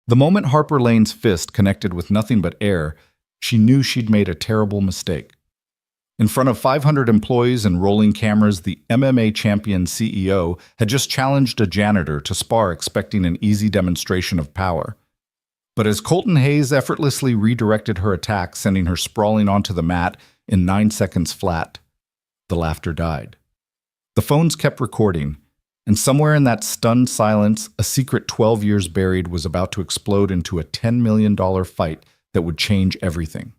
The moment Harper Lane's fist connected with nothing but air, she knew she'd made a terrible mistake. In front of 500 employees and rolling cameras, the MMA champion CEO had just challenged a janitor to spar, expecting an easy demonstration of power. But as Colton Hayes effortlessly redirected her attack, sending her sprawling onto the mat in 9 seconds flat, the laughter died. The phones kept recording, and somewhere in that stunned silence, a secret 12 years buried was about to explode into a $10 million fight that would change everything.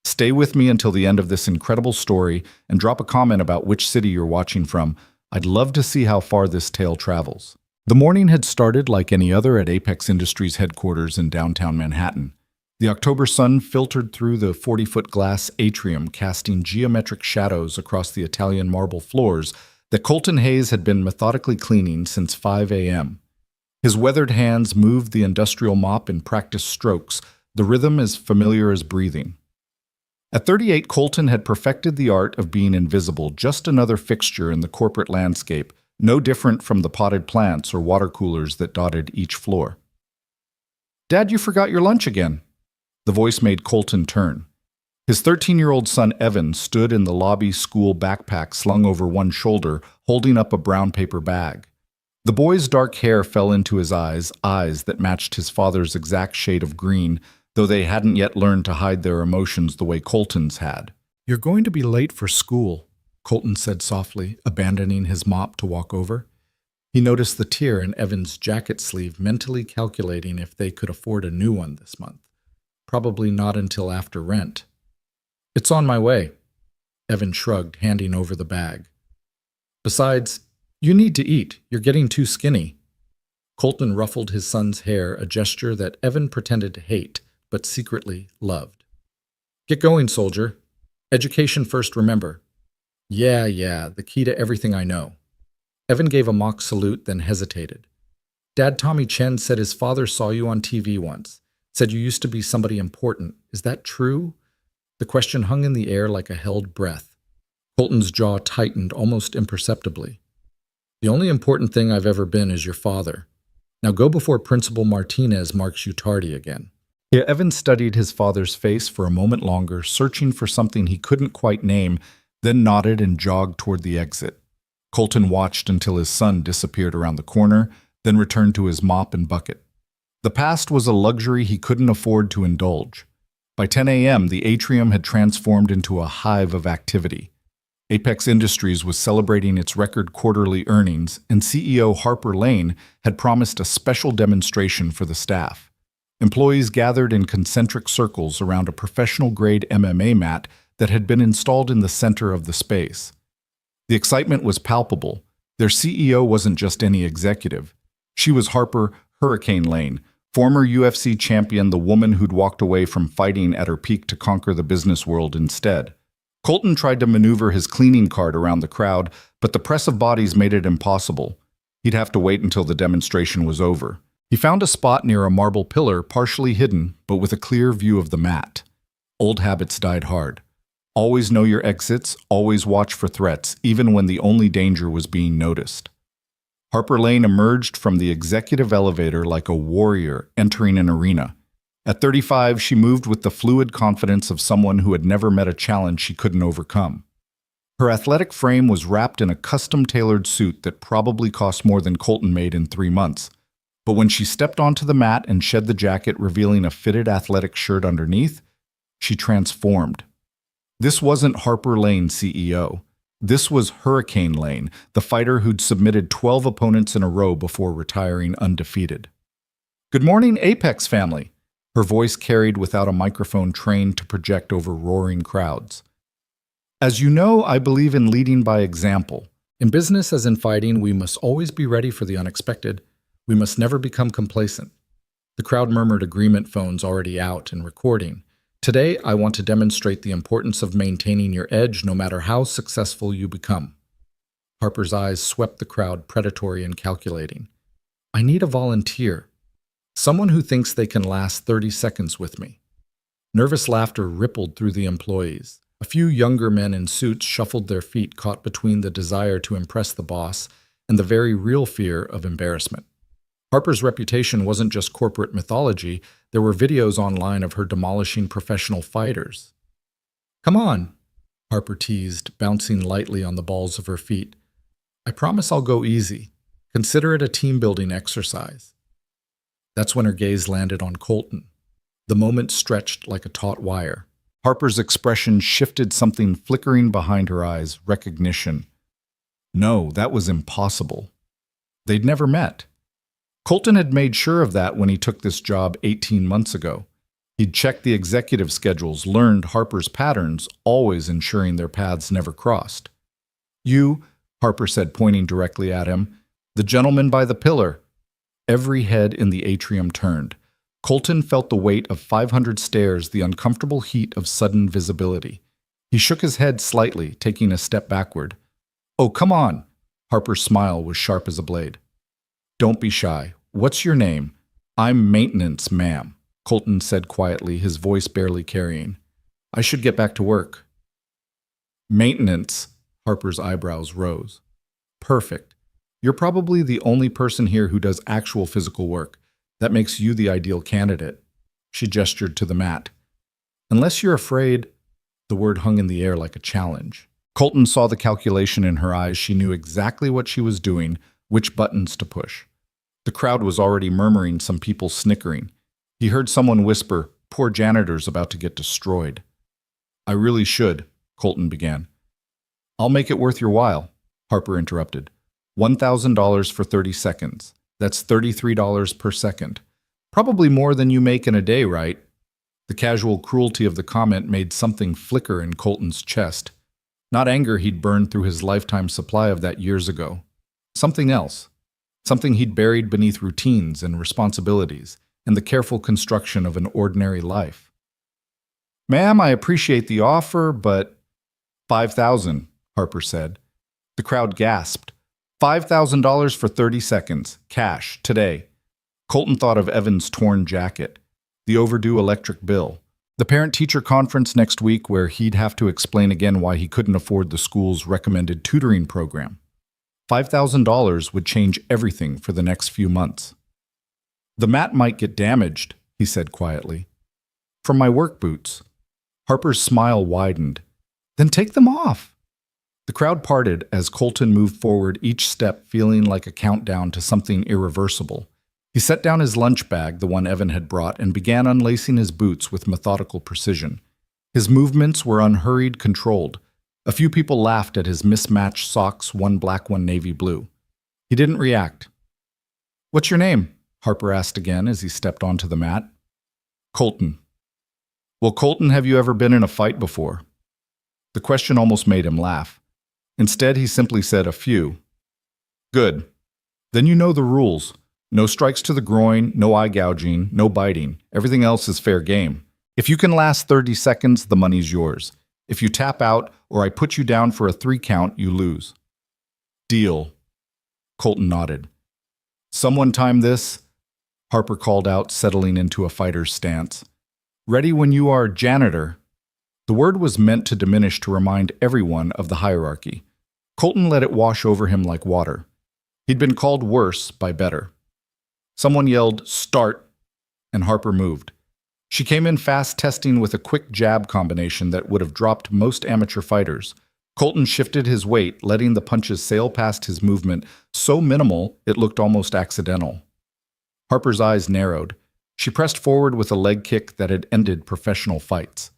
Stay with me until the end of this incredible story and drop a comment about which city you're watching from. I'd love to see how far this tale travels. The morning had started like any other at Apex Industries headquarters in downtown Manhattan. The October sun filtered through the 40-foot glass atrium, casting geometric shadows across the Italian marble floors that Colton Hayes had been methodically cleaning since 5 a.m. His weathered hands moved the industrial mop in practiced strokes, the rhythm as familiar as breathing. At 38, Colton had perfected the art of being invisible, just another fixture in the corporate landscape, no different from the potted plants or water coolers that dotted each floor. "Dad, you forgot your lunch again." The voice made Colton turn. His 13-year-old son Evan stood in the lobby, school backpack slung over one shoulder, holding up a brown paper bag. The boy's dark hair fell into his eyes that matched his father's exact shade of green, though they hadn't yet learned to hide their emotions the way Colton's had. "You're going to be late for school," Colton said softly, abandoning his mop to walk over. He noticed the tear in Evan's jacket sleeve, mentally calculating if they could afford a new one this month. Probably not until after rent. "It's on my way," Evan shrugged, handing over the bag. "Besides, you need to eat. You're getting too skinny." Colton ruffled his son's hair, a gesture that Evan pretended to hate, but secretly loved. "Get going, soldier. Education first, remember." Yeah, the key to everything I know." Evan gave a mock salute, then hesitated. "Dad, Tommy Chen said his father saw you on TV once. Said you used to be somebody important. Is that true?" The question hung in the air like a held breath. Colton's jaw tightened almost imperceptibly. "The only important thing I've ever been is your father. Now go before Principal Martinez marks you tardy again." Yeah, Evan studied his father's face for a moment longer, searching for something he couldn't quite name, then nodded and jogged toward the exit. Colton watched until his son disappeared around the corner, then returned to his mop and bucket. The past was a luxury he couldn't afford to indulge. By 10 a.m., the atrium had transformed into a hive of activity. Apex Industries was celebrating its record quarterly earnings, and CEO Harper Lane had promised a special demonstration for the staff. Employees gathered in concentric circles around a professional-grade MMA mat that had been installed in the center of the space. The excitement was palpable. Their CEO wasn't just any executive. She was Harper "Hurricane" Lane, former UFC champion, the woman who'd walked away from fighting at her peak to conquer the business world instead. Colton tried to maneuver his cleaning cart around the crowd, but the press of bodies made it impossible. He'd have to wait until the demonstration was over. He found a spot near a marble pillar, partially hidden, but with a clear view of the mat. Old habits died hard. Always know your exits, always watch for threats, even when the only danger was being noticed. Harper Lane emerged from the executive elevator like a warrior entering an arena. At 35, she moved with the fluid confidence of someone who had never met a challenge she couldn't overcome. Her athletic frame was wrapped in a custom-tailored suit that probably cost more than Colton made in 3 months. But when she stepped onto the mat and shed the jacket, revealing a fitted athletic shirt underneath, she transformed. This wasn't Harper Lane, CEO. This was Hurricane Lane, the fighter who'd submitted 12 opponents in a row before retiring undefeated. "Good morning, Apex family," her voice carried without a microphone trained to project over roaring crowds. "As you know, I believe in leading by example. In business as in fighting, we must always be ready for the unexpected. We must never become complacent." The crowd murmured, agreement phones already out and recording. "Today, I want to demonstrate the importance of maintaining your edge no matter how successful you become." Harper's eyes swept the crowd, predatory and calculating. "I need a volunteer. Someone who thinks they can last 30 seconds with me." Nervous laughter rippled through the employees. A few younger men in suits shuffled their feet, caught between the desire to impress the boss and the very real fear of embarrassment. Harper's reputation wasn't just corporate mythology, there were videos online of her demolishing professional fighters. "Come on," Harper teased, bouncing lightly on the balls of her feet. "I promise I'll go easy. Consider it a team-building exercise." That's when her gaze landed on Colton. The moment stretched like a taut wire. Harper's expression shifted, something flickering behind her eyes, recognition. No, that was impossible. They'd never met. Colton had made sure of that when he took this job 18 months ago. He'd checked the executive schedules, learned Harper's patterns, always ensuring their paths never crossed. "You," Harper said, pointing directly at him, "the gentleman by the pillar." Every head in the atrium turned. Colton felt the weight of 500 stares, the uncomfortable heat of sudden visibility. He shook his head slightly, taking a step backward. "Oh, come on." Harper's smile was sharp as a blade. "Don't be shy. What's your name?" "I'm Maintenance, ma'am," Colton said quietly, his voice barely carrying. "I should get back to work." "Maintenance," Harper's eyebrows rose. "Perfect. You're probably the only person here who does actual physical work. That makes you the ideal candidate." She gestured to the mat. "Unless you're afraid," the word hung in the air like a challenge. Colton saw the calculation in her eyes. She knew exactly what she was doing, which buttons to push. The crowd was already murmuring, some people snickering. He heard someone whisper, "Poor janitor's about to get destroyed." "I really should," Colton began. "I'll make it worth your while," Harper interrupted. $1,000 for 30 seconds. That's $33 per second. Probably more than you make in a day, right? The casual cruelty of the comment made something flicker in Colton's chest. Not anger, he'd burned through his lifetime supply of that years ago. Something else. Something he'd buried beneath routines and responsibilities and the careful construction of an ordinary life. "Ma'am, I appreciate the offer, but—" "5,000, Harper said. The crowd gasped. $5,000 for 30 seconds, cash, today. Colton thought of Evan's torn jacket, the overdue electric bill, the parent-teacher conference next week where he'd have to explain again why he couldn't afford the school's recommended tutoring program. $5,000 would change everything for the next few months. "The mat might get damaged," he said quietly. "From my work boots." Harper's smile widened. "Then take them off." The crowd parted as Colton moved forward, each step feeling like a countdown to something irreversible. He set down his lunch bag, the one Evan had brought, and began unlacing his boots with methodical precision. His movements were unhurried, controlled. A few people laughed at his mismatched socks, one black, one navy blue. He didn't react. "What's your name?" Harper asked again as he stepped onto the mat. "Colton." "Well, Colton, have you ever been in a fight before?" The question almost made him laugh. Instead, he simply said, "A few." "Good. Then you know the rules. No strikes to the groin, no eye gouging, no biting. Everything else is fair game. If you can last 30 seconds, the money's yours. If you tap out or I put you down for a 3 count, you lose." "Deal." Colton nodded. "Someone time this," Harper called out, settling into a fighter's stance. "Ready when you are, janitor." The word was meant to diminish, to remind everyone of the hierarchy. Colton let it wash over him like water. He'd been called worse by better. Someone yelled, "Start," and Harper moved. She came in fast, testing with a quick jab combination that would have dropped most amateur fighters. Colton shifted his weight, letting the punches sail past his movement, so minimal it looked almost accidental. Harper's eyes narrowed. She pressed forward with a leg kick that had ended professional fights.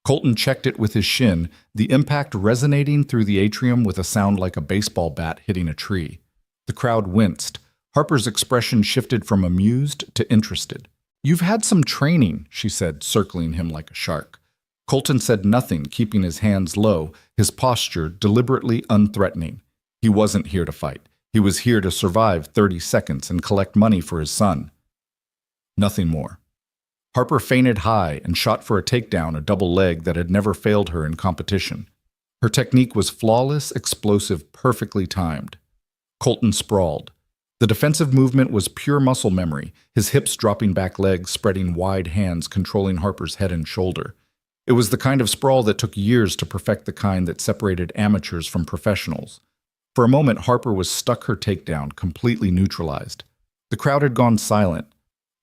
Colton checked it with his shin, the impact resonating through the atrium with a sound like a baseball bat hitting a tree. The crowd winced. Harper's expression shifted from amused to interested. "You've had some training," she said, circling him like a shark. Colton said nothing, keeping his hands low, his posture deliberately unthreatening. He wasn't here to fight. He was here to survive 30 seconds and collect money for his son. Nothing more. Harper feinted high and shot for a takedown, a double leg that had never failed her in competition. Her technique was flawless, explosive, perfectly timed. Colton sprawled. The defensive movement was pure muscle memory, his hips dropping back, legs spreading wide, hands controlling Harper's head and shoulder. It was the kind of sprawl that took years to perfect, the kind that separated amateurs from professionals. For a moment, Harper was stuck, her takedown, completely neutralized. The crowd had gone silent.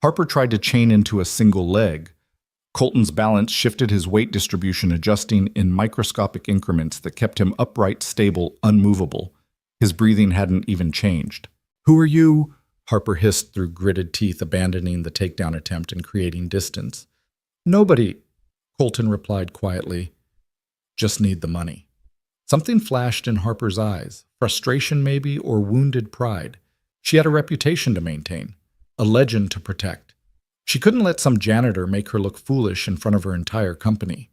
Harper tried to chain into a single leg. Colton's balance shifted, his weight distribution adjusting in microscopic increments that kept him upright, stable, unmovable. His breathing hadn't even changed. "Who are you?" Harper hissed through gritted teeth, abandoning the takedown attempt and creating distance. "Nobody," Colton replied quietly. "Just need the money." Something flashed in Harper's eyes, frustration maybe, or wounded pride. She had a reputation to maintain, a legend to protect. She couldn't let some janitor make her look foolish in front of her entire company.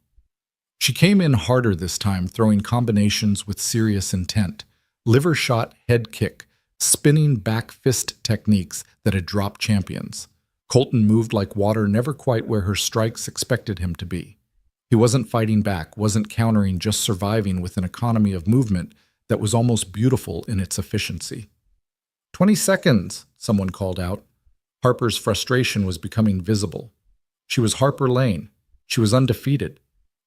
She came in harder this time, throwing combinations with serious intent. Liver shot head kick, spinning back fist techniques that had dropped champions. Colton moved like water, never quite where her strikes expected him to be. He wasn't fighting back, wasn't countering, just surviving with an economy of movement that was almost beautiful in its efficiency. 20 seconds, someone called out. Harper's frustration was becoming visible. She was Harper Lane. She was undefeated.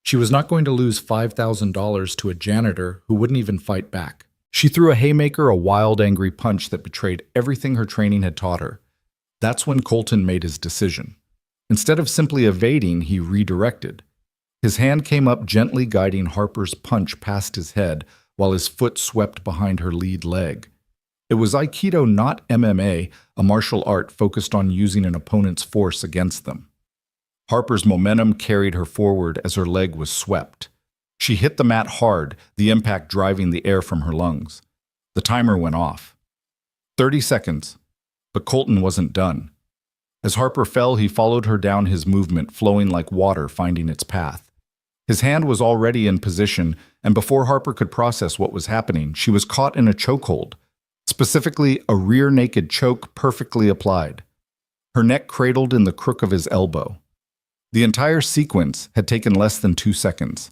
She was not going to lose $5,000 to a janitor who wouldn't even fight back. She threw a haymaker, a wild, angry punch that betrayed everything her training had taught her. That's when Colton made his decision. Instead of simply evading, he redirected. His hand came up, gently guiding Harper's punch past his head, while his foot swept behind her lead leg. It was Aikido, not MMA, a martial art focused on using an opponent's force against them. Harper's momentum carried her forward as her leg was swept. She hit the mat hard, the impact driving the air from her lungs. The timer went off. 30 seconds. But Colton wasn't done. As Harper fell, he followed her down, his movement flowing like water finding its path. His hand was already in position, and before Harper could process what was happening, she was caught in a chokehold. Specifically, a rear naked choke perfectly applied. Her neck cradled in the crook of his elbow. The entire sequence had taken less than 2 seconds.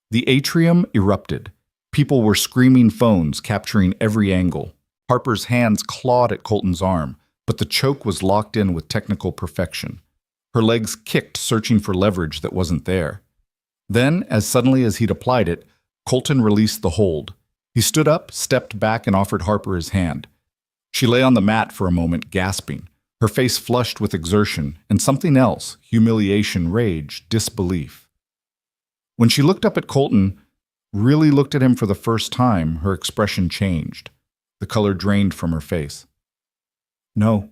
The atrium erupted. People were screaming, phones capturing every angle. Harper's hands clawed at Colton's arm, but the choke was locked in with technical perfection. Her legs kicked, searching for leverage that wasn't there. Then, as suddenly as he'd applied it, Colton released the hold. He stood up, stepped back, and offered Harper his hand. She lay on the mat for a moment, gasping, her face flushed with exertion, and something else, humiliation, rage, disbelief. When she looked up at Colton, really looked at him for the first time, her expression changed. The color drained from her face. "No,"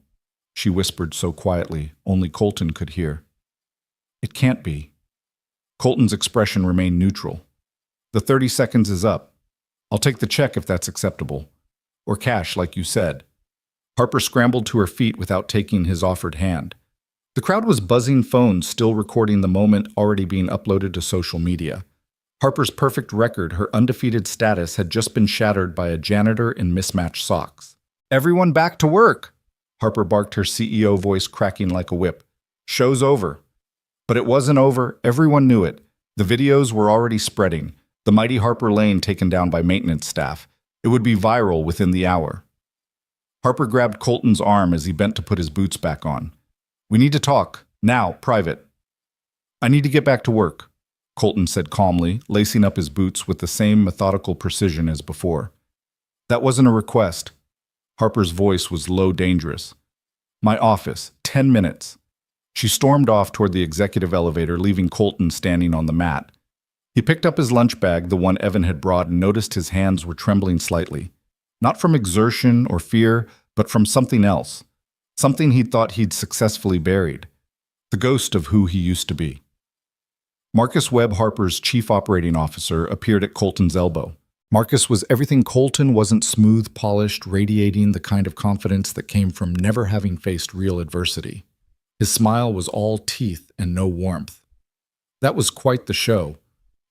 she whispered so quietly, only Colton could hear. "It can't be." Colton's expression remained neutral. "The 30 seconds is up. I'll take the check if that's acceptable. Or cash, like you said." Harper scrambled to her feet without taking his offered hand. The crowd was buzzing, phones still recording the moment, already being uploaded to social media. Harper's perfect record, her undefeated status, had just been shattered by a janitor in mismatched socks. "Everyone back to work!" Harper barked, her CEO voice cracking like a whip. "Show's over." But it wasn't over. Everyone knew it. The videos were already spreading. The mighty Harper Lane taken down by maintenance staff. It would be viral within the hour. Harper grabbed Colton's arm as he bent to put his boots back on. "We need to talk. Now, private." "I need to get back to work," Colton said calmly, lacing up his boots with the same methodical precision as before. "That wasn't a request." Harper's voice was low, dangerous. "My office. 10 minutes." She stormed off toward the executive elevator, leaving Colton standing on the mat. He picked up his lunch bag, the one Evan had brought, and noticed his hands were trembling slightly. Not from exertion or fear, but from something else. Something he'd thought he'd successfully buried. The ghost of who he used to be. Marcus Webb, Harper's chief operating officer, appeared at Colton's elbow. Marcus was everything Colton wasn't: smooth, polished, radiating the kind of confidence that came from never having faced real adversity. His smile was all teeth and no warmth. "That was quite the show,"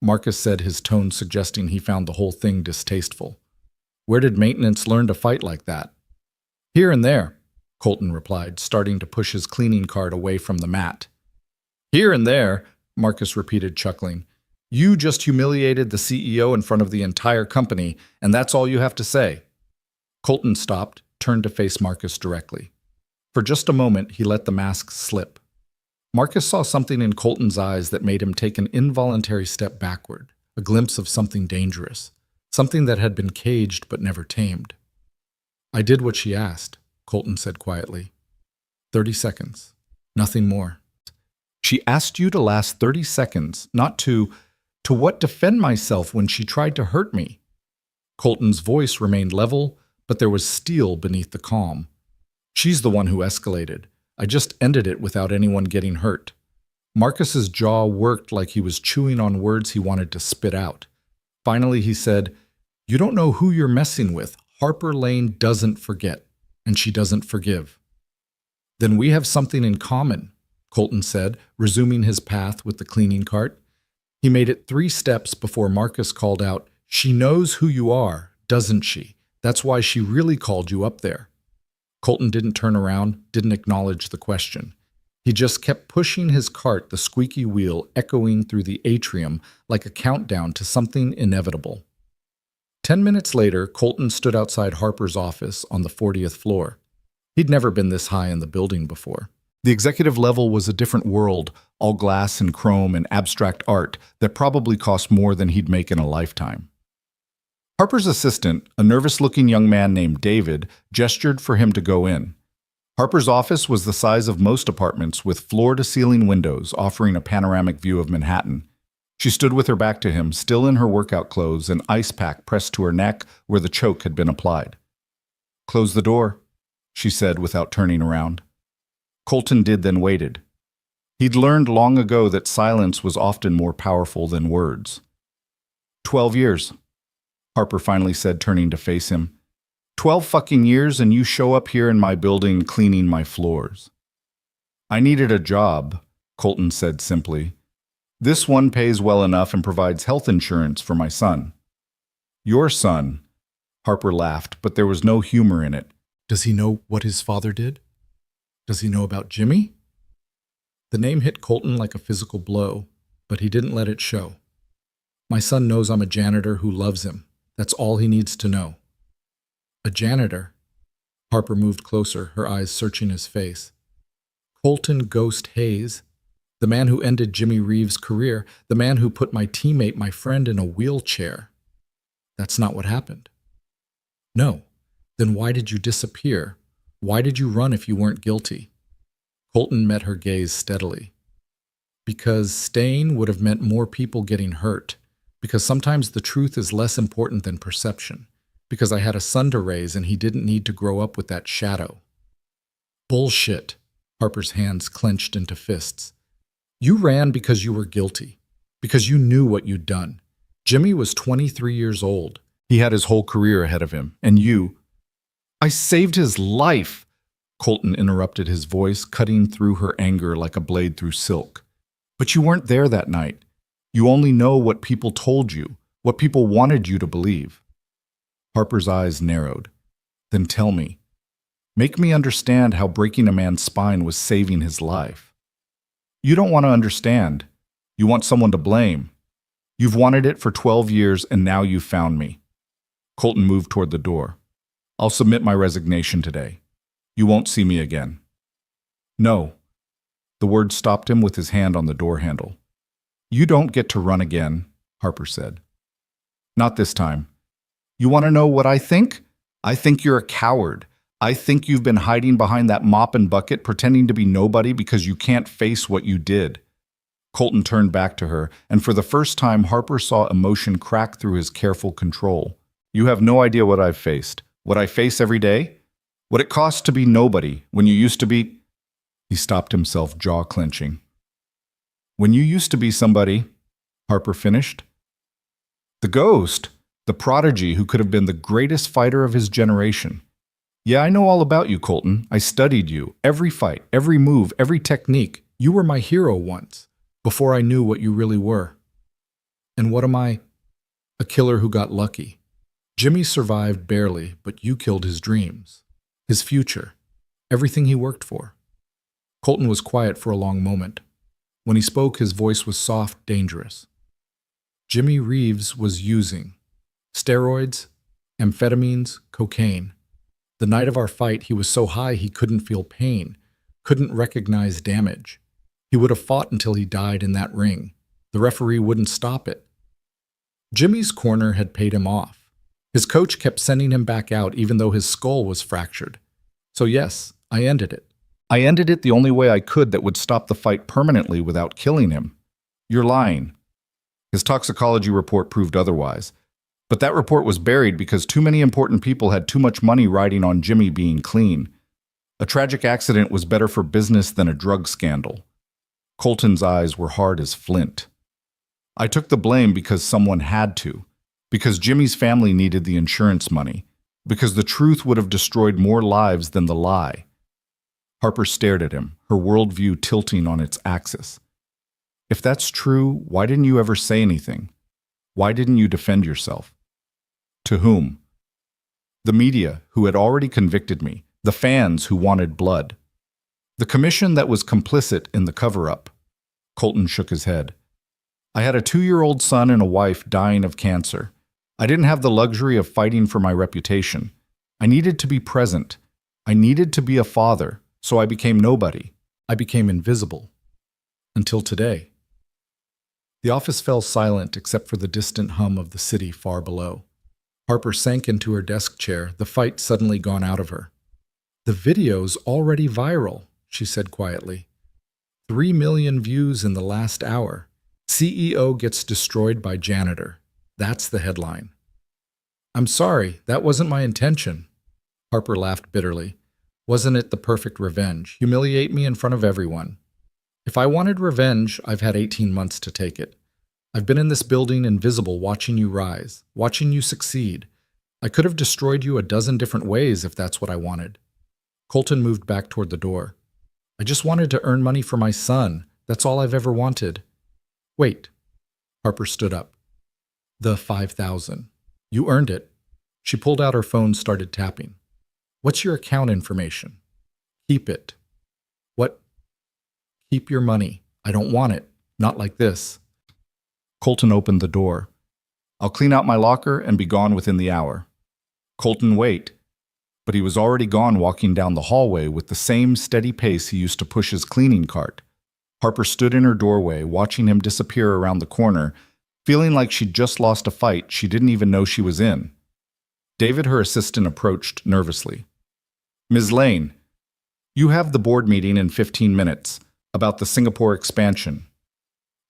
Marcus said, his tone suggesting he found the whole thing distasteful. "Where did maintenance learn to fight like that?" "Here and there," Colton replied, starting to push his cleaning cart away from the mat. "Here and there," Marcus repeated, chuckling. "You just humiliated the CEO in front of the entire company, and that's all you have to say." Colton stopped, turned to face Marcus directly. For just a moment, he let the mask slip. Marcus saw something in Colton's eyes that made him take an involuntary step backward, a glimpse of something dangerous, something that had been caged but never tamed. "I did what she asked," Colton said quietly. 30 seconds. Nothing more. She asked you to last 30 seconds, not to what defend myself when she tried to hurt me. Colton's voice remained level, but there was steel beneath the calm. She's the one who escalated. I just ended it without anyone getting hurt. Marcus's jaw worked like he was chewing on words he wanted to spit out. Finally, he said, "You don't know who you're messing with. Harper Lane doesn't forget, and she doesn't forgive." "Then we have something in common," Colton said, resuming his path with the cleaning cart. He made it 3 steps before Marcus called out, "She knows who you are, doesn't she? That's why she really called you up there." Colton didn't turn around, didn't acknowledge the question. He just kept pushing his cart, the squeaky wheel echoing through the atrium like a countdown to something inevitable. 10 minutes later, Colton stood outside Harper's office on the 40th floor. He'd never been this high in the building before. The executive level was a different world, all glass and chrome and abstract art that probably cost more than he'd make in a lifetime. Harper's assistant, a nervous-looking young man named David, gestured for him to go in. Harper's office was the size of most apartments, with floor-to-ceiling windows offering a panoramic view of Manhattan. She stood with her back to him, still in her workout clothes, an ice pack pressed to her neck where the choke had been applied. "Close the door," she said without turning around. Colton did, then waited. He'd learned long ago that silence was often more powerful than words. 12 years, Harper finally said, turning to face him. 12 fucking years and you show up here in my building cleaning my floors. "I needed a job," Colton said simply. "This one pays well enough and provides health insurance for my son." "Your son?" Harper laughed, but there was no humor in it. "Does he know what his father did? Does he know about Jimmy?" The name hit Colton like a physical blow, but he didn't let it show. "My son knows I'm a janitor who loves him. That's all he needs to know." "A janitor?" Harper moved closer, her eyes searching his face. "Colton Ghost Hayes, the man who ended Jimmy Reeves' career, the man who put my teammate, my friend, in a wheelchair. That's not what happened." "No. Then why did you disappear? Why did you run if you weren't guilty?" Colton met her gaze steadily. "Because staying would have meant more people getting hurt. Because sometimes the truth is less important than perception. Because I had a son to raise and he didn't need to grow up with that shadow." "Bullshit." Harper's hands clenched into fists. "You ran because you were guilty. Because you knew what you'd done. Jimmy was 23 years old. He had his whole career ahead of him. And you—" "I saved his life," Colton interrupted, his voice cutting through her anger like a blade through silk. "But you weren't there that night. You only know what people told you, what people wanted you to believe." Harper's eyes narrowed. "Then tell me. Make me understand how breaking a man's spine was saving his life." "You don't want to understand. You want someone to blame. You've wanted it for 12 years and now you've found me." Colton moved toward the door. "I'll submit my resignation today. You won't see me again." "No." The word stopped him with his hand on the door handle. "You don't get to run again," Harper said. "Not this time. You want to know what I think? I think you're a coward. I think you've been hiding behind that mop and bucket, pretending to be nobody because you can't face what you did." Colton turned back to her, and for the first time Harper saw emotion crack through his careful control. "You have no idea what I've faced. What I face every day? What it costs to be nobody when you used to be—" He stopped himself, jaw clenching. "When you used to be somebody," Harper finished. "The ghost, the prodigy who could have been the greatest fighter of his generation. Yeah, I know all about you, Colton. I studied you. Every fight, every move, every technique. You were my hero once, before I knew what you really were. And what am I? A killer who got lucky. Jimmy survived barely, but you killed his dreams, his future, everything he worked for." Colton was quiet for a long moment. When he spoke, his voice was soft, dangerous. "Jimmy Reeves was using steroids, amphetamines, cocaine. The night of our fight, he was so high he couldn't feel pain, couldn't recognize damage. He would have fought until he died in that ring. The referee wouldn't stop it. Jimmy's corner had paid him off. His coach kept sending him back out even though his skull was fractured. So yes, I ended it. I ended it the only way I could that would stop the fight permanently without killing him. You're lying. His toxicology report proved otherwise. But that report was buried because too many important people had too much money riding on Jimmy being clean. A tragic accident was better for business than a drug scandal. Colton's eyes were hard as flint. I took the blame because someone had to, because Jimmy's family needed the insurance money, because the truth would have destroyed more lives than the lie. Harper stared at him, her worldview tilting on its axis. If that's true, why didn't you ever say anything? Why didn't you defend yourself? To whom? The media, who had already convicted me, the fans who wanted blood. The commission that was complicit in the cover-up. Colton shook his head. I had a 2-year-old son and a wife dying of cancer. I didn't have the luxury of fighting for my reputation. I needed to be present. I needed to be a father, so I became nobody. I became invisible. Until today. The office fell silent except for the distant hum of the city far below. Harper sank into her desk chair, the fight suddenly gone out of her. The video's already viral, she said quietly. 3 million views in the last hour. CEO gets destroyed by janitor. That's the headline. I'm sorry, that wasn't my intention. Harper laughed bitterly. Wasn't it the perfect revenge? Humiliate me in front of everyone. If I wanted revenge, I've had 18 months to take it. I've been in this building invisible watching you rise, watching you succeed. I could have destroyed you a dozen different ways if that's what I wanted. Colton moved back toward the door. I just wanted to earn money for my son. That's all I've ever wanted. Wait. Harper stood up. The 5,000. You earned it. She pulled out her phone, started tapping. What's your account information? Keep it. What? Keep your money. I don't want it. Not like this. Colton opened the door. I'll clean out my locker and be gone within the hour. Colton, wait. But he was already gone, walking down the hallway with the same steady pace he used to push his cleaning cart. Harper stood in her doorway, watching him disappear around the corner, feeling like she'd just lost a fight she didn't even know she was in. David, her assistant, approached nervously. Ms. Lane, you have the board meeting in 15 minutes about the Singapore expansion.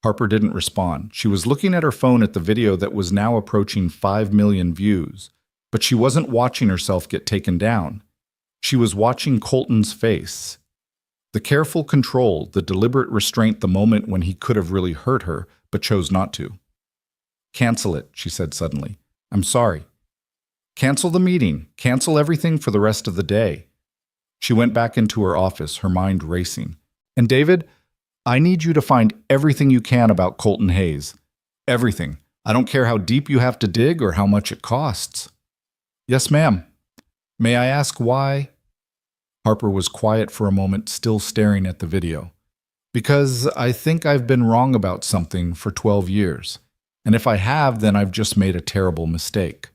Harper didn't respond. She was looking at her phone at the video that was now approaching 5 million views, but she wasn't watching herself get taken down. She was watching Colton's face. The careful control, the deliberate restraint, the moment when he could have really hurt her, but chose not to. Cancel it, she said suddenly. I'm sorry. Cancel the meeting. Cancel everything for the rest of the day. She went back into her office, her mind racing. And David, I need you to find everything you can about Colton Hayes. Everything. I don't care how deep you have to dig or how much it costs. Yes, ma'am. May I ask why? Harper was quiet for a moment, still staring at the video. Because I think I've been wrong about something for 12 years. And if I have, then I've just made a terrible mistake.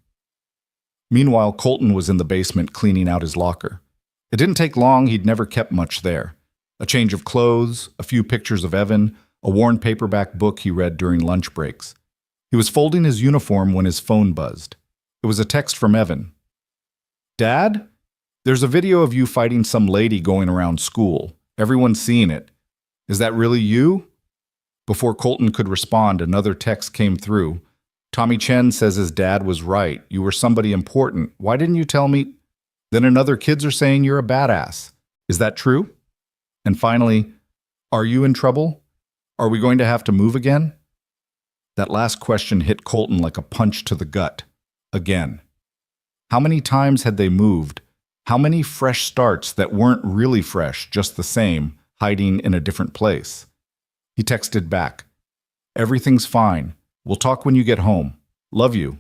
Meanwhile, Colton was in the basement cleaning out his locker. It didn't take long, he'd never kept much there. A change of clothes, a few pictures of Evan, a worn paperback book he read during lunch breaks. He was folding his uniform when his phone buzzed. It was a text from Evan. Dad? There's a video of you fighting some lady going around school. Everyone's seeing it. Is that really you? Before Colton could respond, another text came through. Tommy Chen says his dad was right. You were somebody important. Why didn't you tell me? Then another kids are saying you're a badass. Is that true? And finally, are you in trouble? Are we going to have to move again? That last question hit Colton like a punch to the gut. Again. How many times had they moved? How many fresh starts that weren't really fresh, just the same, hiding in a different place? He texted back. Everything's fine. We'll talk when you get home. Love you.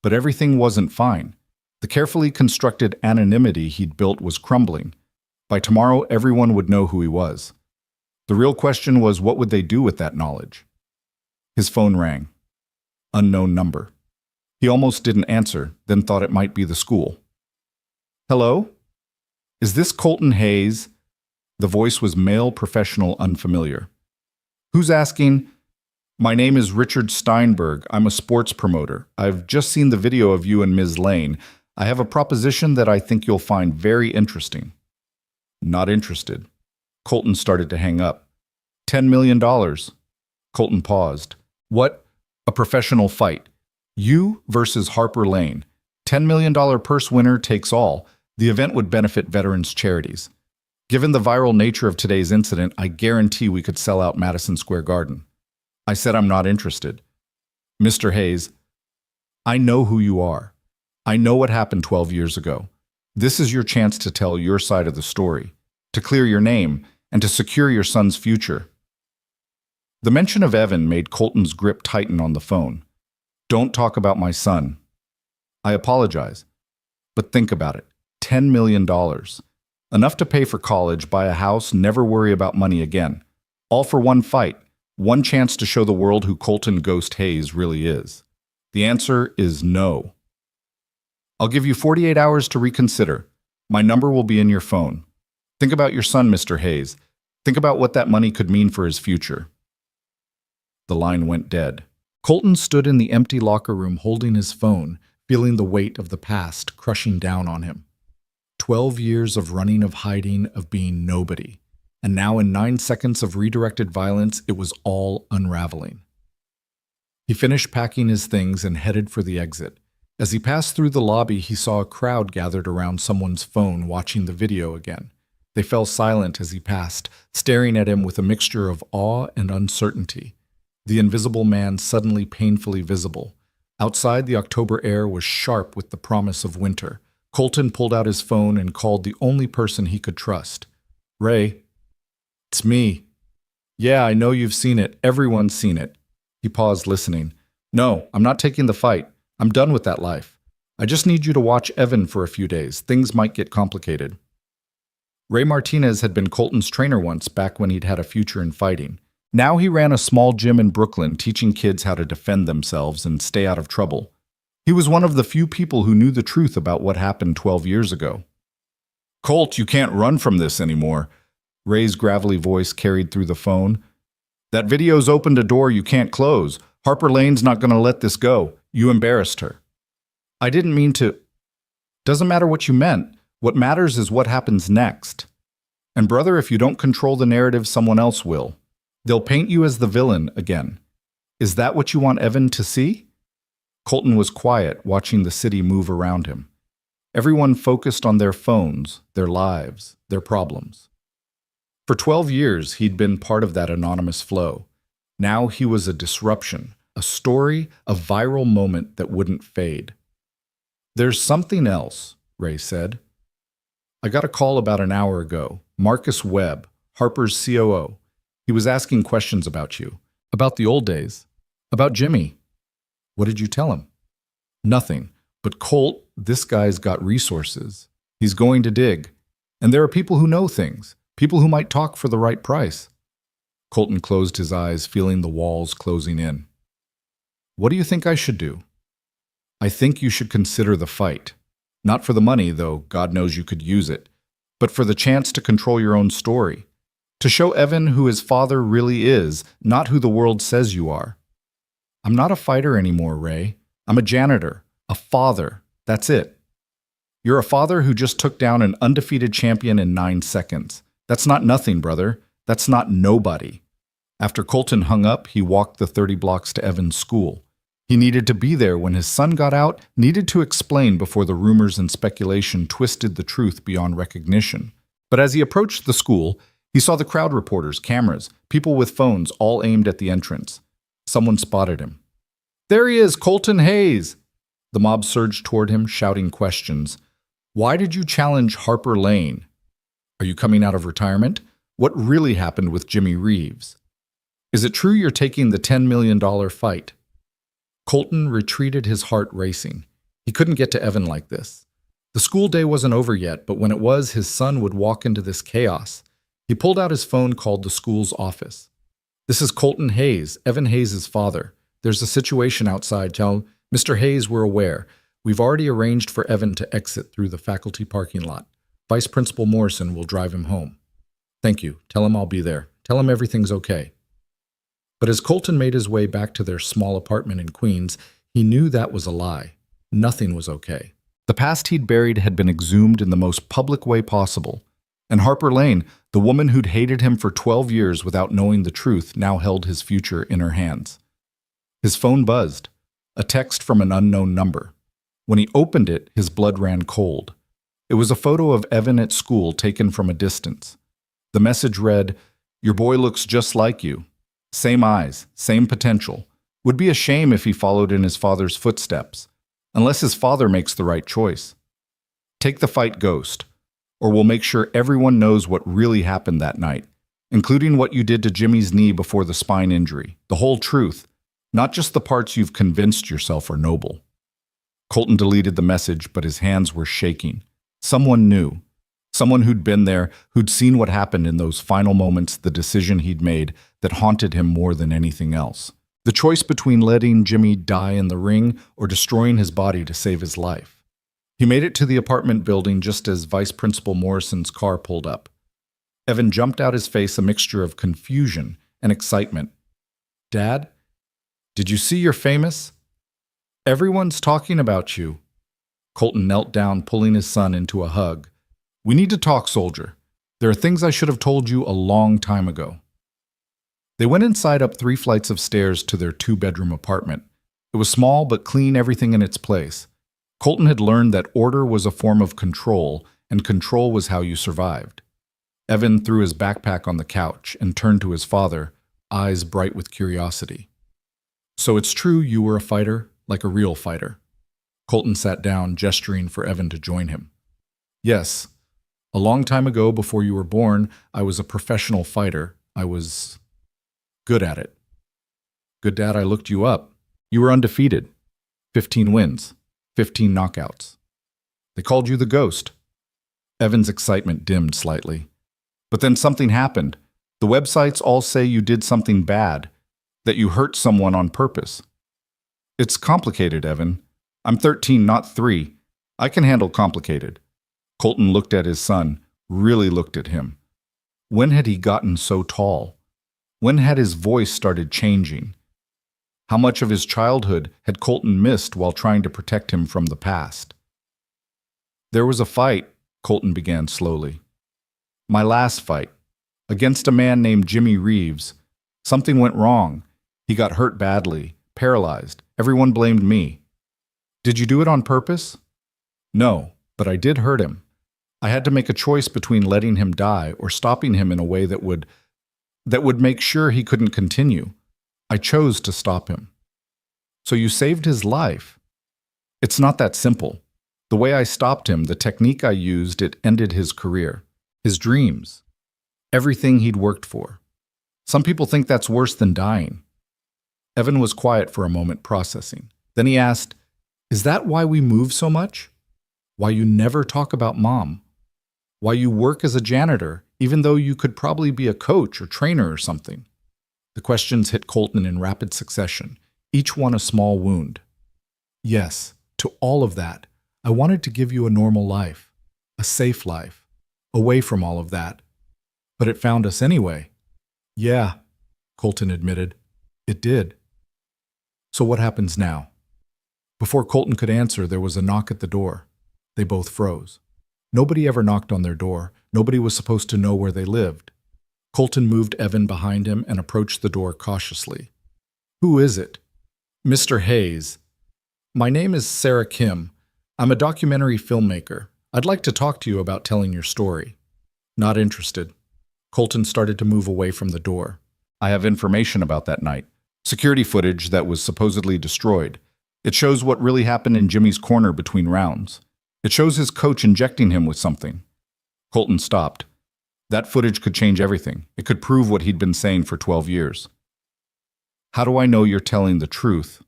But everything wasn't fine. The carefully constructed anonymity he'd built was crumbling. By tomorrow, everyone would know who he was. The real question was, what would they do with that knowledge? His phone rang. Unknown number. He almost didn't answer, then thought it might be the school. Hello? Is this Colton Hayes? The voice was male, professional, unfamiliar. Who's asking? My name is Richard Steinberg. I'm a sports promoter. I've just seen the video of you and Ms. Lane. I have a proposition that I think you'll find very interesting. Not interested. Colton started to hang up. $10 million. Colton paused. What? A professional fight. You versus Harper Lane. $10 million purse winner takes all. The event would benefit veterans' charities. Given the viral nature of today's incident, I guarantee we could sell out Madison Square Garden. I said I'm not interested. Mr. Hayes, I know who you are. I know what happened 12 years ago. This is your chance to tell your side of the story, to clear your name, and to secure your son's future. The mention of Evan made Colton's grip tighten on the phone. Don't talk about my son. I apologize. But think about it. $10 million. Enough to pay for college, buy a house, never worry about money again. All for one fight, one chance to show the world who Colton Ghost Hayes really is. The answer is no. I'll give you 48 hours to reconsider. My number will be in your phone. Think about your son, Mr. Hayes. Think about what that money could mean for his future. The line went dead. Colton stood in the empty locker room holding his phone, feeling the weight of the past crushing down on him. 12 years of running, of hiding, of being nobody. And now in 9 seconds of redirected violence, it was all unraveling. He finished packing his things and headed for the exit. As he passed through the lobby, he saw a crowd gathered around someone's phone watching the video again. They fell silent as he passed, staring at him with a mixture of awe and uncertainty. The invisible man suddenly painfully visible. Outside, the October air was sharp with the promise of winter. Colton pulled out his phone and called the only person he could trust. Ray, it's me. Yeah, I know you've seen it. Everyone's seen it. He paused, listening. No, I'm not taking the fight. I'm done with that life. I just need you to watch Evan for a few days. Things might get complicated. Ray Martinez had been Colton's trainer once, back when he'd had a future in fighting. Now he ran a small gym in Brooklyn, teaching kids how to defend themselves and stay out of trouble. He was one of the few people who knew the truth about what happened 12 years ago. Colt, you can't run from this anymore. Ray's gravelly voice carried through the phone. That video's opened a door you can't close. Harper Lane's not going to let this go. You embarrassed her. I didn't mean to. Doesn't matter what you meant. What matters is what happens next. And brother, if you don't control the narrative, someone else will. They'll paint you as the villain again. Is that what you want Evan to see? Colton was quiet, watching the city move around him. Everyone focused on their phones, their lives, their problems. For 12 years, he'd been part of that anonymous flow. Now he was a disruption, a story, a viral moment that wouldn't fade. There's something else, Ray said. I got a call about an hour ago. Marcus Webb, Harper's COO. He was asking questions about you, about the old days, about Jimmy. What did you tell him? Nothing. But Colt, this guy's got resources. He's going to dig. And there are people who know things, people who might talk for the right price. Colton closed his eyes, feeling the walls closing in. What do you think I should do? I think you should consider the fight. Not for the money, though God knows you could use it, but for the chance to control your own story. To show Evan who his father really is, not who the world says you are. I'm not a fighter anymore, Ray. I'm a janitor, a father. That's it. You're a father who just took down an undefeated champion in 9 seconds. That's not nothing, brother. That's not nobody. After Colton hung up, he walked the 30 blocks to Evan's school. He needed to be there when his son got out, needed to explain before the rumors and speculation twisted the truth beyond recognition. But as he approached the school, he saw the crowd reporters, cameras, people with phones all aimed at the entrance. Someone spotted him. There he is, Colton Hayes! The mob surged toward him, shouting questions. Why did you challenge Harper Lane? Are you coming out of retirement? What really happened with Jimmy Reeves? Is it true you're taking the $10 million fight? Colton retreated, his heart racing. He couldn't get to Evan like this. The school day wasn't over yet, but when it was, his son would walk into this chaos. He pulled out his phone, called the school's office. This is Colton Hayes, Evan Hayes' father. There's a situation outside. Tell Mr. Hayes we're aware. We've already arranged for Evan to exit through the faculty parking lot. Vice Principal Morrison will drive him home. Thank you. Tell him I'll be there. Tell him everything's okay. But as Colton made his way back to their small apartment in Queens, he knew that was a lie. Nothing was okay. The past he'd buried had been exhumed in the most public way possible. And Harper Lane, the woman who'd hated him for 12 years without knowing the truth, now held his future in her hands. His phone buzzed, a text from an unknown number. When he opened it, his blood ran cold. It was a photo of Evan at school taken from a distance. The message read, "Your boy looks just like you. Same eyes, same potential. Would be a shame if he followed in his father's footsteps, unless his father makes the right choice. Take the fight, Ghost, or we'll make sure everyone knows what really happened that night, including what you did to Jimmy's knee before the spine injury. The whole truth, not just the parts you've convinced yourself are noble." Colton deleted the message, but his hands were shaking. Someone knew. Someone who'd been there, who'd seen what happened in those final moments, the decision he'd made that haunted him more than anything else. The choice between letting Jimmy die in the ring or destroying his body to save his life. He made it to the apartment building just as Vice Principal Morrison's car pulled up. Evan jumped out, his face a mixture of confusion and excitement. "Dad, did you see you're famous? Everyone's talking about you." Colton knelt down, pulling his son into a hug. "We need to talk, soldier. There are things I should have told you a long time ago." They went inside up 3 flights of stairs to their 2-bedroom apartment. It was small but clean, everything in its place. Colton had learned that order was a form of control, and control was how you survived. Evan threw his backpack on the couch and turned to his father, eyes bright with curiosity. "So it's true you were a fighter, like a real fighter?" Colton sat down, gesturing for Evan to join him. "Yes. A long time ago, before you were born, I was a professional fighter. I was good at it." "Good, Dad, I looked you up. You were undefeated. 15 wins, 15 knockouts. They called you the Ghost." Evan's excitement dimmed slightly. "But then something happened. The websites all say you did something bad, that you hurt someone on purpose." "It's complicated, Evan. I'm 13, not 3. I can handle complicated." Colton looked at his son, really looked at him. When had he gotten so tall? When had his voice started changing? How much of his childhood had Colton missed while trying to protect him from the past? "There was a fight," Colton began slowly. "My last fight, against a man named Jimmy Reeves. Something went wrong. He got hurt badly, paralyzed. Everyone blamed me." "Did you do it on purpose?" "No, but I did hurt him. I had to make a choice between letting him die or stopping him in a way that would make sure he couldn't continue. I chose to stop him." "So you saved his life?" "It's not that simple. The way I stopped him, the technique I used, it ended his career, his dreams, everything he'd worked for. Some people think that's worse than dying." Evan was quiet for a moment, processing. Then he asked, "Is that why we move so much? Why you never talk about Mom? Why you work as a janitor, even though you could probably be a coach or trainer or something?" The questions hit Colton in rapid succession, each one a small wound. "Yes, to all of that. I wanted to give you a normal life, a safe life, away from all of that. But it found us anyway." "Yeah," Colton admitted. "It did." "So what happens now?" Before Colton could answer, there was a knock at the door. They both froze. Nobody ever knocked on their door. Nobody was supposed to know where they lived. Colton moved Evan behind him and approached the door cautiously. "Who is it?" "Mr. Hayes. My name is Sarah Kim. I'm a documentary filmmaker. I'd like to talk to you about telling your story." "Not interested." Colton started to move away from the door. "I have information about that night. Security footage that was supposedly destroyed. It shows what really happened in Jimmy's corner between rounds. It shows his coach injecting him with something." Colton stopped. That footage could change everything. It could prove what he'd been saying for 12 years. "How do I know you're telling the truth?"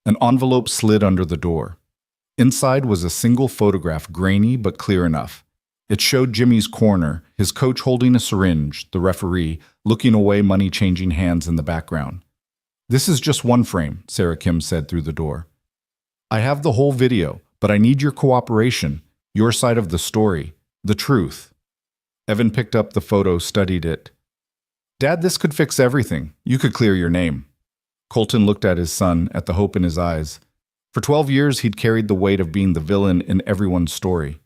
An envelope slid under the door. Inside was a single photograph, grainy but clear enough. It showed Jimmy's corner, his coach holding a syringe, the referee, looking away, money changing hands in the background. "This is just one frame," Sarah Kim said through the door. "I have the whole video, but I need your cooperation, your side of the story, the truth." Evan picked up the photo, studied it. "Dad, this could fix everything. You could clear your name." Colton looked at his son, at the hope in his eyes. For 12 years, he'd carried the weight of being the villain in everyone's story.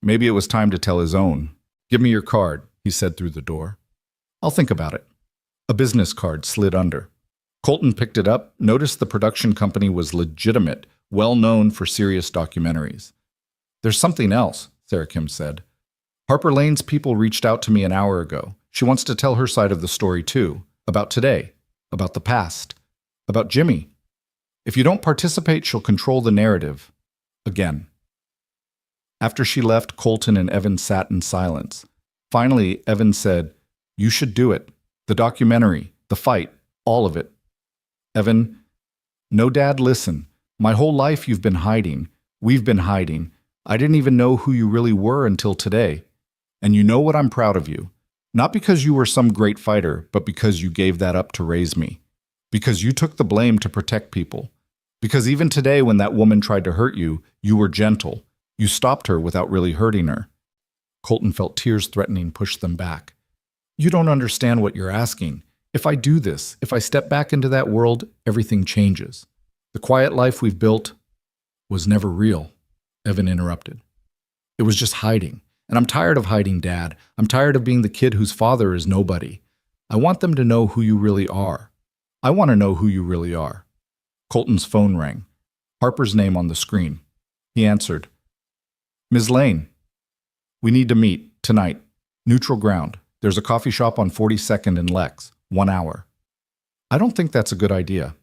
Maybe it was time to tell his own. Give me your card, he said through the door. I'll think about it. A business card slid under. Colton picked it up, noticed the production company was legitimate, well known for serious documentaries. There's something else, Sarah Kim said. Harper Lane's people reached out to me an hour ago. She wants to tell her side of the story too, about today, about the past, about Jimmy. If you don't participate, she'll control the narrative. Again. After she left, Colton and Evan sat in silence. Finally, Evan said, "You should do it. The documentary, the fight, all of it." Evan, "No, Dad, listen. My whole life you've been hiding. We've been hiding. I didn't even know who you really were until today. And you know what? I'm proud of you. Not because you were some great fighter, but because you gave that up to raise me. Because you took the blame to protect people. Because even today when that woman tried to hurt you, you were gentle. You stopped her without really hurting her." Colton felt tears threatening push them back. "You don't understand what you're asking. If I do this, if I step back into that world, everything changes. The quiet life we've built was never real," Evan interrupted. "It was just hiding. And I'm tired of hiding, Dad. I'm tired of being the kid whose father is nobody. I want them to know who you really are. I want to know who you really are." Colton's phone rang. Harper's name on the screen. He answered. "Ms. Lane, we need to meet, tonight. Neutral ground. There's a coffee shop on 42nd and Lex. 1 hour." "I don't think that's a good idea."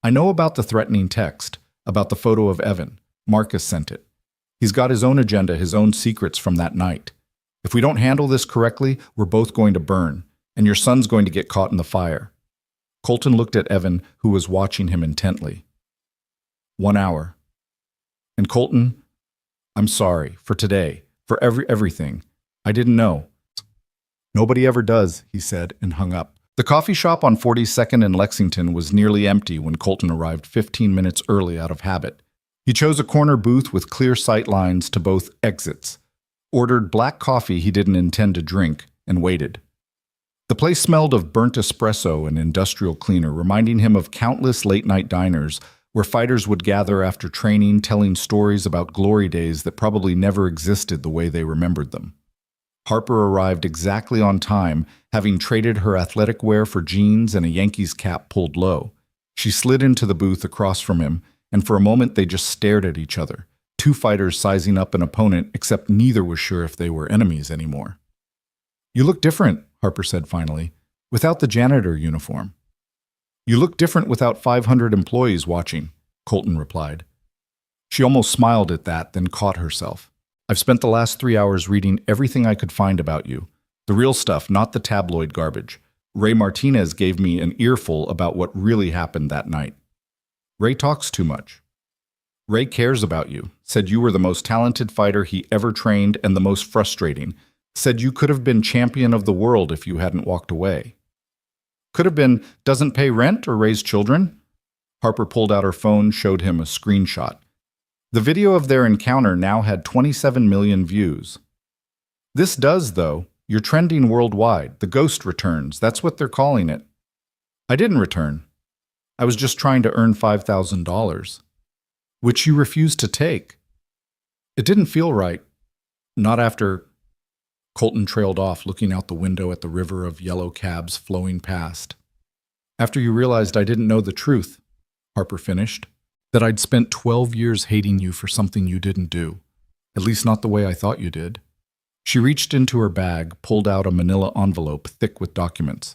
"I know about the threatening text, about the photo of Evan. Marcus sent it. He's got his own agenda, his own secrets from that night. If we don't handle this correctly, we're both going to burn, and your son's going to get caught in the fire." Colton looked at Evan, who was watching him intently. 1 hour. "And Colton, I'm sorry, for today, for everything. I didn't know." "Nobody ever does," he said, and hung up. The coffee shop on 42nd and Lexington was nearly empty when Colton arrived 15 minutes early out of habit. He chose a corner booth with clear sight lines to both exits, ordered black coffee he didn't intend to drink, and waited. The place smelled of burnt espresso and industrial cleaner, reminding him of countless late-night diners where fighters would gather after training, telling stories about glory days that probably never existed the way they remembered them. Harper arrived exactly on time, having traded her athletic wear for jeans and a Yankees cap pulled low. She slid into the booth across from him, and for a moment they just stared at each other, two fighters sizing up an opponent, except neither was sure if they were enemies anymore. "You look different," Harper said finally, "without the janitor uniform." "You look different without 500 employees watching," Colton replied. She almost smiled at that, then caught herself. "I've spent the last 3 hours reading everything I could find about you. The real stuff, not the tabloid garbage. Ray Martinez gave me an earful about what really happened that night. Ray talks too much. Ray cares about you, said you were the most talented fighter he ever trained and the most frustrating, said you could have been champion of the world if you hadn't walked away. Could have been doesn't pay rent or raise children?" Harper pulled out her phone, showed him a screenshot. The video of their encounter now had 27 million views. "This does, though. You're trending worldwide. The ghost returns. That's what they're calling it." "I didn't return. I was just trying to earn $5,000, which you refused to take. It didn't feel right. Not after—" Colton trailed off, looking out the window at the river of yellow cabs flowing past. "After you realized I didn't know the truth," Harper finished. "That I'd spent 12 years hating you for something you didn't do. At least not the way I thought you did." She reached into her bag, pulled out a manila envelope thick with documents.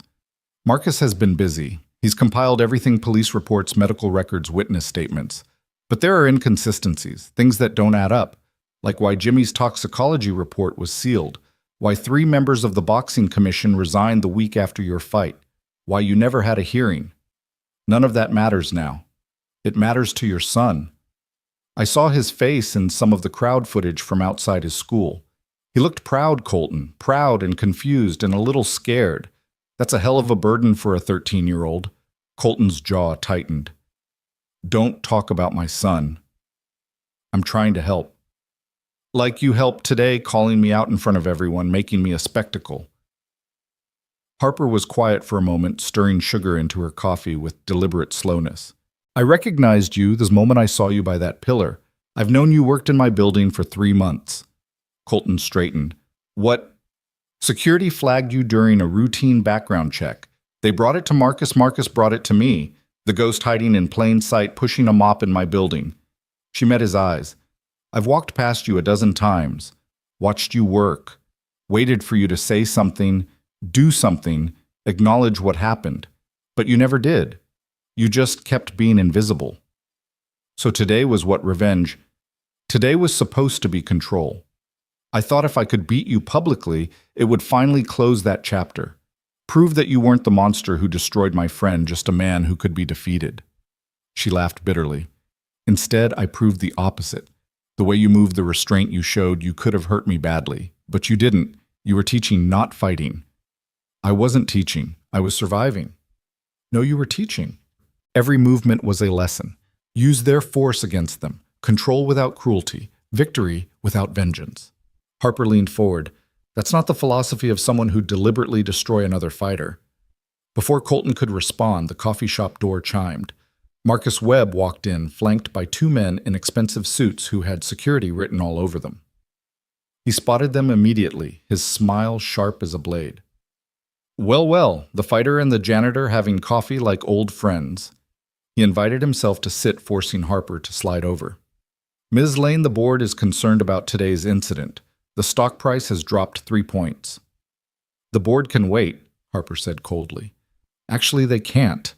"Marcus has been busy. He's compiled everything: police reports, medical records, witness statements. But there are inconsistencies, things that don't add up, like why Jimmy's toxicology report was sealed, why 3 members of the boxing commission resigned the week after your fight, why you never had a hearing. None of that matters now. It matters to your son. I saw his face in some of the crowd footage from outside his school. He looked proud, Colton, proud and confused and a little scared. That's a hell of a burden for a 13-year-old. Colton's jaw tightened. Don't talk about my son. I'm trying to help. Like you helped today, calling me out in front of everyone, making me a spectacle. Harper was quiet for a moment, stirring sugar into her coffee with deliberate slowness. I recognized you the moment I saw you by that pillar. I've known you worked in my building for 3 months. Colton straightened. What? Security flagged you during a routine background check. They brought it to Marcus. Marcus brought it to me. The ghost hiding in plain sight, pushing a mop in my building. She met his eyes. I've walked past you a dozen times, watched you work, waited for you to say something, do something, acknowledge what happened. But you never did. You just kept being invisible. So today was what revenge? Today was supposed to be control. I thought if I could beat you publicly, it would finally close that chapter. Prove that you weren't the monster who destroyed my friend, just a man who could be defeated. She laughed bitterly. Instead, I proved the opposite. The way you moved, the restraint you showed, you could have hurt me badly. But you didn't. You were teaching, not fighting. I wasn't teaching. I was surviving. No, you were teaching. Every movement was a lesson. Use their force against them. Control without cruelty. Victory without vengeance. Harper leaned forward. That's not the philosophy of someone who'd deliberately destroy another fighter. Before Colton could respond, the coffee shop door chimed. Marcus Webb walked in, flanked by two men in expensive suits who had security written all over them. He spotted them immediately, his smile sharp as a blade. Well, well, the fighter and the janitor having coffee like old friends. He invited himself to sit, forcing Harper to slide over. Ms. Lane, the board is concerned about today's incident. The stock price has dropped 3 points. The board can wait, Harper said coldly. Actually, they can't.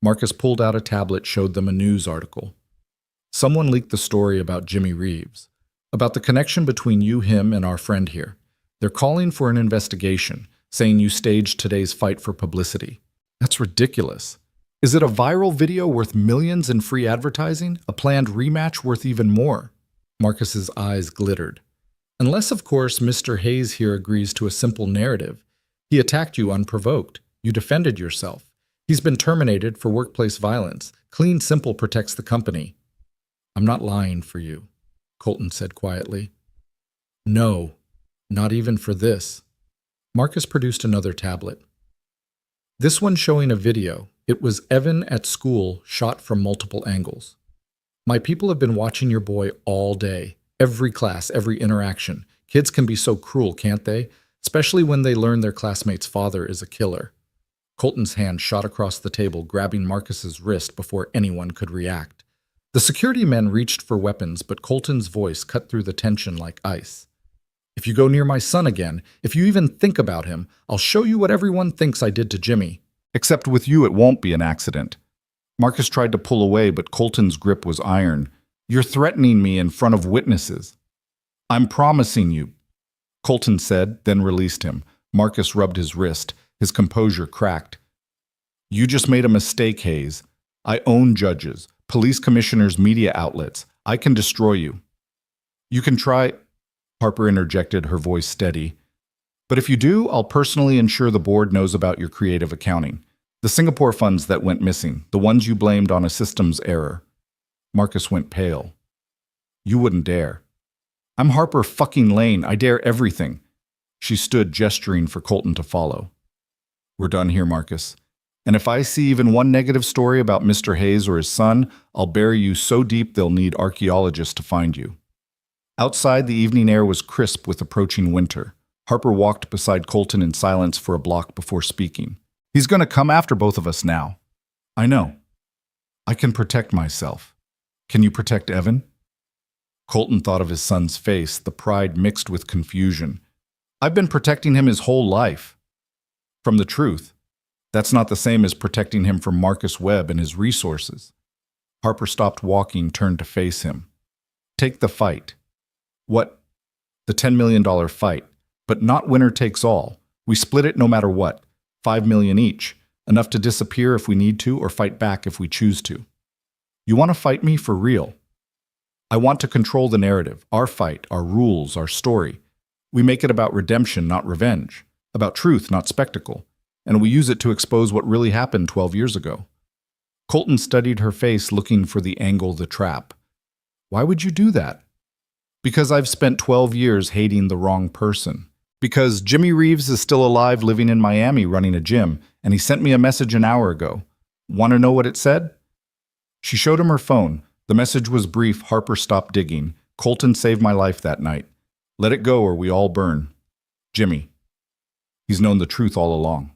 Marcus pulled out a tablet, showed them a news article. Someone leaked the story about Jimmy Reeves, about the connection between you, him, and our friend here. They're calling for an investigation, saying you staged today's fight for publicity. That's ridiculous. Is it a viral video worth millions in free advertising? A planned rematch worth even more? Marcus's eyes glittered. Unless, of course, Mr. Hayes here agrees to a simple narrative. He attacked you unprovoked. You defended yourself. He's been terminated for workplace violence. Clean Simple protects the company. I'm not lying for you, Colton said quietly. No, not even for this. Marcus produced another tablet. This one showing a video. It was Evan at school, shot from multiple angles. My people have been watching your boy all day. Every class, every interaction. Kids can be so cruel, can't they? Especially when they learn their classmate's father is a killer. Colton's hand shot across the table, grabbing Marcus's wrist before anyone could react. The security men reached for weapons, but Colton's voice cut through the tension like ice. If you go near my son again, if you even think about him, I'll show you what everyone thinks I did to Jimmy. Except with you, it won't be an accident. Marcus tried to pull away, but Colton's grip was iron. You're threatening me in front of witnesses. I'm promising you, Colton said, then released him. Marcus rubbed his wrist. His composure cracked. You just made a mistake, Hayes. I own judges, police commissioners, media outlets. I can destroy you. You can try, Harper interjected, her voice steady. But if you do, I'll personally ensure the board knows about your creative accounting. The Singapore funds that went missing, the ones you blamed on a systems error. Marcus went pale. You wouldn't dare. I'm Harper fucking Lane. I dare everything. She stood, gesturing for Colton to follow. We're done here, Marcus. And if I see even one negative story about Mr. Hayes or his son, I'll bury you so deep they'll need archaeologists to find you. Outside, the evening air was crisp with approaching winter. Harper walked beside Colton in silence for a block before speaking. He's going to come after both of us now. I know. I can protect myself. Can you protect Evan? Colton thought of his son's face, the pride mixed with confusion. I've been protecting him his whole life. From the truth. That's not the same as protecting him from Marcus Webb and his resources. Harper stopped walking, turned to face him. Take the fight. What? The $10 million fight. But not winner takes all. We split it no matter what. $5 million each. Enough to disappear if we need to or fight back if we choose to. You want to fight me for real? I want to control the narrative, our fight, our rules, our story. We make it about redemption, not revenge. About truth, not spectacle. And we use it to expose what really happened 12 years ago. Colton studied her face, looking for the angle, the trap. Why would you do that? Because I've spent 12 years hating the wrong person. Because Jimmy Reeves is still alive, living in Miami, running a gym, and he sent me a message an hour ago. Want to know what it said? She showed him her phone. The message was brief. Harper stopped digging. Colton saved my life that night. Let it go or we all burn. Jimmy. He's known the truth all along,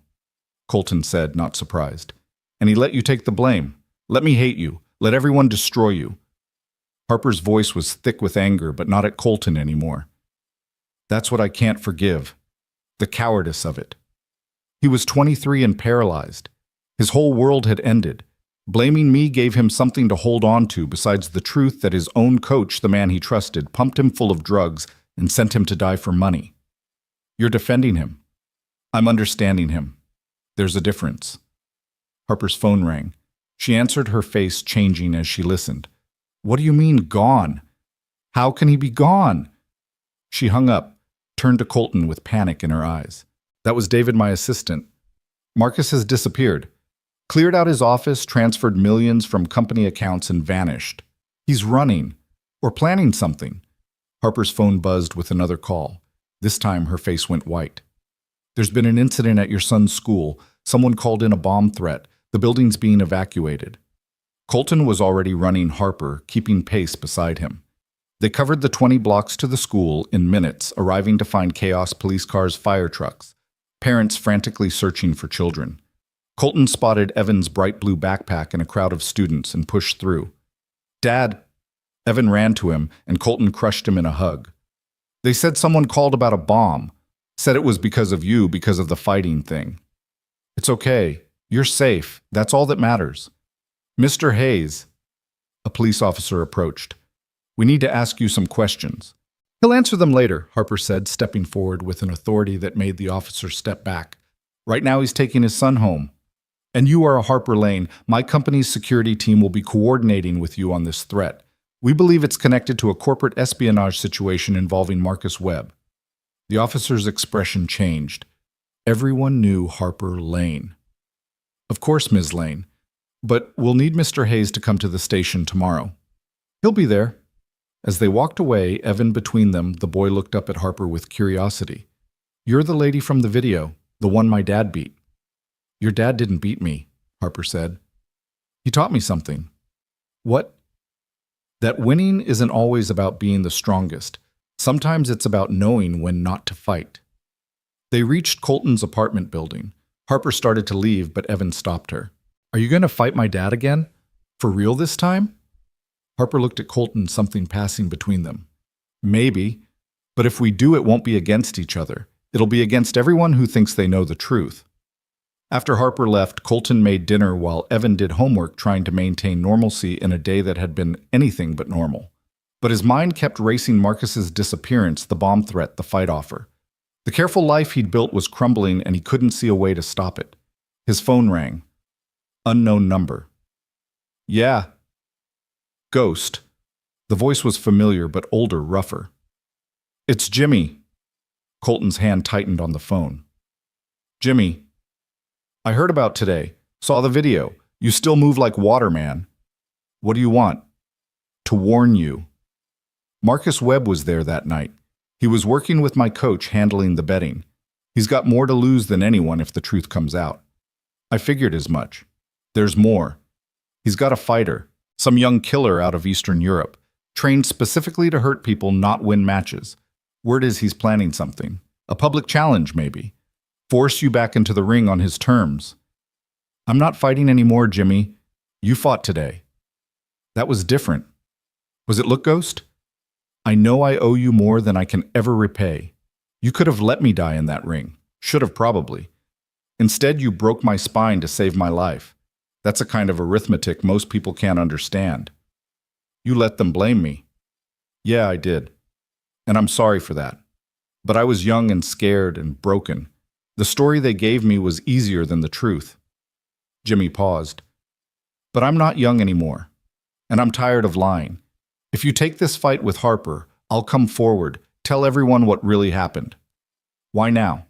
Colton said, not surprised. And he let you take the blame. Let me hate you. Let everyone destroy you. Harper's voice was thick with anger, but not at Colton anymore. That's what I can't forgive. The cowardice of it. He was 23 and paralyzed. His whole world had ended. Blaming me gave him something to hold on to besides the truth that his own coach, the man he trusted, pumped him full of drugs and sent him to die for money. You're defending him. I'm understanding him. There's a difference. Harper's phone rang. She answered, her face changing as she listened. What do you mean, gone? How can he be gone? She hung up, turned to Colton with panic in her eyes. That was David, my assistant. Marcus has disappeared. Cleared out his office, transferred millions from company accounts, and vanished. He's running, or planning something. Harper's phone buzzed with another call. This time, her face went white. There's been an incident at your son's school. Someone called in a bomb threat. The building's being evacuated. Colton was already running Harper, keeping pace beside him. They covered the 20 blocks to the school in minutes, arriving to find chaos, police cars, fire trucks, parents frantically searching for children. Colton spotted Evan's bright blue backpack in a crowd of students and pushed through. Dad! Evan ran to him, and Colton crushed him in a hug. They said someone called about a bomb. Said it was because of you, because of the fighting thing. It's okay. You're safe. That's all that matters. Mr. Hayes. A police officer approached. We need to ask you some questions. He'll answer them later, Harper said, stepping forward with an authority that made the officer step back. Right now he's taking his son home. And you are a Harper Lane. My company's security team will be coordinating with you on this threat. We believe it's connected to a corporate espionage situation involving Marcus Webb. The officer's expression changed. Everyone knew Harper Lane. Of course, Ms. Lane. But we'll need Mr. Hayes to come to the station tomorrow. He'll be there. As they walked away, Evan between them, the boy looked up at Harper with curiosity. You're the lady from the video, the one my dad beat. Your dad didn't beat me, Harper said. He taught me something. What? That winning isn't always about being the strongest. Sometimes it's about knowing when not to fight. They reached Colton's apartment building. Harper started to leave, but Evan stopped her. Are you going to fight my dad again? For real this time? Harper looked at Colton, something passing between them. Maybe, but if we do, it won't be against each other. It'll be against everyone who thinks they know the truth. After Harper left, Colton made dinner while Evan did homework, trying to maintain normalcy in a day that had been anything but normal. But his mind kept racing Marcus's disappearance, the bomb threat, the fight offer. The careful life he'd built was crumbling, and he couldn't see a way to stop it. His phone rang. Unknown number. Yeah. Ghost. The voice was familiar, but older, rougher. It's Jimmy. Colton's hand tightened on the phone. Jimmy. I heard about today. Saw the video. You still move like water, man. What do you want? To warn you. Marcus Webb was there that night. He was working with my coach, handling the betting. He's got more to lose than anyone if the truth comes out. I figured as much. There's more. He's got a fighter, some young killer out of Eastern Europe, trained specifically to hurt people, not win matches. Word is he's planning something. A public challenge, maybe. Force you back into the ring on his terms. I'm not fighting anymore, Jimmy. You fought today. That was different. Was it look, Ghost? I know I owe you more than I can ever repay. You could have let me die in that ring. Should have, probably. Instead, you broke my spine to save my life. That's a kind of arithmetic most people can't understand. You let them blame me. Yeah, I did. And I'm sorry for that. But I was young and scared and broken. The story they gave me was easier than the truth. Jimmy paused. But I'm not young anymore. And I'm tired of lying. If you take this fight with Harper, I'll come forward, tell everyone what really happened. Why now?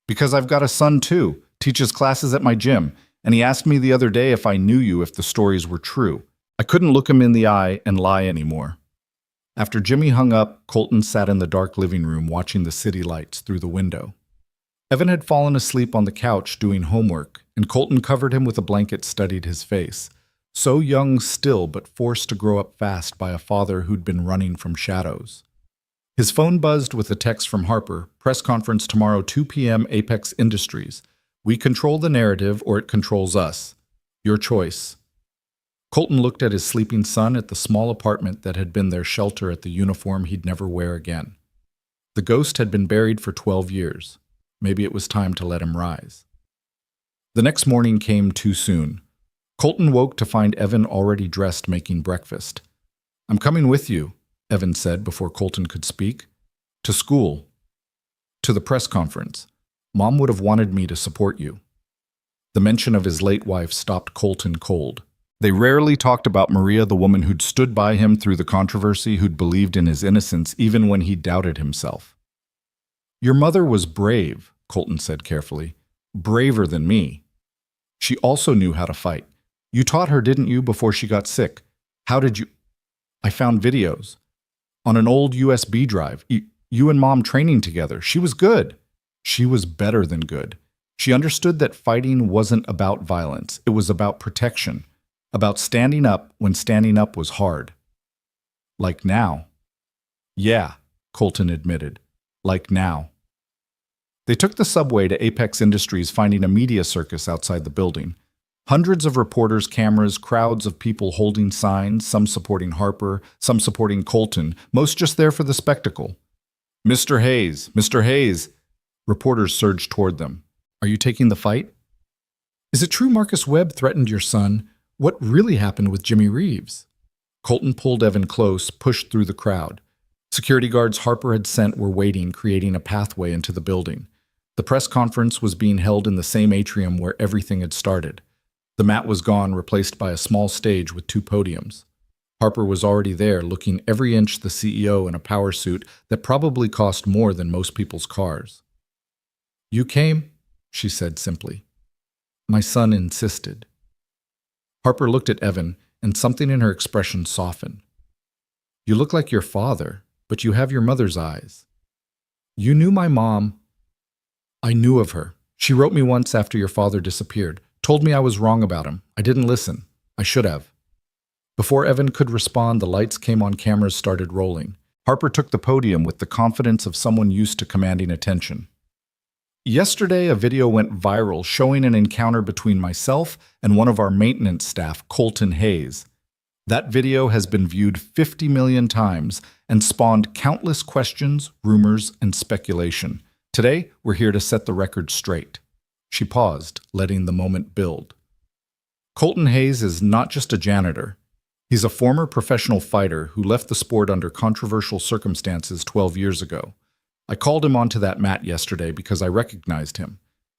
Because I've got a son too, teaches classes at my gym, and he asked me the other day if I knew you if the stories were true. I couldn't look him in the eye and lie anymore. After Jimmy hung up, Colton sat in the dark living room watching the city lights through the window. Evan had fallen asleep on the couch doing homework, and Colton covered him with a blanket, studied his face. So young still, but forced to grow up fast by a father who'd been running from shadows. His phone buzzed with a text from Harper, press conference tomorrow 2 p.m. Apex Industries. We control the narrative or it controls us. Your choice. Colton looked at his sleeping son at the small apartment that had been their shelter at the uniform he'd never wear again. The ghost had been buried for 12 years. Maybe it was time to let him rise. The next morning came too soon. Colton woke to find Evan already dressed making breakfast. I'm coming with you, Evan said before Colton could speak. To school. To the press conference. Mom would have wanted me to support you. The mention of his late wife stopped Colton cold. They rarely talked about Maria, the woman who'd stood by him through the controversy, who'd believed in his innocence even when he doubted himself. Your mother was brave, Colton said carefully. Braver than me. She also knew how to fight. You taught her, didn't you, before she got sick? How did you? I found videos. On an old USB drive. You and Mom training together. She was good. She was better than good. She understood that fighting wasn't about violence. It was about protection. About standing up when standing up was hard. Like now. Yeah, Colton admitted. Like now. They took the subway to Apex Industries, finding a media circus outside the building. Hundreds of reporters, cameras, crowds of people holding signs, some supporting Harper, some supporting Colton, most just there for the spectacle. Mr. Hayes, Mr. Hayes. Reporters surged toward them. Are you taking the fight? Is it true Marcus Webb threatened your son? What really happened with Jimmy Reeves? Colton pulled Evan close, pushed through the crowd. Security guards Harper had sent were waiting, creating a pathway into the building. The press conference was being held in the same atrium where everything had started. The mat was gone, replaced by a small stage with 2 podiums. Harper was already there, looking every inch the CEO in a power suit that probably cost more than most people's cars. You came, she said simply. My son insisted. Harper looked at Evan, and something in her expression softened. You look like your father, but you have your mother's eyes. You knew my mom. I knew of her. She wrote me once after your father disappeared. Told me I was wrong about him. I didn't listen. I should have. Before Evan could respond, the lights came on, cameras started rolling. Harper took the podium with the confidence of someone used to commanding attention. Yesterday, a video went viral showing an encounter between myself and one of our maintenance staff, Colton Hayes. That video has been viewed 50 million times and spawned countless questions, rumors, and speculation. Today, we're here to set the record straight. She paused, letting the moment build. Colton Hayes is not just a janitor. He's a former professional fighter who left the sport under controversial circumstances 12 years ago. I called him onto that mat yesterday because I recognized him,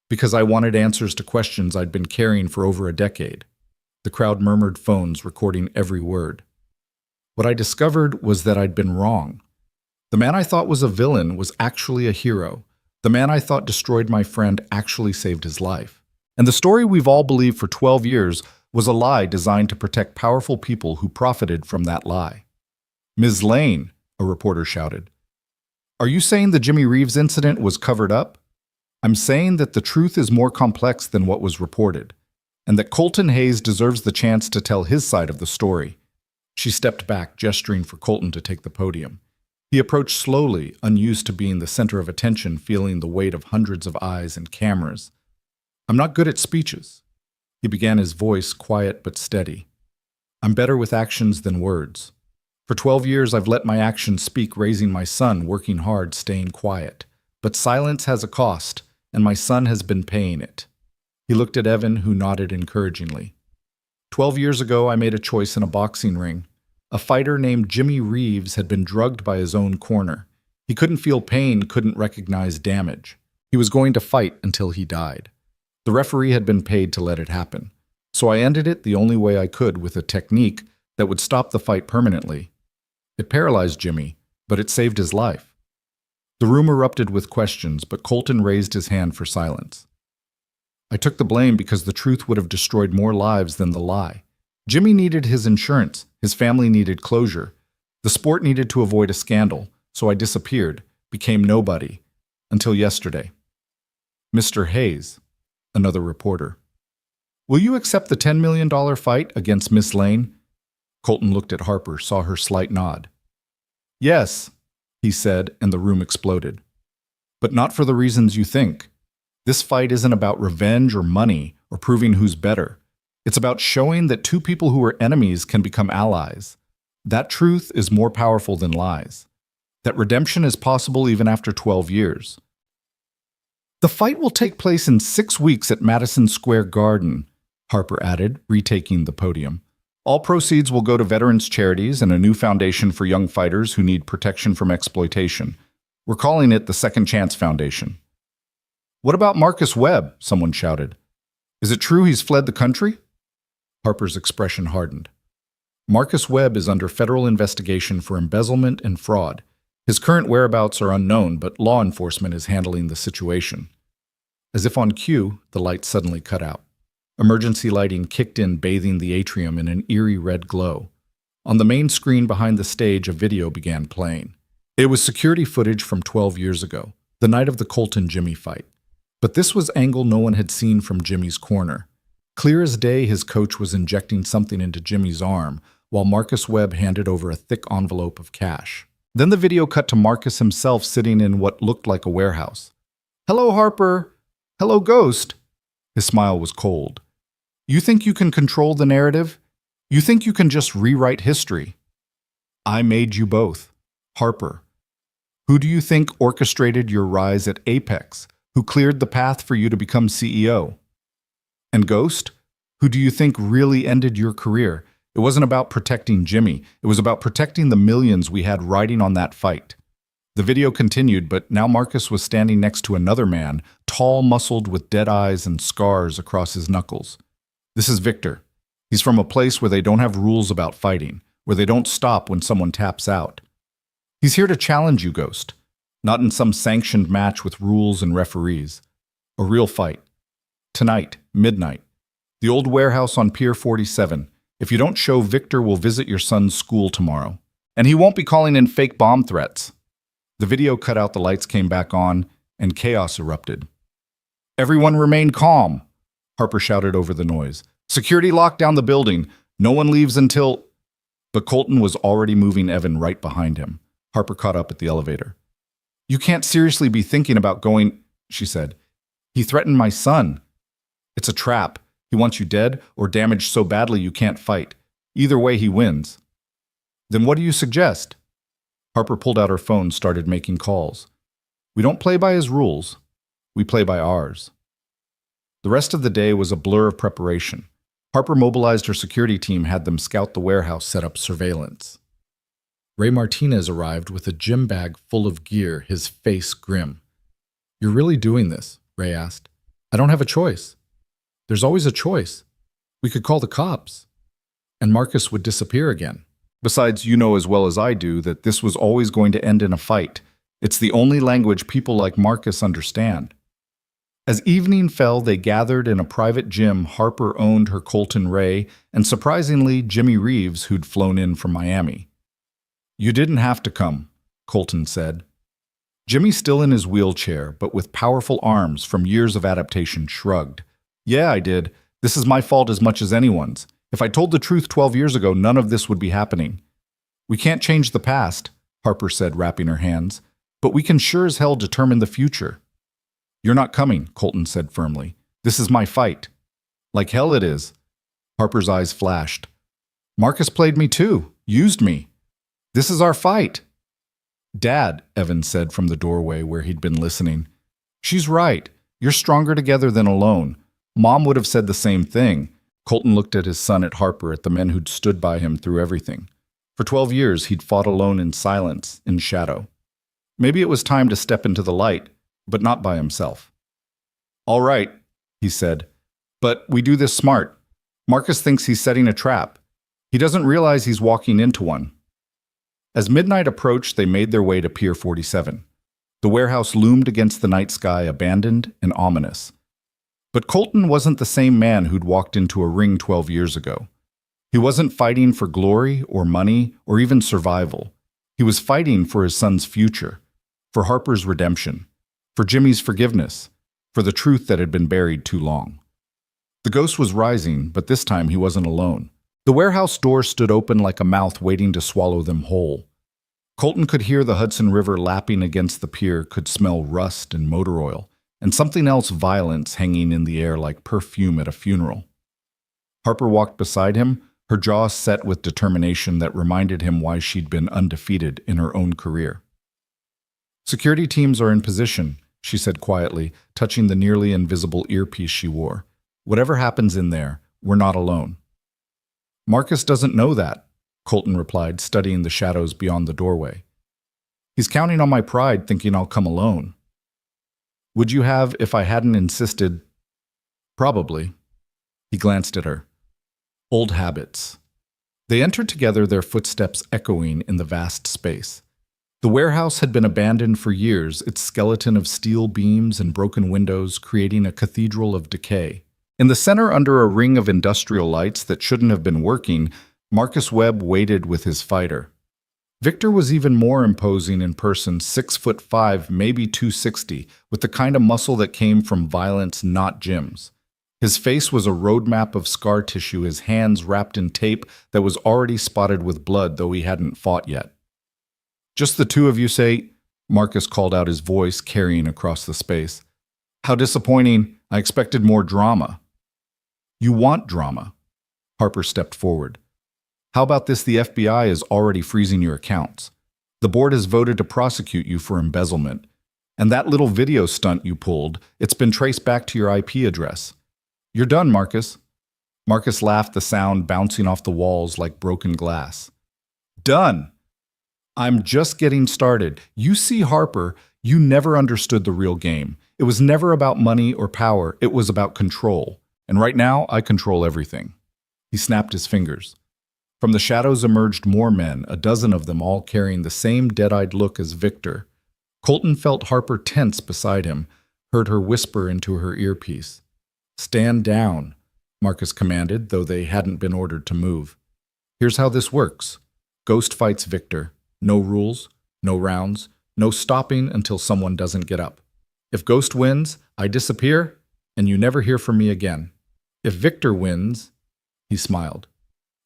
because I wanted answers to questions I'd been carrying for over a decade. The crowd murmured, phones recording every word. What I discovered was that I'd been wrong. The man I thought was a villain was actually a hero. The man I thought destroyed my friend actually saved his life. And the story we've all believed for 12 years was a lie designed to protect powerful people who profited from that lie. Ms. Lane, a reporter shouted. Are you saying the Jimmy Reeves incident was covered up? I'm saying that the truth is more complex than what was reported, and that Colton Hayes deserves the chance to tell his side of the story. She stepped back, gesturing for Colton to take the podium. He approached slowly, unused to being the center of attention, feeling the weight of hundreds of eyes and cameras. I'm not good at speeches. He began, his voice quiet but steady. I'm better with actions than words. For 12 years, I've let my actions speak, raising my son, working hard, staying quiet. But silence has a cost, and my son has been paying it. He looked at Evan, who nodded encouragingly. 12 years ago, I made a choice in a boxing ring. A fighter named Jimmy Reeves had been drugged by his own corner. He couldn't feel pain, couldn't recognize damage. He was going to fight until he died. The referee had been paid to let it happen. So I ended it the only way I could, with a technique that would stop the fight permanently. It paralyzed Jimmy, but it saved his life. The room erupted with questions, but Colton raised his hand for silence. I took the blame because the truth would have destroyed more lives than the lie. Jimmy needed his insurance, his family needed closure. The sport needed to avoid a scandal, so I disappeared, became nobody, until yesterday. Mr. Hayes, another reporter. Will you accept the $10 million fight against Miss Lane? Colton looked at Harper, saw her slight nod. Yes, he said, and the room exploded. But not for the reasons you think. This fight isn't about revenge or money or proving who's better. It's about showing that two people who were enemies can become allies. That truth is more powerful than lies. That redemption is possible even after 12 years. The fight will take place in 6 weeks at Madison Square Garden, Harper added, retaking the podium. All proceeds will go to veterans charities and a new foundation for young fighters who need protection from exploitation. We're calling it the Second Chance Foundation. What about Marcus Webb? Someone shouted. Is it true he's fled the country? Harper's expression hardened. Marcus Webb is under federal investigation for embezzlement and fraud. His current whereabouts are unknown, but law enforcement is handling the situation. As if on cue, the lights suddenly cut out. Emergency lighting kicked in, bathing the atrium in an eerie red glow. On the main screen behind the stage, a video began playing. It was security footage from 12 years ago, the night of the Colton-Jimmy fight. But this was angle no one had seen from Jimmy's corner. Clear as day, his coach was injecting something into Jimmy's arm, while Marcus Webb handed over a thick envelope of cash. Then the video cut to Marcus himself sitting in what looked like a warehouse. "Hello, Harper. Hello, Ghost." His smile was cold. "You think you can control the narrative? You think you can just rewrite history? I made you both. Harper. Who do you think orchestrated your rise at Apex? Who cleared the path for you to become CEO? And Ghost, who do you think really ended your career? It wasn't about protecting Jimmy. It was about protecting the millions we had riding on that fight." The video continued, but now Marcus was standing next to another man, tall, muscled, with dead eyes and scars across his knuckles. This is Victor. He's from a place where they don't have rules about fighting, where they don't stop when someone taps out. He's here to challenge you, Ghost. Not in some sanctioned match with rules and referees. A real fight. Tonight, midnight. The old warehouse on Pier 47. If you don't show, Victor will visit your son's school tomorrow. And he won't be calling in fake bomb threats. The video cut out, the lights came back on, and chaos erupted. "Everyone remain calm," Harper shouted over the noise. "Security locked down the building. No one leaves until—" But Colton was already moving Evan right behind him. Harper caught up at the elevator. "You can't seriously be thinking about going," she said. "He threatened my son. It's a trap. He wants you dead or damaged so badly you can't fight. Either way, he wins." "Then what do you suggest?" Harper pulled out her phone and started making calls. "We don't play by his rules. We play by ours." The rest of the day was a blur of preparation. Harper mobilized her security team, had them scout the warehouse, set up surveillance. Ray Martinez arrived with a gym bag full of gear, his face grim. "You're really doing this?" Ray asked. "I don't have a choice." "There's always a choice. We could call the cops. And Marcus would disappear again. Besides, you know as well as I do that this was always going to end in a fight. It's the only language people like Marcus understand." As evening fell, they gathered in a private gym. Harper owned her Colton Ray, and surprisingly, Jimmy Reeves, who'd flown in from Miami. "You didn't have to come," Colton said. Jimmy, still in his wheelchair, but with powerful arms from years of adaptation, shrugged. "Yeah, I did. This is my fault as much as anyone's. If I told the truth 12 years ago, none of this would be happening." "We can't change the past," Harper said, wrapping her hands, "but we can sure as hell determine the future." "You're not coming," Colton said firmly. "This is my fight." "Like hell it is." Harper's eyes flashed. "Marcus played me too, used me. This is our fight." "Dad," Evan said from the doorway where he'd been listening. "She's right. You're stronger together than alone. Mom would have said the same thing." Colton looked at his son, at Harper, at the men who'd stood by him through everything. For 12 years, he'd fought alone in silence, in shadow. Maybe it was time to step into the light, but not by himself. "All right," he said, "but we do this smart. Marcus thinks he's setting a trap. He doesn't realize he's walking into one." As midnight approached, they made their way to Pier 47. The warehouse loomed against the night sky, abandoned and ominous. But Colton wasn't the same man who'd walked into a ring 12 years ago. He wasn't fighting for glory or money or even survival. He was fighting for his son's future, for Harper's redemption, for Jimmy's forgiveness, for the truth that had been buried too long. The ghost was rising, but this time he wasn't alone. The warehouse door stood open like a mouth waiting to swallow them whole. Colton could hear the Hudson River lapping against the pier, could smell rust and motor oil, and something else violence hanging in the air like perfume at a funeral. Harper walked beside him, her jaw set with determination that reminded him why she'd been undefeated in her own career. "Security teams are in position," she said quietly, touching the nearly invisible earpiece she wore. "Whatever happens in there, we're not alone." "Marcus doesn't know that," Colton replied, studying the shadows beyond the doorway. "He's counting on my pride, thinking I'll come alone." "Would you have if I hadn't insisted?" "Probably." He glanced at her. Old habits. They entered together, their footsteps echoing in the vast space. The warehouse had been abandoned for years, its skeleton of steel beams and broken windows creating a cathedral of decay. In the center, under a ring of industrial lights that shouldn't have been working, Marcus Webb waited with his fighter. Victor was even more imposing in person, 6'5", maybe 260, with the kind of muscle that came from violence, not gyms. His face was a roadmap of scar tissue, his hands wrapped in tape that was already spotted with blood, though he hadn't fought yet. "Just the two of you, say?" Marcus called out, his voice carrying across the space. "How disappointing. I expected more drama." "You want drama." Harper stepped forward. "How about this? The FBI is already freezing your accounts. The board has voted to prosecute you for embezzlement. And that little video stunt you pulled, it's been traced back to your IP address. You're done, Marcus." Marcus laughed, the sound bouncing off the walls like broken glass. "Done. I'm just getting started. You see, Harper, you never understood the real game. It was never about money or power. It was about control. And right now, I control everything." He snapped his fingers. From the shadows emerged more men, a dozen of them all carrying the same dead-eyed look as Victor. Colton felt Harper tense beside him, heard her whisper into her earpiece. "Stand down," Marcus commanded, though they hadn't been ordered to move. "Here's how this works. Ghost fights Victor. No rules, no rounds, no stopping until someone doesn't get up. If Ghost wins, I disappear, and you never hear from me again. If Victor wins," he smiled,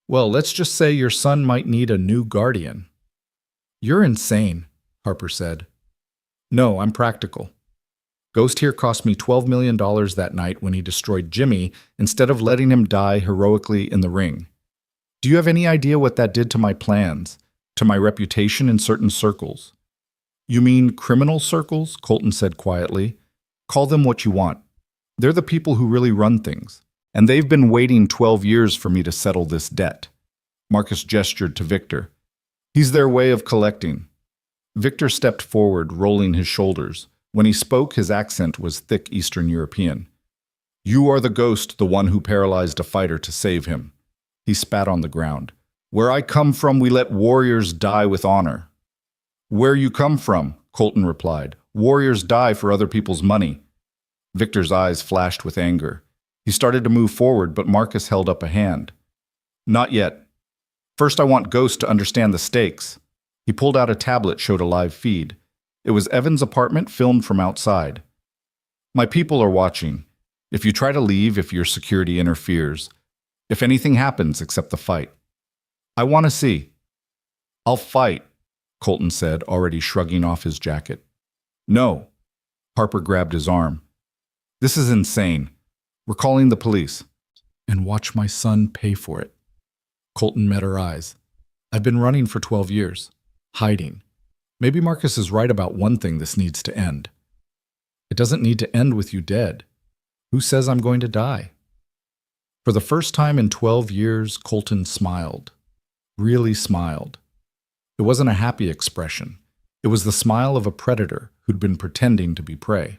"well, let's just say your son might need a new guardian." "You're insane," Harper said. "No, I'm practical. Ghost here cost me $12 million that night when he destroyed Jimmy instead of letting him die heroically in the ring. Do you have any idea what that did to my plans, to my reputation in certain circles?" "You mean criminal circles?" Colton said quietly. "Call them what you want. They're the people who really run things. And they've been waiting 12 years for me to settle this debt." Marcus gestured to Victor. "He's their way of collecting." Victor stepped forward, rolling his shoulders. When he spoke, his accent was thick Eastern European. "You are the Ghost, the one who paralyzed a fighter to save him." He spat on the ground. "Where I come from, we let warriors die with honor." "Where you come from," Colton replied. "Warriors die for other people's money." Victor's eyes flashed with anger. He started to move forward, but Marcus held up a hand. "Not yet. First, I want Ghost to understand the stakes." He pulled out a tablet, showed a live feed. It was Evan's apartment, filmed from outside. "My people are watching. If you try to leave, if your security interferes, if anything happens except the fight. I want to see." "I'll fight," Colton said, already shrugging off his jacket. "No." Harper grabbed his arm. "This is insane. We're calling the police." "And watch my son pay for it." Colton met her eyes. "I've been running for 12 years. Hiding. Maybe Marcus is right about one thing: this needs to end. It doesn't need to end with you dead. Who says I'm going to die?" For the first time in 12 years, Colton smiled. Really smiled. It wasn't a happy expression. It was the smile of a predator who'd been pretending to be prey.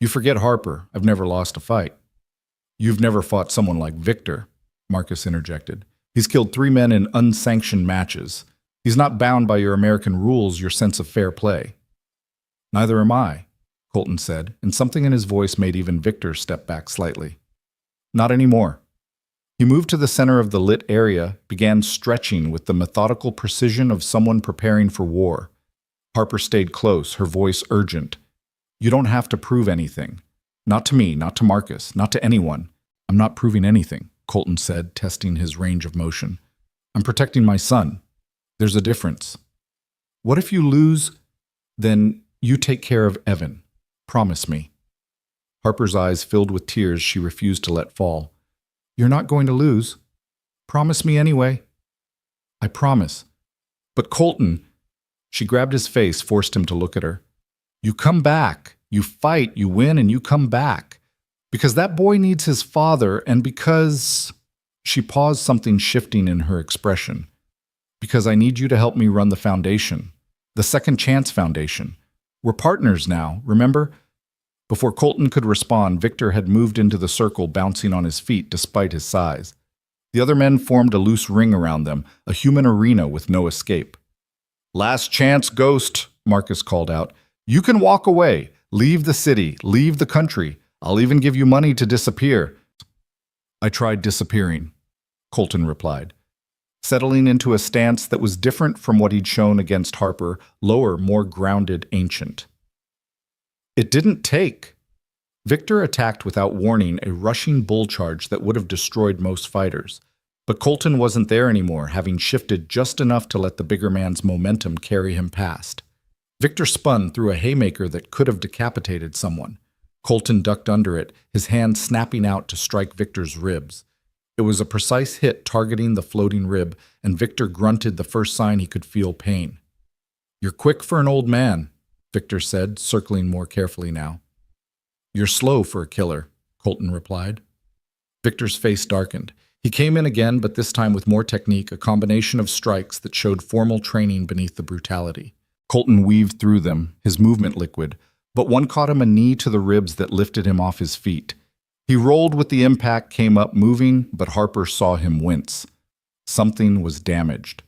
"You forget, Harper, I've never lost a fight." "You've never fought someone like Victor," Marcus interjected. "He's killed 3 men in unsanctioned matches. He's not bound by your American rules, your sense of fair play." "Neither am I," Colton said, and something in his voice made even Victor step back slightly. "Not anymore." He moved to the center of the lit area, began stretching with the methodical precision of someone preparing for war. Harper stayed close, her voice urgent. "You don't have to prove anything. Not to me, not to Marcus, not to anyone." "I'm not proving anything," Colton said, testing his range of motion. "I'm protecting my son. There's a difference." What if you lose? Then you take care of Evan. Promise me. Harper's eyes filled with tears she refused to let fall. You're not going to lose. Promise me anyway. I promise. But Colton, she grabbed his face, forced him to look at her. You come back. You fight, you win, and you come back. Because that boy needs his father, and because... She paused, something shifting in her expression. Because I need you to help me run the foundation. The Second Chance Foundation. We're partners now, remember? Before Colton could respond, Victor had moved into the circle, bouncing on his feet despite his size. The other men formed a loose ring around them, a human arena with no escape. Last chance, Ghost, Marcus called out. You can walk away. Leave the city. Leave the country. I'll even give you money to disappear. I tried disappearing, Colton replied, settling into a stance that was different from what he'd shown against Harper, lower, more grounded, ancient. It didn't take. Victor attacked without warning, a rushing bull charge that would have destroyed most fighters. But Colton wasn't there anymore, having shifted just enough to let the bigger man's momentum carry him past. Victor spun through a haymaker that could have decapitated someone. Colton ducked under it, his hand snapping out to strike Victor's ribs. It was a precise hit targeting the floating rib, and Victor grunted the first sign he could feel pain. You're quick for an old man, Victor said, circling more carefully now. You're slow for a killer, Colton replied. Victor's face darkened. He came in again, but this time with more technique, a combination of strikes that showed formal training beneath the brutality. Colton weaved through them, his movement liquid, but one caught him a knee to the ribs that lifted him off his feet. He rolled with the impact, came up moving, but Harper saw him wince. Something was damaged.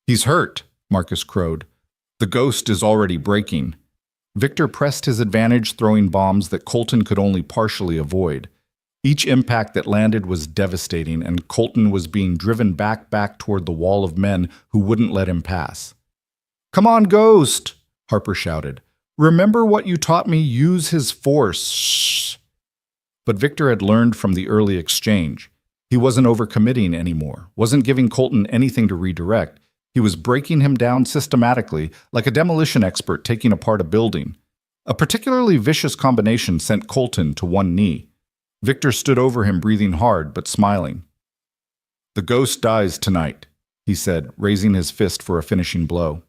He's hurt, Marcus crowed. The Ghost is already breaking. Victor pressed his advantage, throwing bombs that Colton could only partially avoid. Each impact that landed was devastating, and Colton was being driven back toward the wall of men who wouldn't let him pass. Come on, Ghost, Harper shouted. Remember what you taught me, use his force. Shh. But Victor had learned from the early exchange. He wasn't overcommitting anymore, wasn't giving Colton anything to redirect. He was breaking him down systematically, like a demolition expert taking apart a building. A particularly vicious combination sent Colton to one knee. Victor stood over him, breathing hard but smiling. The Ghost dies tonight, he said, raising his fist for a finishing blow.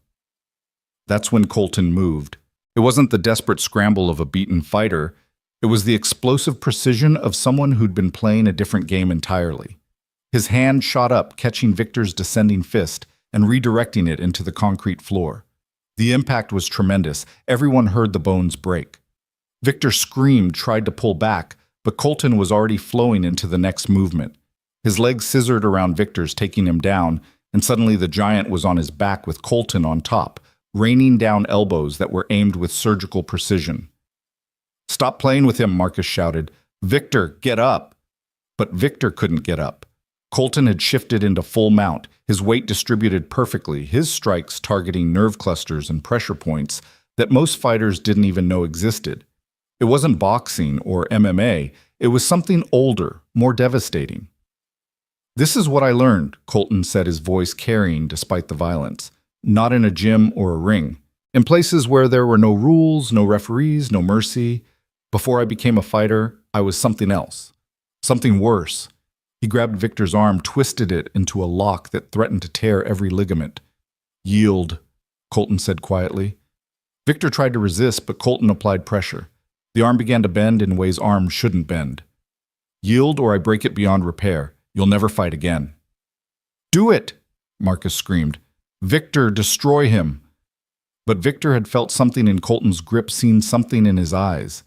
That's when Colton moved. It wasn't the desperate scramble of a beaten fighter. It was the explosive precision of someone who'd been playing a different game entirely. His hand shot up, catching Victor's descending fist and redirecting it into the concrete floor. The impact was tremendous. Everyone heard the bones break. Victor screamed, tried to pull back, but Colton was already flowing into the next movement. His legs scissored around Victor's, taking him down, and suddenly the giant was on his back with Colton on top, raining down elbows that were aimed with surgical precision. Stop playing with him, Marcus shouted. Victor, get up! But Victor couldn't get up. Colton had shifted into full mount, his weight distributed perfectly, his strikes targeting nerve clusters and pressure points that most fighters didn't even know existed. It wasn't boxing or MMA, it was something older, more devastating. This is what I learned, Colton said, his voice carrying despite the violence. Not in a gym or a ring. In places where there were no rules, no referees, no mercy. Before I became a fighter, I was something else. Something worse. He grabbed Victor's arm, twisted it into a lock that threatened to tear every ligament. Yield, Colton said quietly. Victor tried to resist, but Colton applied pressure. The arm began to bend in ways arms shouldn't bend. Yield or I break it beyond repair. You'll never fight again. Do it, Marcus screamed. Victor, destroy him. But Victor had felt something in Colton's grip, seen something in his eyes.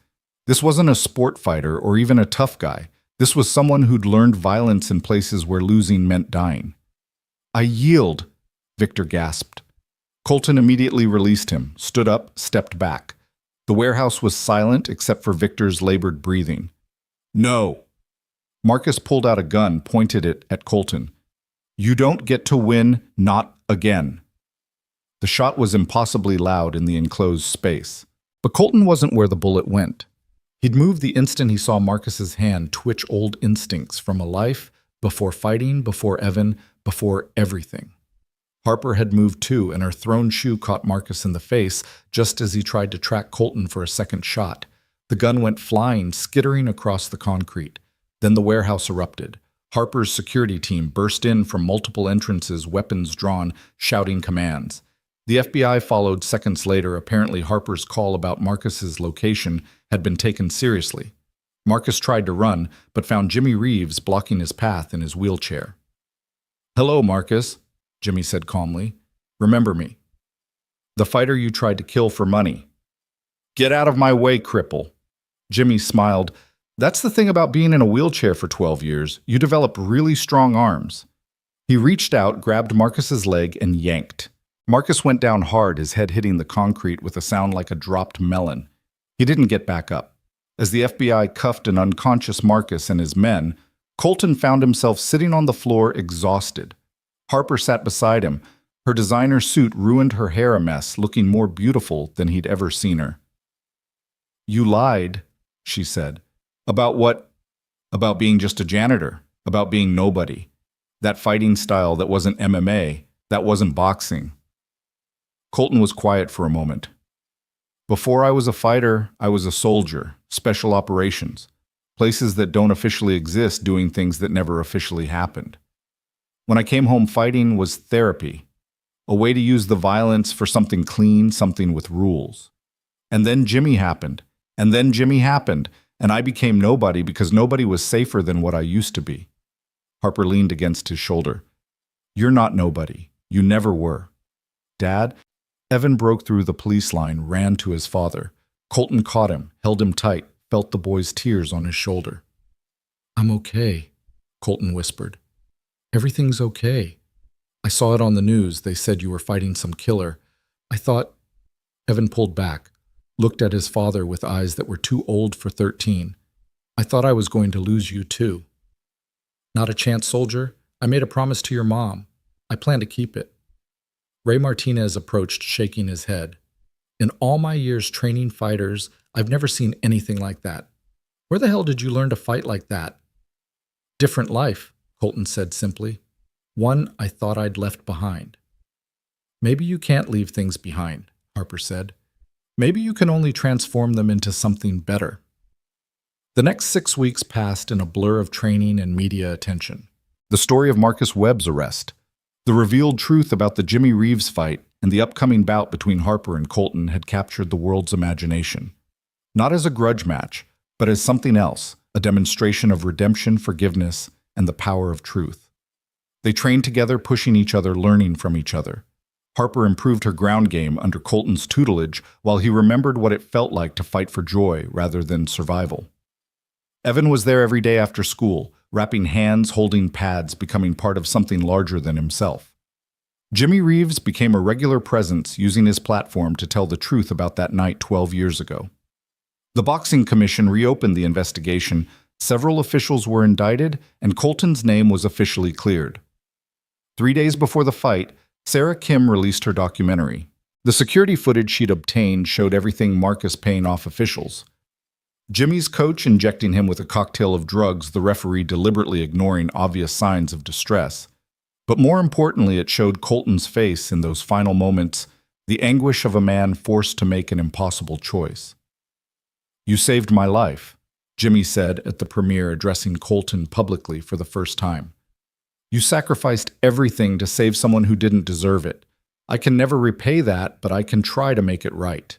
This wasn't a sport fighter or even a tough guy. This was someone who'd learned violence in places where losing meant dying. I yield, Victor gasped. Colton immediately released him, stood up, stepped back. The warehouse was silent except for Victor's labored breathing. No. Marcus pulled out a gun, pointed it at Colton. You don't get to win, not again. The shot was impossibly loud in the enclosed space. But Colton wasn't where the bullet went. He'd moved the instant he saw Marcus's hand twitch old instincts from a life before fighting, before Evan, before everything. Harper had moved too, and her thrown shoe caught Marcus in the face just as he tried to track Colton for a second shot. The gun went flying, skittering across the concrete. Then the warehouse erupted. Harper's security team burst in from multiple entrances, weapons drawn, shouting commands. The FBI followed seconds later. Apparently, Harper's call about Marcus's location had been taken seriously. Marcus tried to run, but found Jimmy Reeves blocking his path in his wheelchair. "Hello, Marcus," Jimmy said calmly. "Remember me. The fighter you tried to kill for money." "Get out of my way, cripple." Jimmy smiled. "That's the thing about being in a wheelchair for 12 years. You develop really strong arms." He reached out, grabbed Marcus's leg, and yanked. Marcus went down hard, his head hitting the concrete with a sound like a dropped melon. He didn't get back up. As the FBI cuffed an unconscious Marcus and his men, Colton found himself sitting on the floor, exhausted. Harper sat beside him. Her designer suit ruined her hair a mess, looking more beautiful than he'd ever seen her. "You lied," she said. "About what?" "About being just a janitor, about being nobody. That fighting style that wasn't MMA, that wasn't boxing." Colton was quiet for a moment. "Before I was a fighter, I was a soldier, special operations, places that don't officially exist doing things that never officially happened. When I came home, fighting was therapy, a way to use the violence for something clean, something with rules. And then Jimmy happened, and then Jimmy happened, and I became nobody because nobody was safer than what I used to be." Harper leaned against his shoulder. "You're not nobody. You never were." "Dad?" Evan broke through the police line, ran to his father. Colton caught him, held him tight, felt the boy's tears on his shoulder. "I'm okay," Colton whispered. "Everything's okay. I saw it on the news. They said you were fighting some killer. I thought—" Evan pulled back, looked at his father with eyes that were too old for 13. "I thought I was going to lose you too." "Not a chance, soldier. I made a promise to your mom. I plan to keep it." Ray Martinez approached, shaking his head. "In all my years training fighters, I've never seen anything like that. Where the hell did you learn to fight like that?" "Different life," Colton said simply. "One I thought I'd left behind." "Maybe you can't leave things behind," Harper said. "Maybe you can only transform them into something better." The next 6 weeks passed in a blur of training and media attention. The story of Marcus Webb's arrest, the revealed truth about the Jimmy Reeves fight, and the upcoming bout between Harper and Colton had captured the world's imagination. Not as a grudge match, but as something else, a demonstration of redemption, forgiveness, and the power of truth. They trained together, pushing each other, learning from each other. Harper improved her ground game under Colton's tutelage, while he remembered what it felt like to fight for joy rather than survival. Evan was there every day after school, wrapping hands, holding pads, becoming part of something larger than himself. Jimmy Reeves became a regular presence, using his platform to tell the truth about that night 12 years ago. The Boxing Commission reopened the investigation, several officials were indicted, and Colton's name was officially cleared. 3 days before the fight, Sarah Kim released her documentary. The security footage she'd obtained showed everything Marcus paying off officials. Jimmy's coach injecting him with a cocktail of drugs, the referee deliberately ignoring obvious signs of distress. But more importantly, it showed Colton's face in those final moments, the anguish of a man forced to make an impossible choice. "You saved my life," Jimmy said at the premiere, addressing Colton publicly for the first time. "You sacrificed everything to save someone who didn't deserve it. I can never repay that, but I can try to make it right."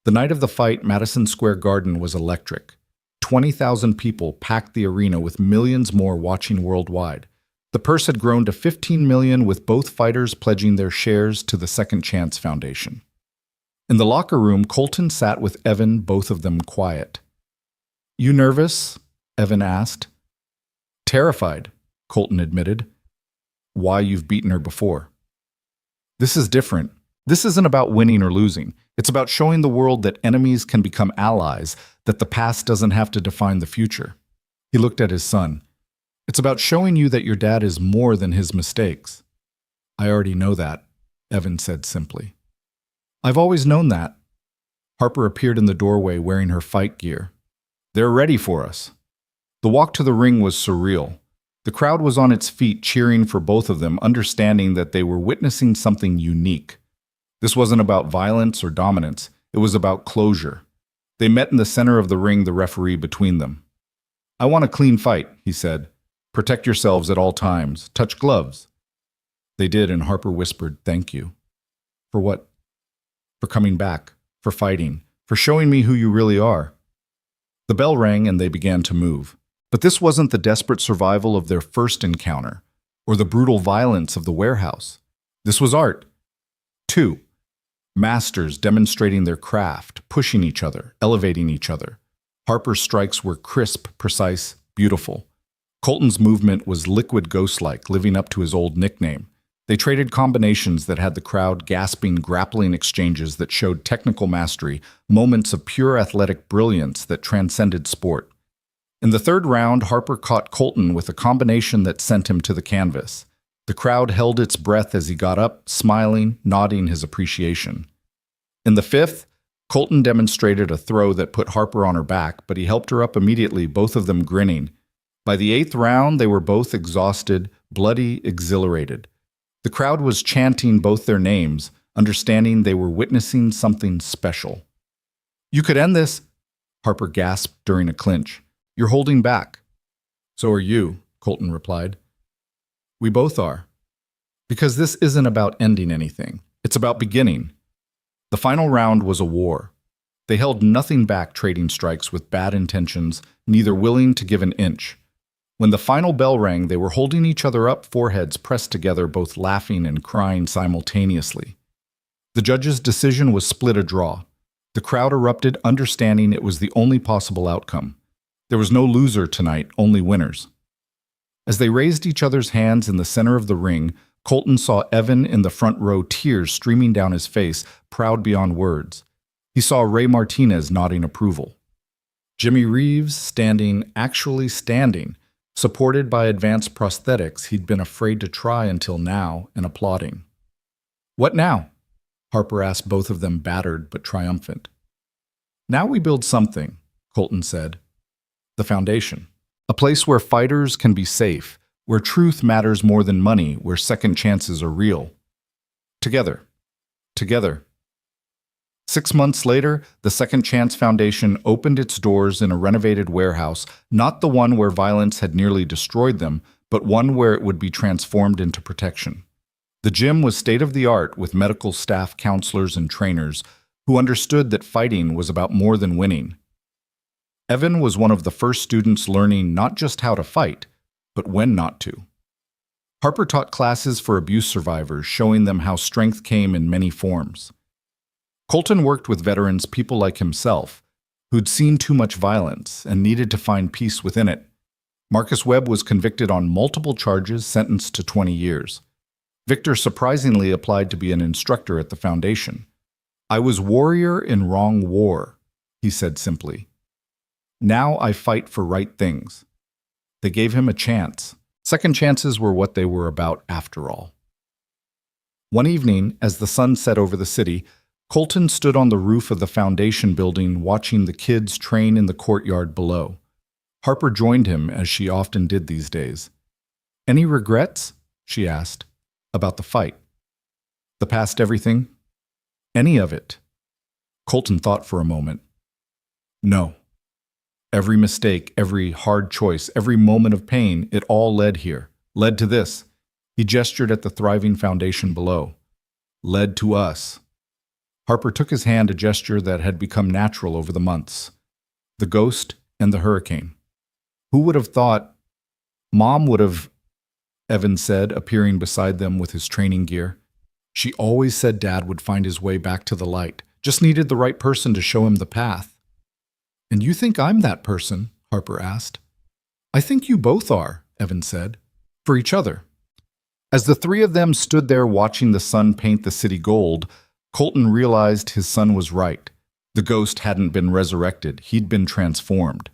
The night of the fight, Madison Square Garden was electric. 20,000 people packed the arena, with millions more watching worldwide. The purse had grown to $15 million, with both fighters pledging their shares to the Second Chance Foundation. In the locker room, Colton sat with Evan, both of them quiet. "You nervous?" Evan asked. "Terrified," Colton admitted. "Why? You've beaten her before." "This is different. This isn't about winning or losing. It's about showing the world that enemies can become allies, that the past doesn't have to define the future." He looked at his son. "It's about showing you that your dad is more than his mistakes." "I already know that," Evan said simply. "I've always known that." Harper appeared in the doorway wearing her fight gear. "They're ready for us." The walk to the ring was surreal. The crowd was on its feet cheering for both of them, understanding that they were witnessing something unique. This wasn't about violence or dominance. It was about closure. They met in the center of the ring, the referee between them. "I want a clean fight," he said. "Protect yourselves at all times. Touch gloves." They did, and Harper whispered, "Thank you." "For what?" "For coming back, for fighting, for showing me who you really are." The bell rang and they began to move. But this wasn't the desperate survival of their first encounter, or the brutal violence of the warehouse. This was art. Two masters demonstrating their craft, pushing each other, elevating each other. Harper's strikes were crisp, precise, beautiful. Colton's movement was liquid ghost-like, living up to his old nickname. They traded combinations that had the crowd gasping, grappling exchanges that showed technical mastery, moments of pure athletic brilliance that transcended sport. In the third round, Harper caught Colton with a combination that sent him to the canvas. The crowd held its breath as he got up, smiling, nodding his appreciation. In the fifth, Colton demonstrated a throw that put Harper on her back, but he helped her up immediately, both of them grinning. By the eighth round, they were both exhausted, bloody, exhilarated. The crowd was chanting both their names, understanding they were witnessing something special. "You could end this," Harper gasped during a clinch. "You're holding back." "So are you," Colton replied. "We both are. Because this isn't about ending anything. It's about beginning." The final round was a war. They held nothing back, trading strikes with bad intentions, neither willing to give an inch. When the final bell rang, they were holding each other up, foreheads pressed together, both laughing and crying simultaneously. The judge's decision was split a draw. The crowd erupted, understanding it was the only possible outcome. There was no loser tonight, only winners. As they raised each other's hands in the center of the ring, Colton saw Evan in the front row, tears streaming down his face, proud beyond words. He saw Ray Martinez nodding approval. Jimmy Reeves actually standing, supported by advanced prosthetics he'd been afraid to try until now, and applauding. "What now?" Harper asked, both of them battered but triumphant. "Now we build something," Colton said. "The foundation. A place where fighters can be safe, where truth matters more than money, where second chances are real. Together. Together." 6 months later, the Second Chance Foundation opened its doors in a renovated warehouse, not the one where violence had nearly destroyed them, but one where it would be transformed into protection. The gym was state-of-the-art, with medical staff, counselors, and trainers who understood that fighting was about more than winning. Evan was one of the first students learning not just how to fight, but when not to. Harper taught classes for abuse survivors, showing them how strength came in many forms. Colton worked with veterans, people like himself, who'd seen too much violence and needed to find peace within it. Marcus Webb was convicted on multiple charges, sentenced to 20 years. Victor surprisingly applied to be an instructor at the foundation. "I was warrior in wrong war," he said simply. "Now I fight for right things." They gave him a chance. Second chances were what they were about after all. One evening, as the sun set over the city, Colton stood on the roof of the foundation building, watching the kids train in the courtyard below. Harper joined him, as she often did these days. "Any regrets?" she asked. "About the fight? The past everything? Any of it?" Colton thought for a moment. "No. Every mistake, every hard choice, every moment of pain, it all led here. Led to this." He gestured at the thriving foundation below. "Led to us." Harper took his hand, a gesture that had become natural over the months. The ghost and the hurricane. "Who would have thought?" "Mom would have," Evan said, appearing beside them with his training gear. "She always said Dad would find his way back to the light. Just needed the right person to show him the path." "And you think I'm that person?" Harper asked. "I think you both are," Evan said. "For each other." As the three of them stood there watching the sun paint the city gold, Colton realized his son was right. The ghost hadn't been resurrected, he'd been transformed.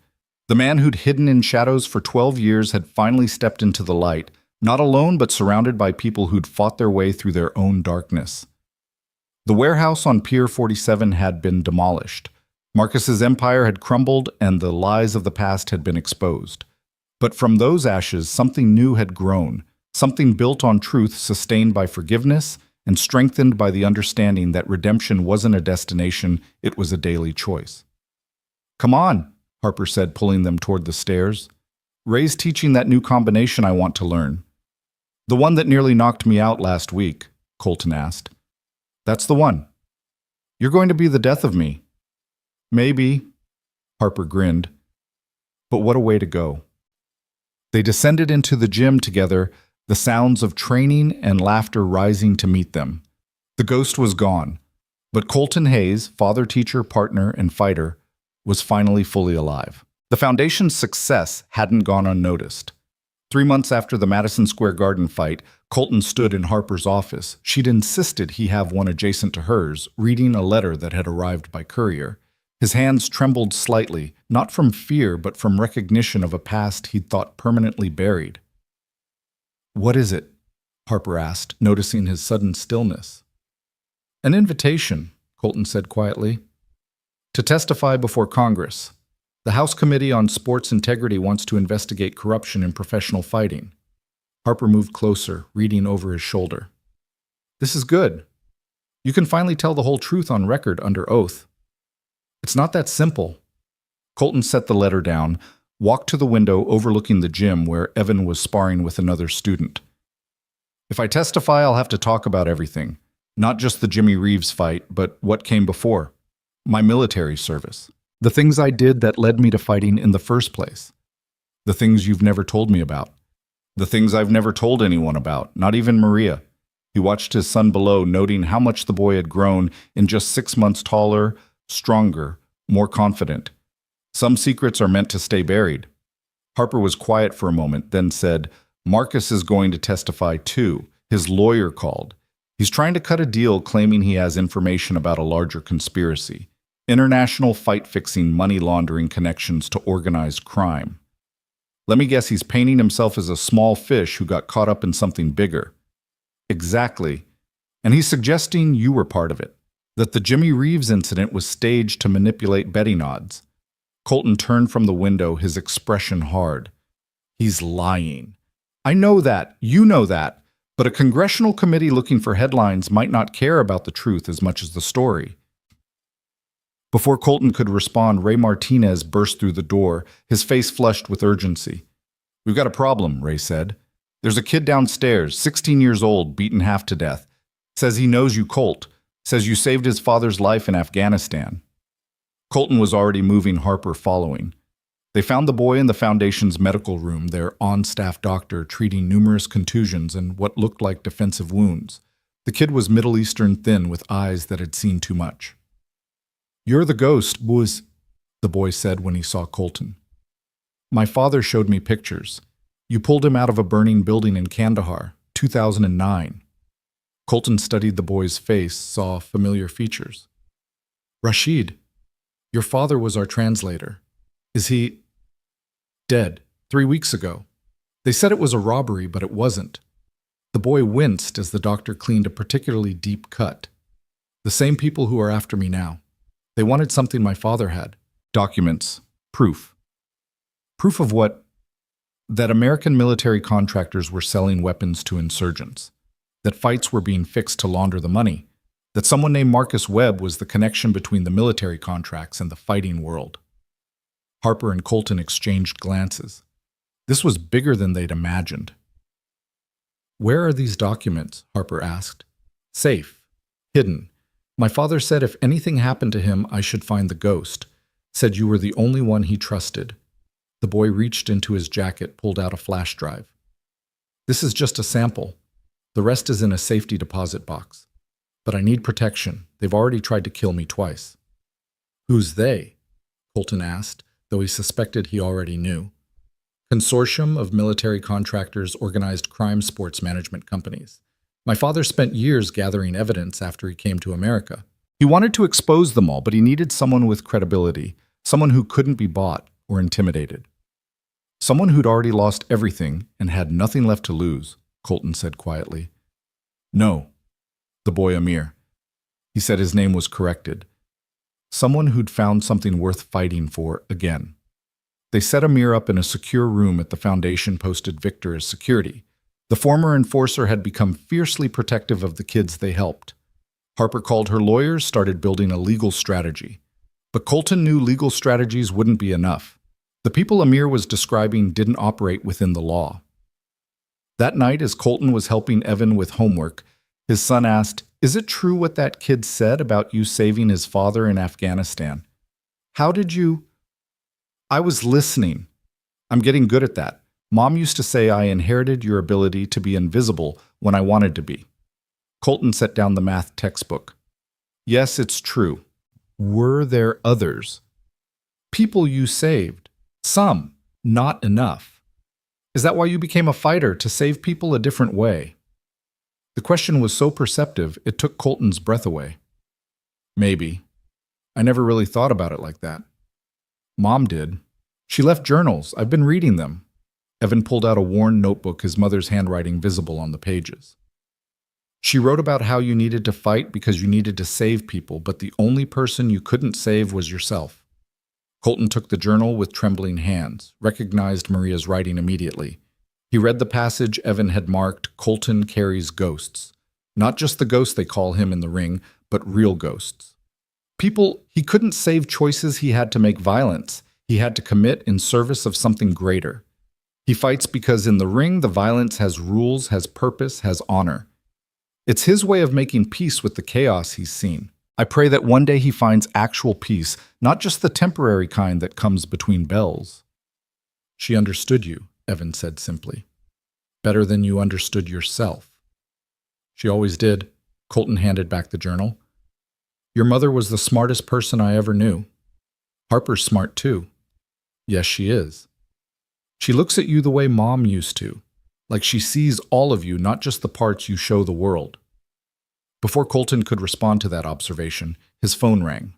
The man who'd hidden in shadows for 12 years had finally stepped into the light, not alone but surrounded by people who'd fought their way through their own darkness. The warehouse on Pier 47 had been demolished. Marcus's empire had crumbled and the lies of the past had been exposed. But from those ashes, something new had grown, something built on truth, sustained by forgiveness, and strengthened by the understanding that redemption wasn't a destination, it was a daily choice. "Come on," Harper said, pulling them toward the stairs. "Ray's teaching that new combination I want to learn." "The one that nearly knocked me out last week?" Colton asked. "That's the one." "You're going to be the death of me." "Maybe," Harper grinned. "But what a way to go." They descended into the gym together, the sounds of training and laughter rising to meet them. The ghost was gone, but Colton Hayes, father, teacher, partner, and fighter, was finally fully alive. The Foundation's success hadn't gone unnoticed. 3 months after the Madison Square Garden fight, Colton stood in Harper's office. She'd insisted he have one adjacent to hers, reading a letter that had arrived by courier. His hands trembled slightly, not from fear, but from recognition of a past he'd thought permanently buried. "What is it?" Harper asked, noticing his sudden stillness. "An invitation," Colton said quietly, "to testify before Congress. The House Committee on Sports Integrity wants to investigate corruption in professional fighting." Harper moved closer, reading over his shoulder. "This is good. You can finally tell the whole truth on record under oath." "It's not that simple." Colton set the letter down, walked to the window overlooking the gym where Evan was sparring with another student. "If I testify, I'll have to talk about everything. Not just the Jimmy Reeves fight, but what came before. My military service. The things I did that led me to fighting in the first place. The things you've never told me about. The things I've never told anyone about, not even Maria." He watched his son below, noting how much the boy had grown in just 6 months, taller, stronger, more confident. "Some secrets are meant to stay buried." Harper was quiet for a moment, then said, "Marcus is going to testify too. His lawyer called. He's trying to cut a deal claiming he has information about a larger conspiracy. International fight-fixing, money laundering connections to organized crime. Let me guess, he's painting himself as a small fish who got caught up in something bigger." "Exactly. And he's suggesting you were part of it. That the Jimmy Reeves incident was staged to manipulate betting odds." Colton turned from the window, his expression hard. "He's lying. I know that. You know that. But a congressional committee looking for headlines might not care about the truth as much as the story." Before Colton could respond, Ray Martinez burst through the door, his face flushed with urgency. "We've got a problem," Ray said. "There's a kid downstairs, 16 years old, beaten half to death. Says he knows you, Colt. Says you saved his father's life in Afghanistan." Colton was already moving, Harper following. They found the boy in the Foundation's medical room, their on-staff doctor treating numerous contusions and what looked like defensive wounds. The kid was Middle Eastern thin with eyes that had seen too much. "You're the ghost, boys," the boy said when he saw Colton. "My father showed me pictures. You pulled him out of a burning building in Kandahar, 2009. Colton studied the boy's face, saw familiar features. "Rashid, your father was our translator. Is he dead 3 weeks ago? They said it was a robbery, but it wasn't." The boy winced as the doctor cleaned a particularly deep cut. "The same people who are after me now. They wanted something my father had. Documents. Proof." "Proof of what?" "That American military contractors were selling weapons to insurgents. That fights were being fixed to launder the money. That someone named Marcus Webb was the connection between the military contracts and the fighting world." Harper and Colton exchanged glances. This was bigger than they'd imagined. "Where are these documents?" Harper asked. "Safe. Hidden. My father said if anything happened to him, I should find the ghost. Said you were the only one he trusted." The boy reached into his jacket, pulled out a flash drive. "This is just a sample. The rest is in a safety deposit box. But I need protection. They've already tried to kill me twice." "Who's they?" Colton asked, though he suspected he already knew. "Consortium of military contractors, organized crime sports management companies. My father spent years gathering evidence after he came to America. He wanted to expose them all, but he needed someone with credibility, someone who couldn't be bought or intimidated. Someone who'd already lost everything and had nothing left to lose," Colton said quietly. "No, the boy Amir." He said his name was corrected. "Someone who'd found something worth fighting for again." They set Amir up in a secure room at the Foundation, posted Victor as security. The former enforcer had become fiercely protective of the kids they helped. Harper called her lawyers, started building a legal strategy. But Colton knew legal strategies wouldn't be enough. The people Amir was describing didn't operate within the law. That night, as Colton was helping Evan with homework, his son asked, "Is it true what that kid said about you saving his father in Afghanistan? How did you—" "I was listening. I'm getting good at that. Mom used to say I inherited your ability to be invisible when I wanted to be." Colton set down the math textbook. "Yes, it's true. Were there others? People you saved. Some, not enough. Is that why you became a fighter, to save people a different way?" The question was so perceptive, it took Colton's breath away. "Maybe. I never really thought about it like that. Mom did. She left journals. I've been reading them." Evan pulled out a worn notebook, his mother's handwriting visible on the pages. "She wrote about how you needed to fight because you needed to save people, but the only person you couldn't save was yourself." Colton took the journal with trembling hands, recognized Maria's writing immediately. He read the passage Evan had marked, "Colton carries ghosts." Not just the ghosts they call him in the ring, but real ghosts. People he couldn't save, choices he had to make, violence he had to commit in service of something greater. He fights because in the ring the violence has rules, has purpose, has honor. It's his way of making peace with the chaos he's seen. I pray that one day he finds actual peace, not just the temporary kind that comes between bells. "She understood you," Evan said simply. "Better than you understood yourself." "She always did." Colton handed back the journal. "Your mother was the smartest person I ever knew. Harper's smart too." "Yes, she is. She looks at you the way Mom used to, like she sees all of you, not just the parts you show the world." Before Colton could respond to that observation, his phone rang.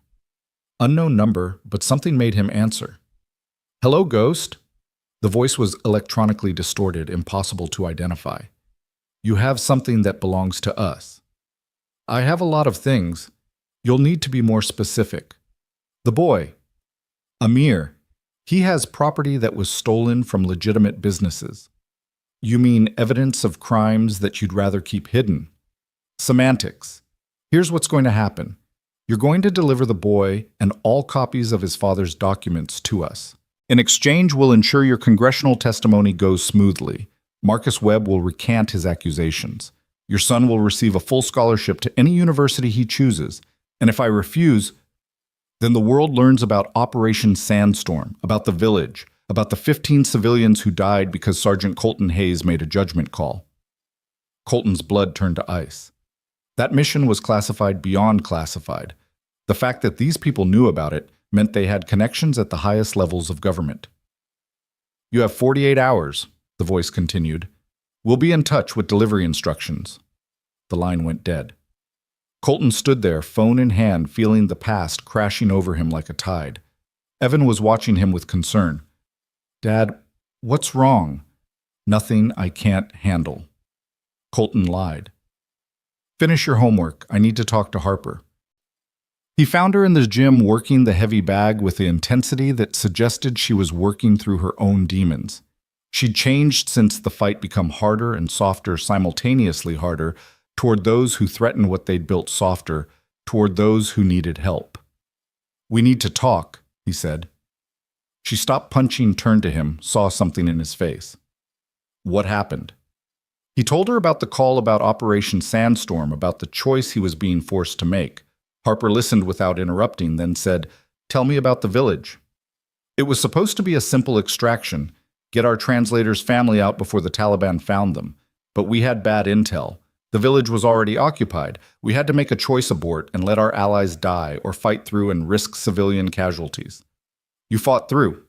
Unknown number, but something made him answer. "Hello, Ghost." The voice was electronically distorted, impossible to identify. "You have something that belongs to us." "I have a lot of things. You'll need to be more specific." "The boy. Amir. He has property that was stolen from legitimate businesses." "You mean evidence of crimes that you'd rather keep hidden?" "Semantics. Here's what's going to happen. You're going to deliver the boy and all copies of his father's documents to us. In exchange, we'll ensure your congressional testimony goes smoothly. Marcus Webb will recant his accusations. Your son will receive a full scholarship to any university he chooses. And if I refuse, then the world learns about Operation Sandstorm, about the village, about the 15 civilians who died because Sergeant Colton Hayes made a judgment call." Colton's blood turned to ice. That mission was classified beyond classified. The fact that these people knew about it meant they had connections at the highest levels of government. "You have 48 hours, the voice continued. "We'll be in touch with delivery instructions." The line went dead. Colton stood there, phone in hand, feeling the past crashing over him like a tide. Evan was watching him with concern. "Dad, what's wrong?" "Nothing I can't handle." Colton lied. "Finish your homework. I need to talk to Harper." He found her in the gym working the heavy bag with the intensity that suggested she was working through her own demons. She'd changed since the fight, become harder and softer, simultaneously harder, toward those who threatened what they'd built, softer, toward those who needed help. "We need to talk," he said. She stopped punching, turned to him, saw something in his face. "What happened?" He told her about the call, about Operation Sandstorm, about the choice he was being forced to make. Harper listened without interrupting, then said, "Tell me about the village." "It was supposed to be a simple extraction, get our translator's family out before the Taliban found them. But we had bad intel. The village was already occupied. We had to make a choice, abort and let our allies die, or fight through and risk civilian casualties." "You fought through."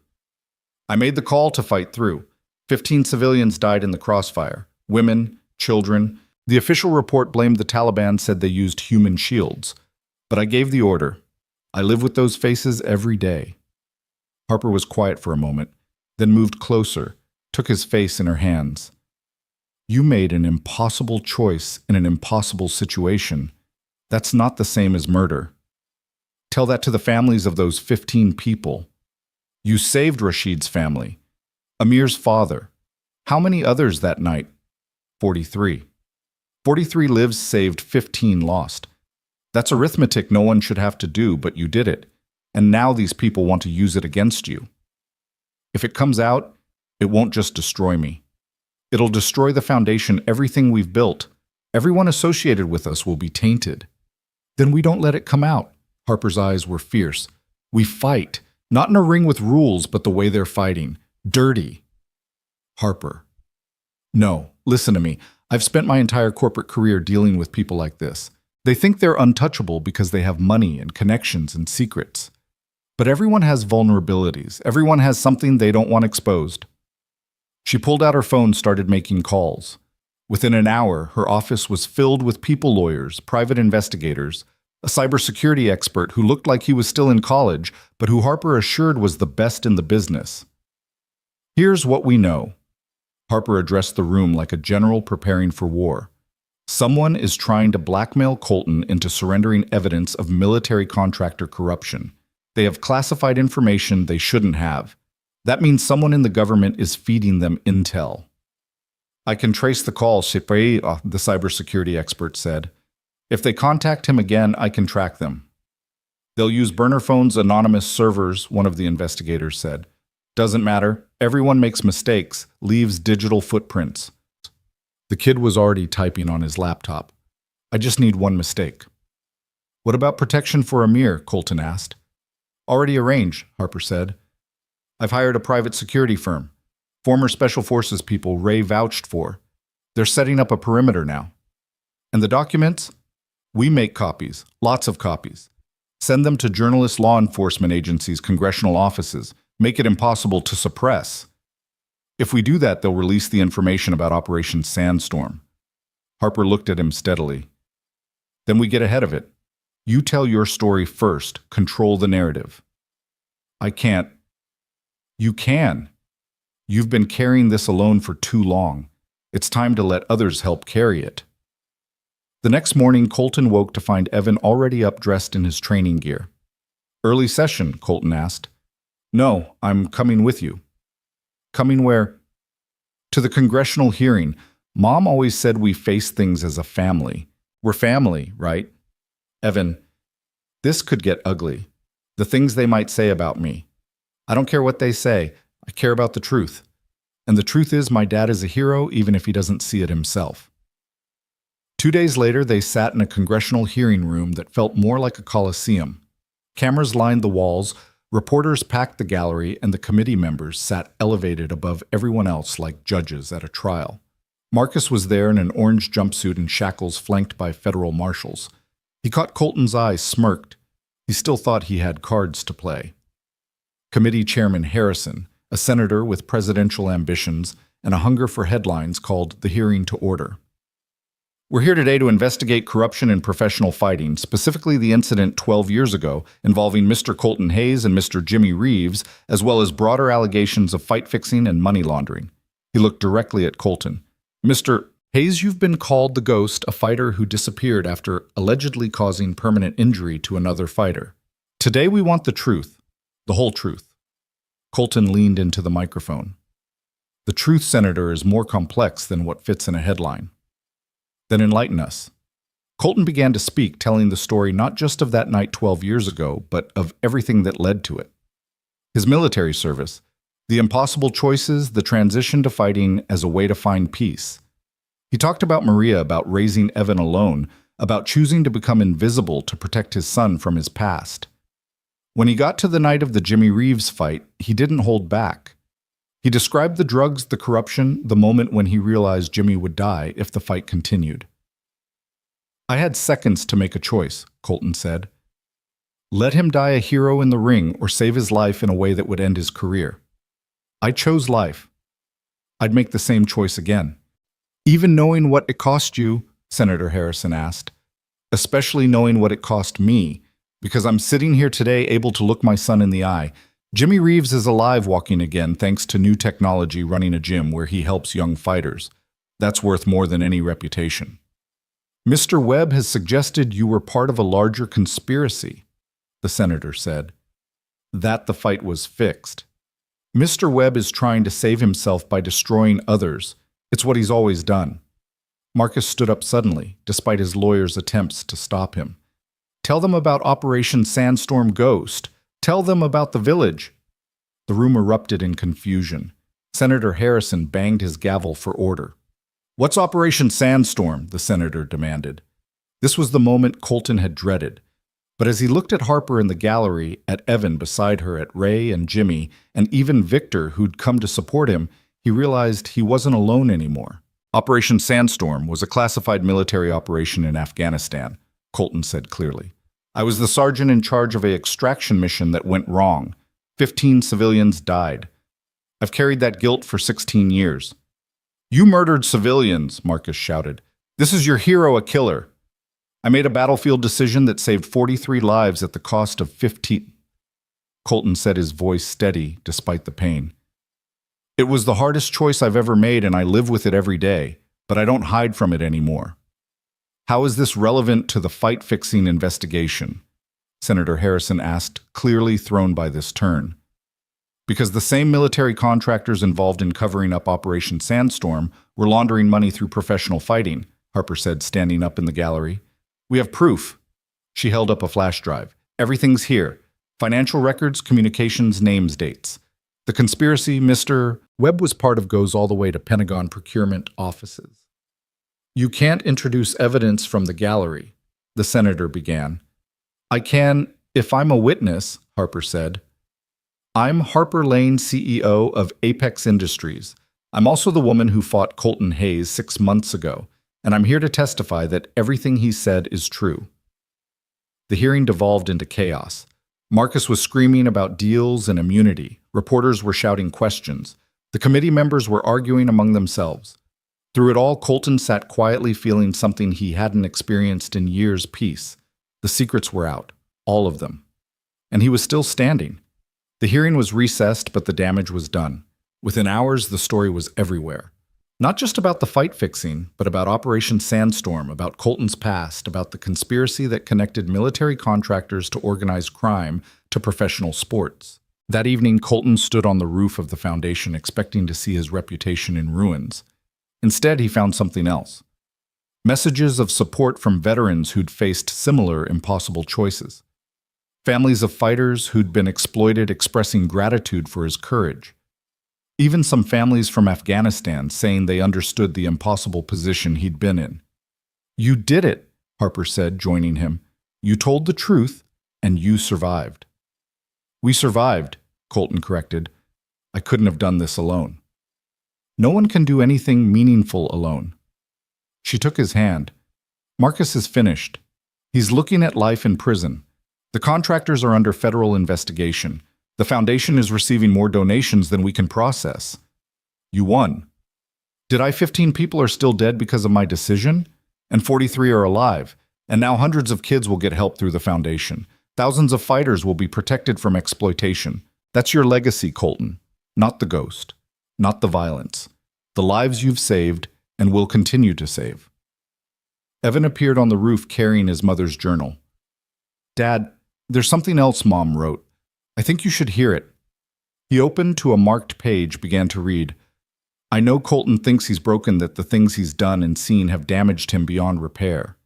"I made the call to fight through. 15 civilians died in the crossfire. Women, children. The official report blamed the Taliban, said they used human shields. But I gave the order. I live with those faces every day." Harper was quiet for a moment, then moved closer, took his face in her hands. "You made an impossible choice in an impossible situation. That's not the same as murder. Tell that to the families of those 15 people. You saved Rashid's family. Amir's father. How many others that night? 43. 43 lives saved, 15 lost. That's arithmetic no one should have to do, but you did it. And now these people want to use it against you. If it comes out, it won't just destroy me. It'll destroy the foundation, everything we've built. Everyone associated with us will be tainted. Then we don't let it come out. Harper's eyes were fierce. We fight, not in a ring with rules, but the way they're fighting. Dirty. Harper. No, listen to me. I've spent my entire corporate career dealing with people like this. They think they're untouchable because they have money and connections and secrets. But everyone has vulnerabilities. Everyone has something they don't want exposed. She pulled out her phone and started making calls. Within an hour, her office was filled with people lawyers, private investigators, a cybersecurity expert who looked like he was still in college, but who Harper assured was the best in the business. Here's what we know. Harper addressed the room like a general preparing for war. Someone is trying to blackmail Colton into surrendering evidence of military contractor corruption. They have classified information they shouldn't have. That means someone in the government is feeding them intel. I can trace the call, the cybersecurity expert said. If they contact him again, I can track them. They'll use burner phones, anonymous servers, one of the investigators said. Doesn't matter. Everyone makes mistakes, leaves digital footprints. The kid was already typing on his laptop. I just need one mistake. What about protection for Amir? Colton asked. Already arranged, Harper said. I've hired a private security firm. Former Special Forces people Ray vouched for. They're setting up a perimeter now. And the documents? We make copies, lots of copies. Send them to journalists, law enforcement agencies, congressional offices. Make it impossible to suppress. If we do that, they'll release the information about Operation Sandstorm. Harper looked at him steadily. Then we get ahead of it. You tell your story first. Control the narrative. I can't. You can. You've been carrying this alone for too long. It's time to let others help carry it. The next morning, Colton woke to find Evan already up dressed in his training gear. Early session, Colton asked. No, I'm coming with you. Coming where? To the congressional hearing. Mom always said we face things as a family. We're family, right? Evan, this could get ugly. The things they might say about me. I don't care what they say. I care about the truth. And the truth is my dad is a hero even if he doesn't see it himself. 2 days later, they sat in a congressional hearing room that felt more like a coliseum. Cameras lined the walls, reporters packed the gallery, and the committee members sat elevated above everyone else like judges at a trial. Marcus was there in an orange jumpsuit and shackles flanked by federal marshals. He caught Colton's eye, smirked. He still thought he had cards to play. Committee Chairman Harrison, a senator with presidential ambitions and a hunger for headlines, called the hearing to order. We're here today to investigate corruption in professional fighting, specifically the incident 12 years ago involving Mr. Colton Hayes and Mr. Jimmy Reeves, as well as broader allegations of fight fixing and money laundering. He looked directly at Colton. Mr. Hayes, you've been called the Ghost, a fighter who disappeared after allegedly causing permanent injury to another fighter. Today we want the truth, the whole truth. Colton leaned into the microphone. The truth, Senator, is more complex than what fits in a headline. Then enlighten us. Colton began to speak, telling the story not just of that night 12 years ago, but of everything that led to it. His military service, the impossible choices, the transition to fighting as a way to find peace. He talked about Maria, about raising Evan alone, about choosing to become invisible to protect his son from his past. When he got to the night of the Jimmy Reeves fight, he didn't hold back. He described the drugs, the corruption, the moment when he realized Jimmy would die if the fight continued. I had seconds to make a choice, Colton said. Let him die a hero in the ring or save his life in a way that would end his career. I chose life. I'd make the same choice again. Even knowing what it cost you, Senator Harrison asked, especially knowing what it cost me, because I'm sitting here today able to look my son in the eye. Jimmy Reeves is alive, walking again thanks to new technology, running a gym where he helps young fighters. That's worth more than any reputation. Mr. Webb has suggested you were part of a larger conspiracy, the senator said. That the fight was fixed. Mr. Webb is trying to save himself by destroying others. It's what he's always done. Marcus stood up suddenly, despite his lawyer's attempts to stop him. Tell them about Operation Sandstorm Ghost. Tell them about the village. The room erupted in confusion. Senator Harrison banged his gavel for order. What's Operation Sandstorm? The senator demanded. This was the moment Colton had dreaded. But as he looked at Harper in the gallery, at Evan beside her, at Ray and Jimmy, and even Victor, who'd come to support him, he realized he wasn't alone anymore. Operation Sandstorm was a classified military operation in Afghanistan, Colton said clearly. I was the sergeant in charge of an extraction mission that went wrong. 15 civilians died. I've carried that guilt for 16 years. You murdered civilians, Marcus shouted. This is your hero, a killer. I made a battlefield decision that saved 43 lives at the cost of 15. Colton said, his voice steady despite the pain. It was the hardest choice I've ever made, and I live with it every day, but I don't hide from it anymore. How is this relevant to the fight-fixing investigation? Senator Harrison asked, clearly thrown by this turn. Because the same military contractors involved in covering up Operation Sandstorm were laundering money through professional fighting, Harper said, standing up in the gallery. We have proof. She held up a flash drive. Everything's here. Financial records, communications, names, dates. The conspiracy, Mr. Webb was part of goes all the way to Pentagon procurement offices. You can't introduce evidence from the gallery, the senator began. I can, if I'm a witness, Harper said. I'm Harper Lane, CEO of Apex Industries. I'm also the woman who fought Colton Hayes 6 months ago, and I'm here to testify that everything he said is true. The hearing devolved into chaos. Marcus was screaming about deals and immunity. Reporters were shouting questions. The committee members were arguing among themselves. Through it all, Colton sat quietly feeling something he hadn't experienced in years. Peace. The secrets were out, all of them. And he was still standing. The hearing was recessed, but the damage was done. Within hours, the story was everywhere. Not just about the fight fixing, but about Operation Sandstorm, about Colton's past, about the conspiracy that connected military contractors to organized crime to professional sports. That evening, Colton stood on the roof of the foundation, expecting to see his reputation in ruins. Instead, he found something else. Messages of support from veterans who'd faced similar impossible choices. Families of fighters who'd been exploited expressing gratitude for his courage. Even some families from Afghanistan saying they understood the impossible position he'd been in. You did it, Harper said, joining him. You told the truth, and you survived. We survived, Colton corrected. I couldn't have done this alone. No one can do anything meaningful alone. She took his hand. Marcus is finished. He's looking at life in prison. The contractors are under federal investigation. The foundation is receiving more donations than we can process. You won. Did 15 people are still dead because of my decision? And 43 are alive. And now hundreds of kids will get help through the foundation. Thousands of fighters will be protected from exploitation. That's your legacy, Colton. Not the ghost. Not the violence. The lives you've saved and will continue to save. Evan appeared on the roof carrying his mother's journal. Dad, there's something else Mom wrote. I think you should hear it. He opened to a marked page, began to read. I know Colton thinks he's broken, that the things he's done and seen have damaged him beyond repair.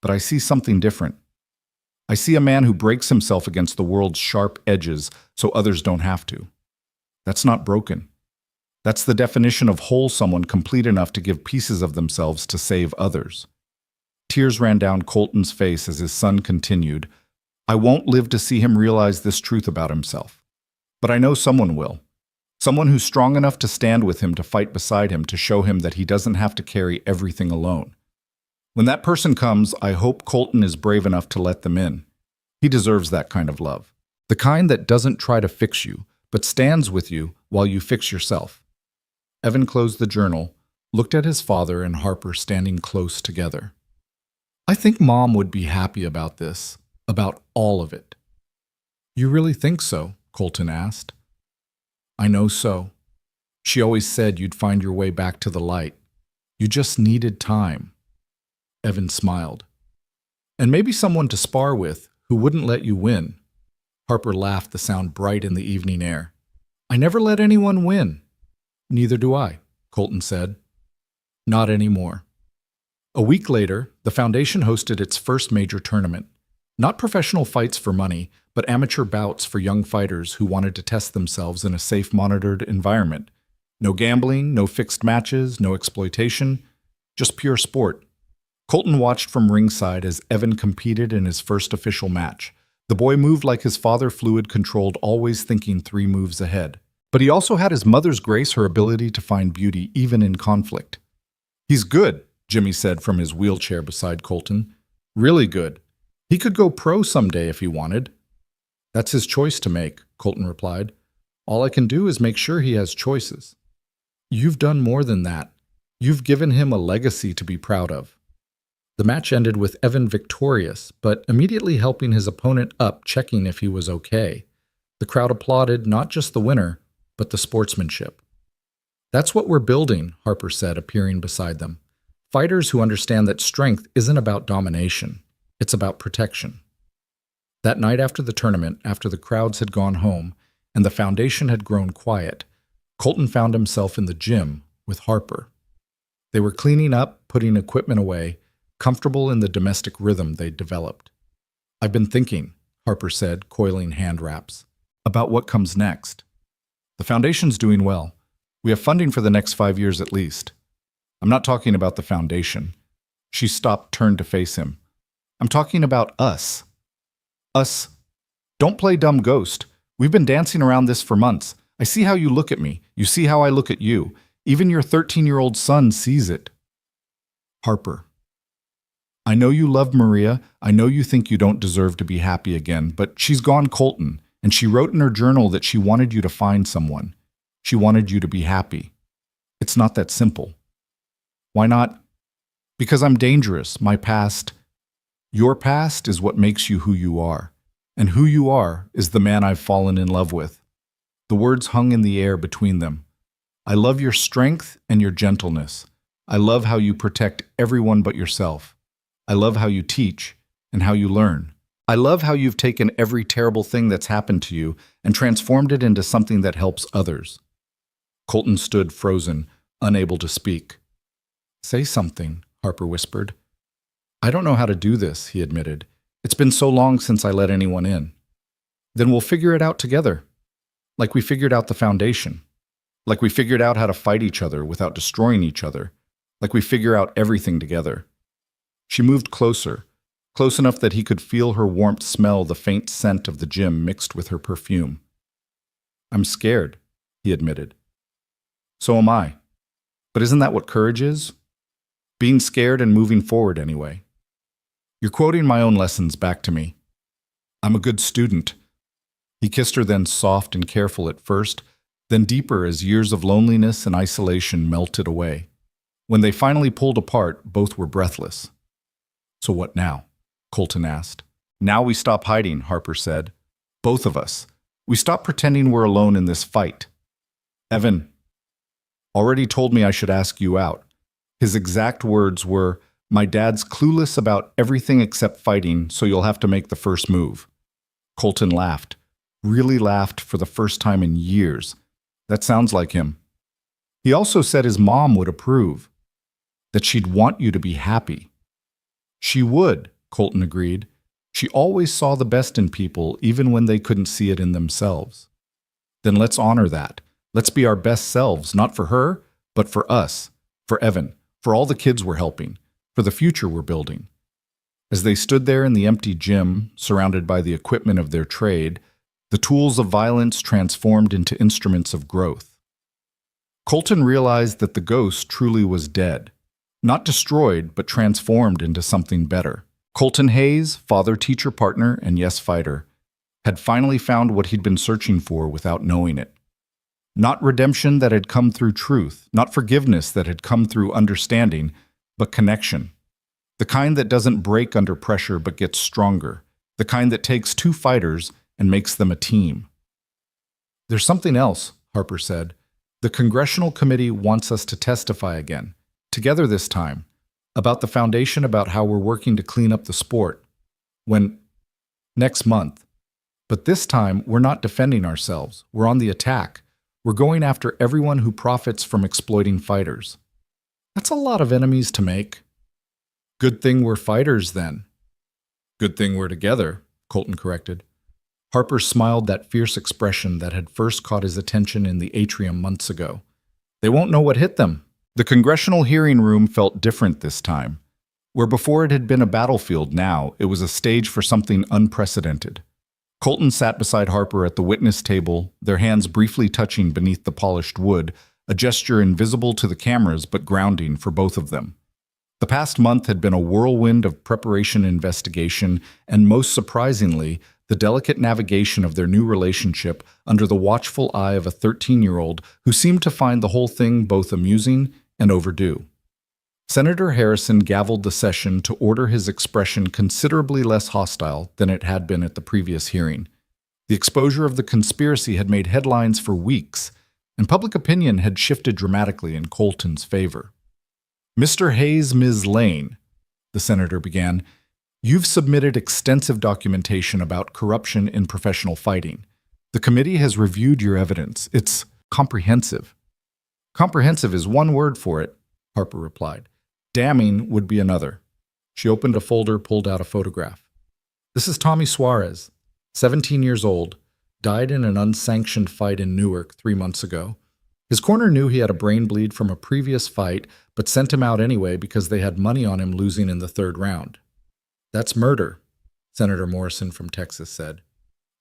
But I see something different. I see a man who breaks himself against the world's sharp edges so others don't have to. That's not broken. That's the definition of whole, someone complete enough to give pieces of themselves to save others. Tears ran down Colton's face as his son continued. I won't live to see him realize this truth about himself. But I know someone will. Someone who's strong enough to stand with him, to fight beside him, to show him that he doesn't have to carry everything alone. When that person comes, I hope Colton is brave enough to let them in. He deserves that kind of love. The kind that doesn't try to fix you, but stands with you while you fix yourself. Evan closed the journal, looked at his father and Harper standing close together. I think Mom would be happy about this, about all of it. You really think so? Colton asked. I know so. She always said you'd find your way back to the light. You just needed time. Evan smiled. And maybe someone to spar with who wouldn't let you win. Harper laughed, the sound bright in the evening air. I never let anyone win. Neither do I, Colton said. Not anymore. A week later, the foundation hosted its first major tournament. Not professional fights for money, but amateur bouts for young fighters who wanted to test themselves in a safe, monitored environment. No gambling, no fixed matches, no exploitation, just pure sport. Colton watched from ringside as Evan competed in his first official match. The boy moved like his father, fluid-controlled, always thinking 3 moves ahead. But he also had his mother's grace, her ability to find beauty even in conflict. He's good, Jimmy said from his wheelchair beside Colton. Really good. He could go pro someday if he wanted. That's his choice to make, Colton replied. All I can do is make sure he has choices. You've done more than that. You've given him a legacy to be proud of. The match ended with Evan victorious, but immediately helping his opponent up, checking if he was okay. The crowd applauded not just the winner, but the sportsmanship. That's what we're building, Harper said, appearing beside them. Fighters who understand that strength isn't about domination. It's about protection. That night after the tournament, after the crowds had gone home and the foundation had grown quiet, Colton found himself in the gym with Harper. They were cleaning up, putting equipment away, comfortable in the domestic rhythm they'd developed. I've been thinking, Harper said, coiling hand wraps, about what comes next. The foundation's doing well. We have funding for the next 5 years at least. I'm not talking about the foundation. She stopped, turned to face him. I'm talking about us. Us. Don't play dumb ghost. We've been dancing around this for months. I see how you look at me. You see how I look at you. Even your 13-year-old son sees it. Harper. I know you love Maria. I know you think you don't deserve to be happy again, but she's gone, Colton, and she wrote in her journal that she wanted you to find someone. She wanted you to be happy. It's not that simple. Why not? Because I'm dangerous. My past. Your past is what makes you who you are. And who you are is the man I've fallen in love with. The words hung in the air between them. I love your strength and your gentleness. I love how you protect everyone but yourself. I love how you teach and how you learn. I love how you've taken every terrible thing that's happened to you and transformed it into something that helps others. Colton stood frozen, unable to speak. Say something, Harper whispered. I don't know how to do this, he admitted. It's been so long since I let anyone in. Then we'll figure it out together. Like we figured out the foundation. Like we figured out how to fight each other without destroying each other. Like we figure out everything together. She moved closer, close enough that he could feel her warmth, smell the faint scent of the gym mixed with her perfume. I'm scared, he admitted. So am I. But isn't that what courage is? Being scared and moving forward anyway. You're quoting my own lessons back to me. I'm a good student. He kissed her, then soft and careful at first, then deeper as years of loneliness and isolation melted away. When they finally pulled apart, both were breathless. So what now? Colton asked. Now we stop hiding, Harper said. Both of us. We stop pretending we're alone in this fight. Evan already told me I should ask you out. His exact words were, my dad's clueless about everything except fighting, so you'll have to make the first move. Colton laughed. Really laughed for the first time in years. That sounds like him. He also said his mom would approve. That she'd want you to be happy. She would, Colton agreed. She always saw the best in people, even when they couldn't see it in themselves. Then let's honor that. Let's be our best selves, not for her, but for us, for Evan, for all the kids we're helping, for the future we're building. As they stood there in the empty gym, surrounded by the equipment of their trade, the tools of violence transformed into instruments of growth. Colton realized that the ghost truly was dead. Not destroyed, but transformed into something better. Colton Hayes, father, teacher, partner, and yes, fighter, had finally found what he'd been searching for without knowing it. Not redemption that had come through truth, not forgiveness that had come through understanding, but connection. The kind that doesn't break under pressure but gets stronger. The kind that takes 2 fighters and makes them a team. There's something else, Harper said. The Congressional Committee wants us to testify again. Together this time, about the foundation, about how we're working to clean up the sport. Next month. But this time, we're not defending ourselves. We're on the attack. We're going after everyone who profits from exploiting fighters. That's a lot of enemies to make. Good thing we're fighters, then. Good thing we're together, Colton corrected. Harper smiled that fierce expression that had first caught his attention in the atrium months ago. They won't know what hit them. The congressional hearing room felt different this time. Where before it had been a battlefield, now it was a stage for something unprecedented. Colton sat beside Harper at the witness table, their hands briefly touching beneath the polished wood, a gesture invisible to the cameras but grounding for both of them. The past month had been a whirlwind of preparation and investigation, and most surprisingly, the delicate navigation of their new relationship under the watchful eye of a 13-year-old who seemed to find the whole thing both amusing and overdue. Senator Harrison gavelled the session to order, his expression considerably less hostile than it had been at the previous hearing. The exposure of the conspiracy had made headlines for weeks, and public opinion had shifted dramatically in Colton's favor. "Mr. Hayes, Ms. Lane," the senator began, "you've submitted extensive documentation about corruption in professional fighting. The committee has reviewed your evidence. It's comprehensive." "Comprehensive is one word for it," Harper replied. "Damning would be another." She opened a folder, pulled out a photograph. "This is Tommy Suarez, 17 years old, died in an unsanctioned fight in Newark 3 months ago. His corner knew he had a brain bleed from a previous fight, but sent him out anyway because they had money on him losing in the 3rd round. That's murder," Senator Morrison from Texas said.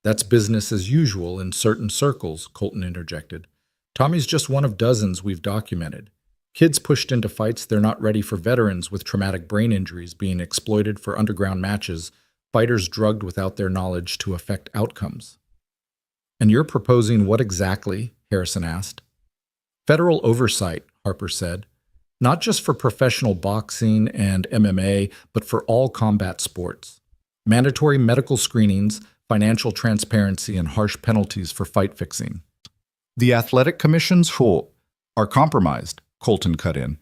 "That's business as usual in certain circles," Colton interjected. "Tommy's just one of dozens we've documented. Kids pushed into fights they're not ready for, veterans with traumatic brain injuries being exploited for underground matches, fighters drugged without their knowledge to affect outcomes." "And you're proposing what exactly?" Harrison asked. "Federal oversight," Harper said. "Not just for professional boxing and MMA, but for all combat sports. Mandatory medical screenings, financial transparency, and harsh penalties for fight fixing." "The athletic commissions are compromised," Colton cut in.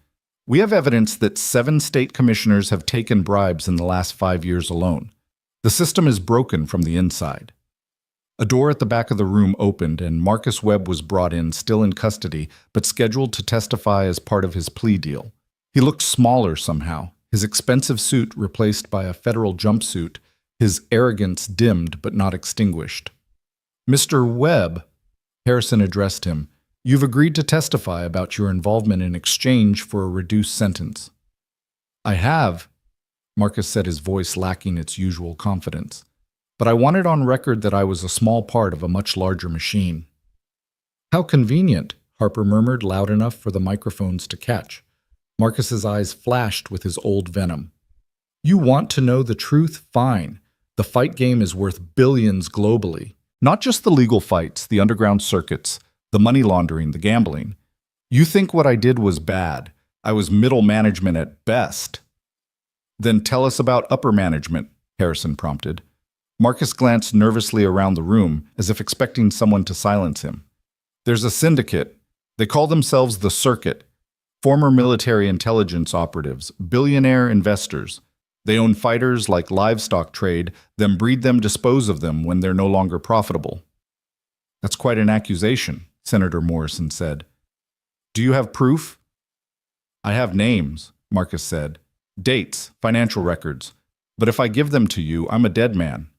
"We have evidence that 7 state commissioners have taken bribes in the last 5 years alone. The system is broken from the inside." A door at the back of the room opened, and Marcus Webb was brought in, still in custody, but scheduled to testify as part of his plea deal. He looked smaller somehow, his expensive suit replaced by a federal jumpsuit, his arrogance dimmed but not extinguished. "Mr. Webb," Harrison addressed him, "you've agreed to testify about your involvement in exchange for a reduced sentence." "I have," Marcus said, his voice lacking its usual confidence. "But I wanted on record that I was a small part of a much larger machine." "How convenient," Harper murmured loud enough for the microphones to catch. Marcus's eyes flashed with his old venom. "You want to know the truth? Fine. The fight game is worth billions globally. Not just the legal fights, the underground circuits, the money laundering, the gambling. You think what I did was bad. I was middle management at best." "Then tell us about upper management," Harrison prompted. Marcus glanced nervously around the room, as if expecting someone to silence him. "There's a syndicate. They call themselves the Circuit. Former military intelligence operatives, billionaire investors. They own fighters like livestock trade, then breed them, dispose of them when they're no longer profitable." "That's quite an accusation," Senator Morrison said. "Do you have proof?" "I have names," Marcus said. "Dates, financial records. But if I give them to you, I'm a dead man."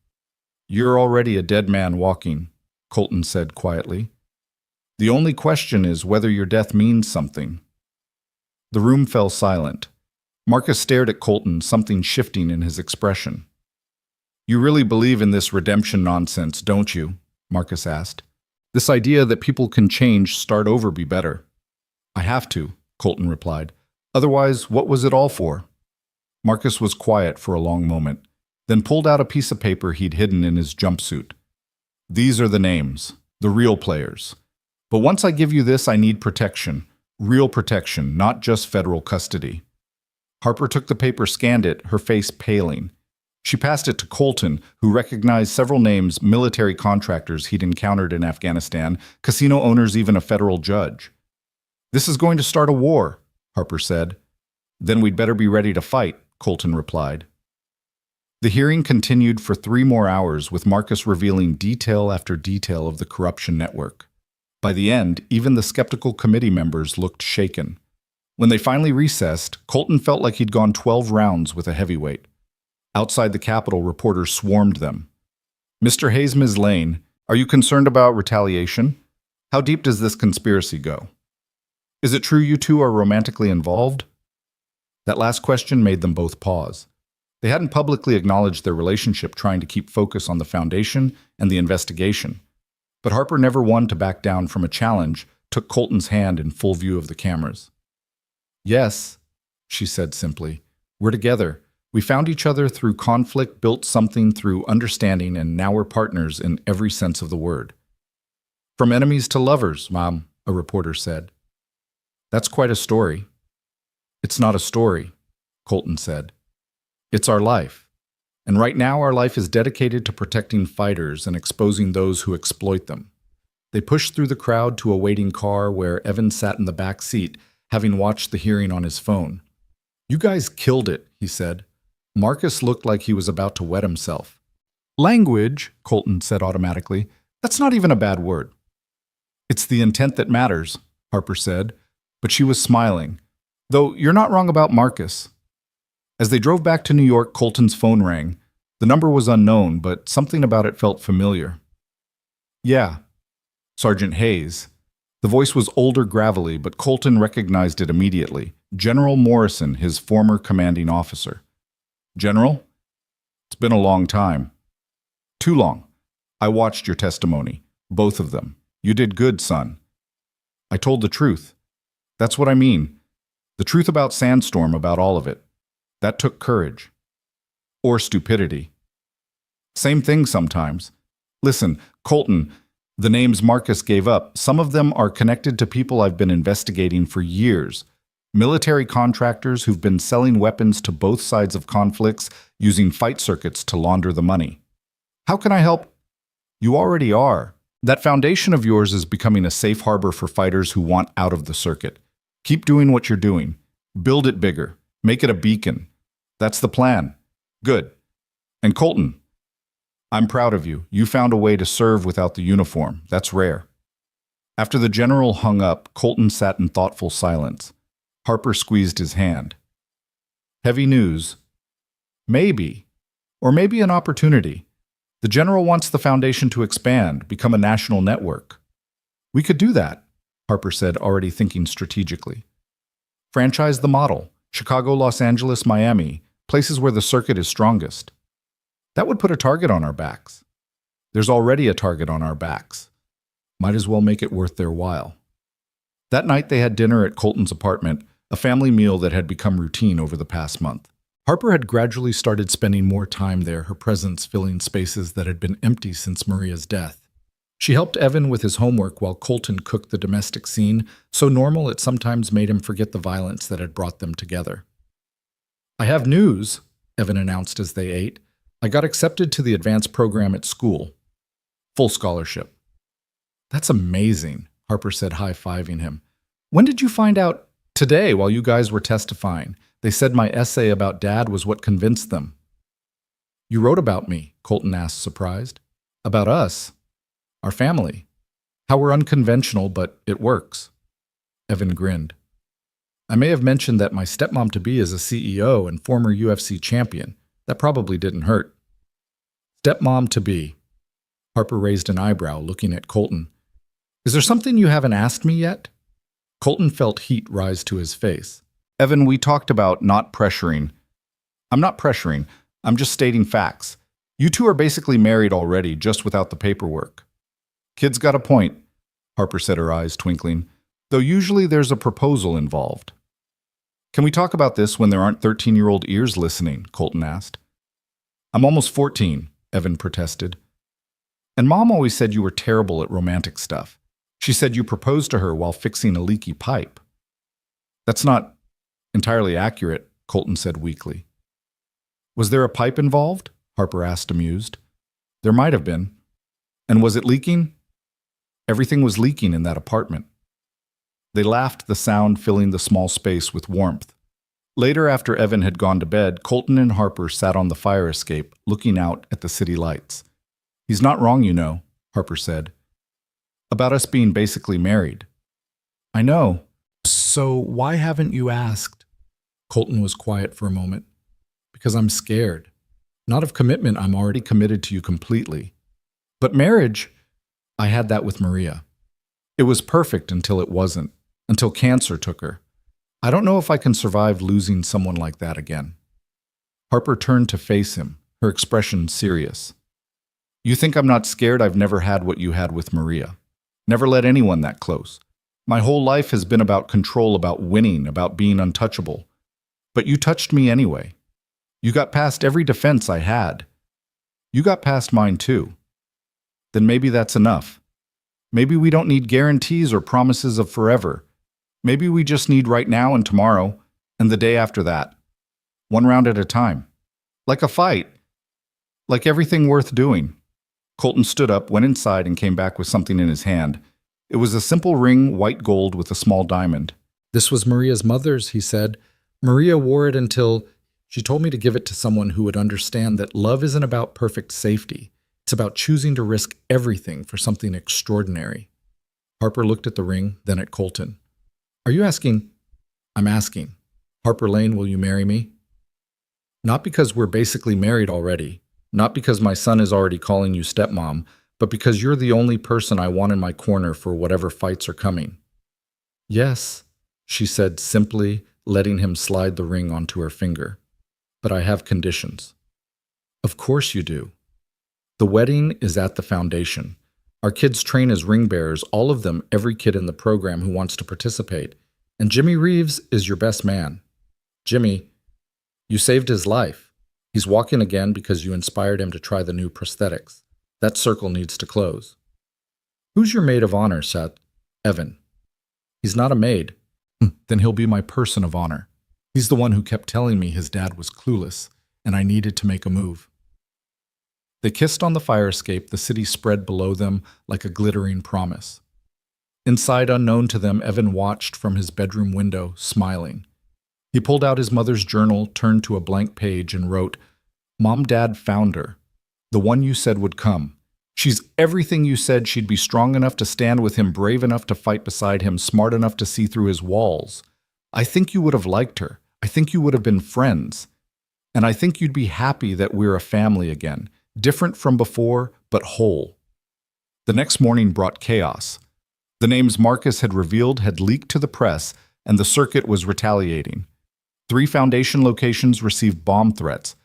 "You're already a dead man walking," Colton said quietly. "The only question is whether your death means something." The room fell silent. Marcus stared at Colton, something shifting in his expression. "You really believe in this redemption nonsense, don't you?" Marcus asked. "This idea that people can change, start over, be better." "I have to," Colton replied. "Otherwise, what was it all for?" Marcus was quiet for a long moment, then pulled out a piece of paper he'd hidden in his jumpsuit. "These are the names, the real players. But once I give you this, I need protection. Real protection, not just federal custody." Harper took the paper, scanned it, her face paling. She passed it to Colton, who recognized several names, military contractors he'd encountered in Afghanistan, casino owners, even a federal judge. "This is going to start a war," Harper said. "Then we'd better be ready to fight," Colton replied. The hearing continued for 3 more hours, with Marcus revealing detail after detail of the corruption network. By the end, even the skeptical committee members looked shaken. When they finally recessed, Colton felt like he'd gone 12 rounds with a heavyweight. Outside the Capitol, reporters swarmed them. "Mr. Hayes, Ms. Lane, are you concerned about retaliation? How deep does this conspiracy go? Is it true you two are romantically involved?" That last question made them both pause. They hadn't publicly acknowledged their relationship, trying to keep focus on the foundation and the investigation. But Harper, never one to back down from a challenge, took Colton's hand in full view of the cameras. "Yes," she said simply. "We're together. We found each other through conflict, built something through understanding, and now we're partners in every sense of the word." "From enemies to lovers, Mom," a reporter said. "That's quite a story." "It's not a story," Colton said. "It's our life. And right now our life is dedicated to protecting fighters and exposing those who exploit them." They pushed through the crowd to a waiting car where Evan sat in the back seat, having watched the hearing on his phone. "You guys killed it," he said. Marcus looked like he was about to wet himself. "Language," Colton said automatically. "That's not even a bad word." "It's the intent that matters," Harper said, but she was smiling. "Though you're not wrong about Marcus." As they drove back to New York, Colton's phone rang. The number was unknown, but something about it felt familiar. "Yeah, Sergeant Hayes." The voice was older, gravelly, but Colton recognized it immediately. General Morrison, his former commanding officer. "General? It's been a long time." "Too long. I watched your testimony. Both of them. You did good, son." "I told the truth. That's what I mean. The truth about Sandstorm, about all of it. That took courage. Or stupidity. Same thing sometimes. Listen, Colton, the names Marcus gave up, some of them are connected to people I've been investigating for years. Military contractors who've been selling weapons to both sides of conflicts using fight circuits to launder the money. How can I help? You already are. That foundation of yours is becoming a safe harbor for fighters who want out of the circuit. Keep doing what you're doing. Build it bigger. Make it a beacon. That's the plan. Good. And Colton, I'm proud of you. You found a way to serve without the uniform. That's rare." After the general hung up, Colton sat in thoughtful silence. Harper squeezed his hand. "Heavy news. Maybe. Or maybe an opportunity. The general wants the foundation to expand, become a national network." "We could do that," Harper said, already thinking strategically. "Franchise the model. Chicago, Los Angeles, Miami, places where the circuit is strongest. That would put a target on our backs. There's already a target on our backs. Might as well make it worth their while." That night they had dinner at Colton's apartment, a family meal that had become routine over the past month. Harper had gradually started spending more time there, her presence filling spaces that had been empty since Maria's death. She helped Evan with his homework while Colton cooked the domestic scene, so normal it sometimes made him forget the violence that had brought them together. "I have news," Evan announced as they ate. "I got accepted to the advanced program at school. Full scholarship." "That's amazing," Harper said, high-fiving him. "When did you find out?" "Today, while you guys were testifying. They said my essay about Dad was what convinced them." "You wrote about me?" Colton asked, surprised. "About us? Our family. How we're unconventional, but it works." Evan grinned. "I may have mentioned that my stepmom-to-be is a CEO and former UFC champion. That probably didn't hurt." "Stepmom-to-be." Harper raised an eyebrow, looking at Colton. "Is there something you haven't asked me yet?" Colton felt heat rise to his face. "Evan, we talked about not pressuring." "I'm not pressuring. I'm just stating facts. You two are basically married already, just without the paperwork." "Kid's got a point," Harper said, her eyes twinkling, "though usually there's a proposal involved." "Can we talk about this when there aren't 13-year-old ears listening?" Colton asked. "I'm almost 14, Evan protested. "And Mom always said you were terrible at romantic stuff. She said you proposed to her while fixing a leaky pipe." "That's not entirely accurate," Colton said weakly. "Was there a pipe involved?" Harper asked, amused. "There might have been." "And was it leaking?" "Everything was leaking in that apartment." They laughed, the sound filling the small space with warmth. Later, after Evan had gone to bed, Colton and Harper sat on the fire escape, looking out at the city lights. "He's not wrong, you know," Harper said. About us being basically married. I know. So why haven't you asked? Colton was quiet for a moment. Because I'm scared. Not of commitment, I'm already committed to you completely. But marriage, I had that with Maria. It was perfect until it wasn't, until cancer took her. I don't know if I can survive losing someone like that again. Harper turned to face him, her expression serious. You think I'm not scared? I've never had what you had with Maria. Never let anyone that close. My whole life has been about control, about winning, about being untouchable. But you touched me anyway. You got past every defense I had. You got past mine too. Then maybe that's enough. Maybe we don't need guarantees or promises of forever. Maybe we just need right now and tomorrow and the day after that. One round at a time. Like a fight. Like everything worth doing. Colton stood up, went inside, and came back with something in his hand. It was a simple ring, white gold with a small diamond. This was Maria's mother's, he said. Maria wore it until she told me to give it to someone who would understand that love isn't about perfect safety. It's about choosing to risk everything for something extraordinary. Harper looked at the ring, then at Colton. Are you asking? I'm asking. Harper Lane, will you marry me? Not because we're basically married already. Not because my son is already calling you stepmom, but because you're the only person I want in my corner for whatever fights are coming. Yes, she said simply, letting him slide the ring onto her finger. But I have conditions. Of course you do. The wedding is at the foundation. Our kids train as ring bearers, all of them, every kid in the program who wants to participate. And Jimmy Reeves is your best man. Jimmy, you saved his life. He's walking again because you inspired him to try the new prosthetics. That circle needs to close. Who's your maid of honor, Seth? Evan. He's not a maid. Then he'll be my person of honor. He's the one who kept telling me his dad was clueless, and I needed to make a move. They kissed on the fire escape, the city spread below them like a glittering promise. Inside, unknown to them, Evan watched from his bedroom window, smiling. He pulled out his mother's journal, turned to a blank page, and wrote, Mom, Dad found her. The one you said would come. She's everything you said. She'd be strong enough to stand with him, brave enough to fight beside him, smart enough to see through his walls. I think you would have liked her. I think you would have been friends. And I think you'd be happy that we're a family again, different from before, but whole. The next morning brought chaos. The names Marcus had revealed had leaked to the press, and the circuit was retaliating. 3 foundation locations received bomb threats.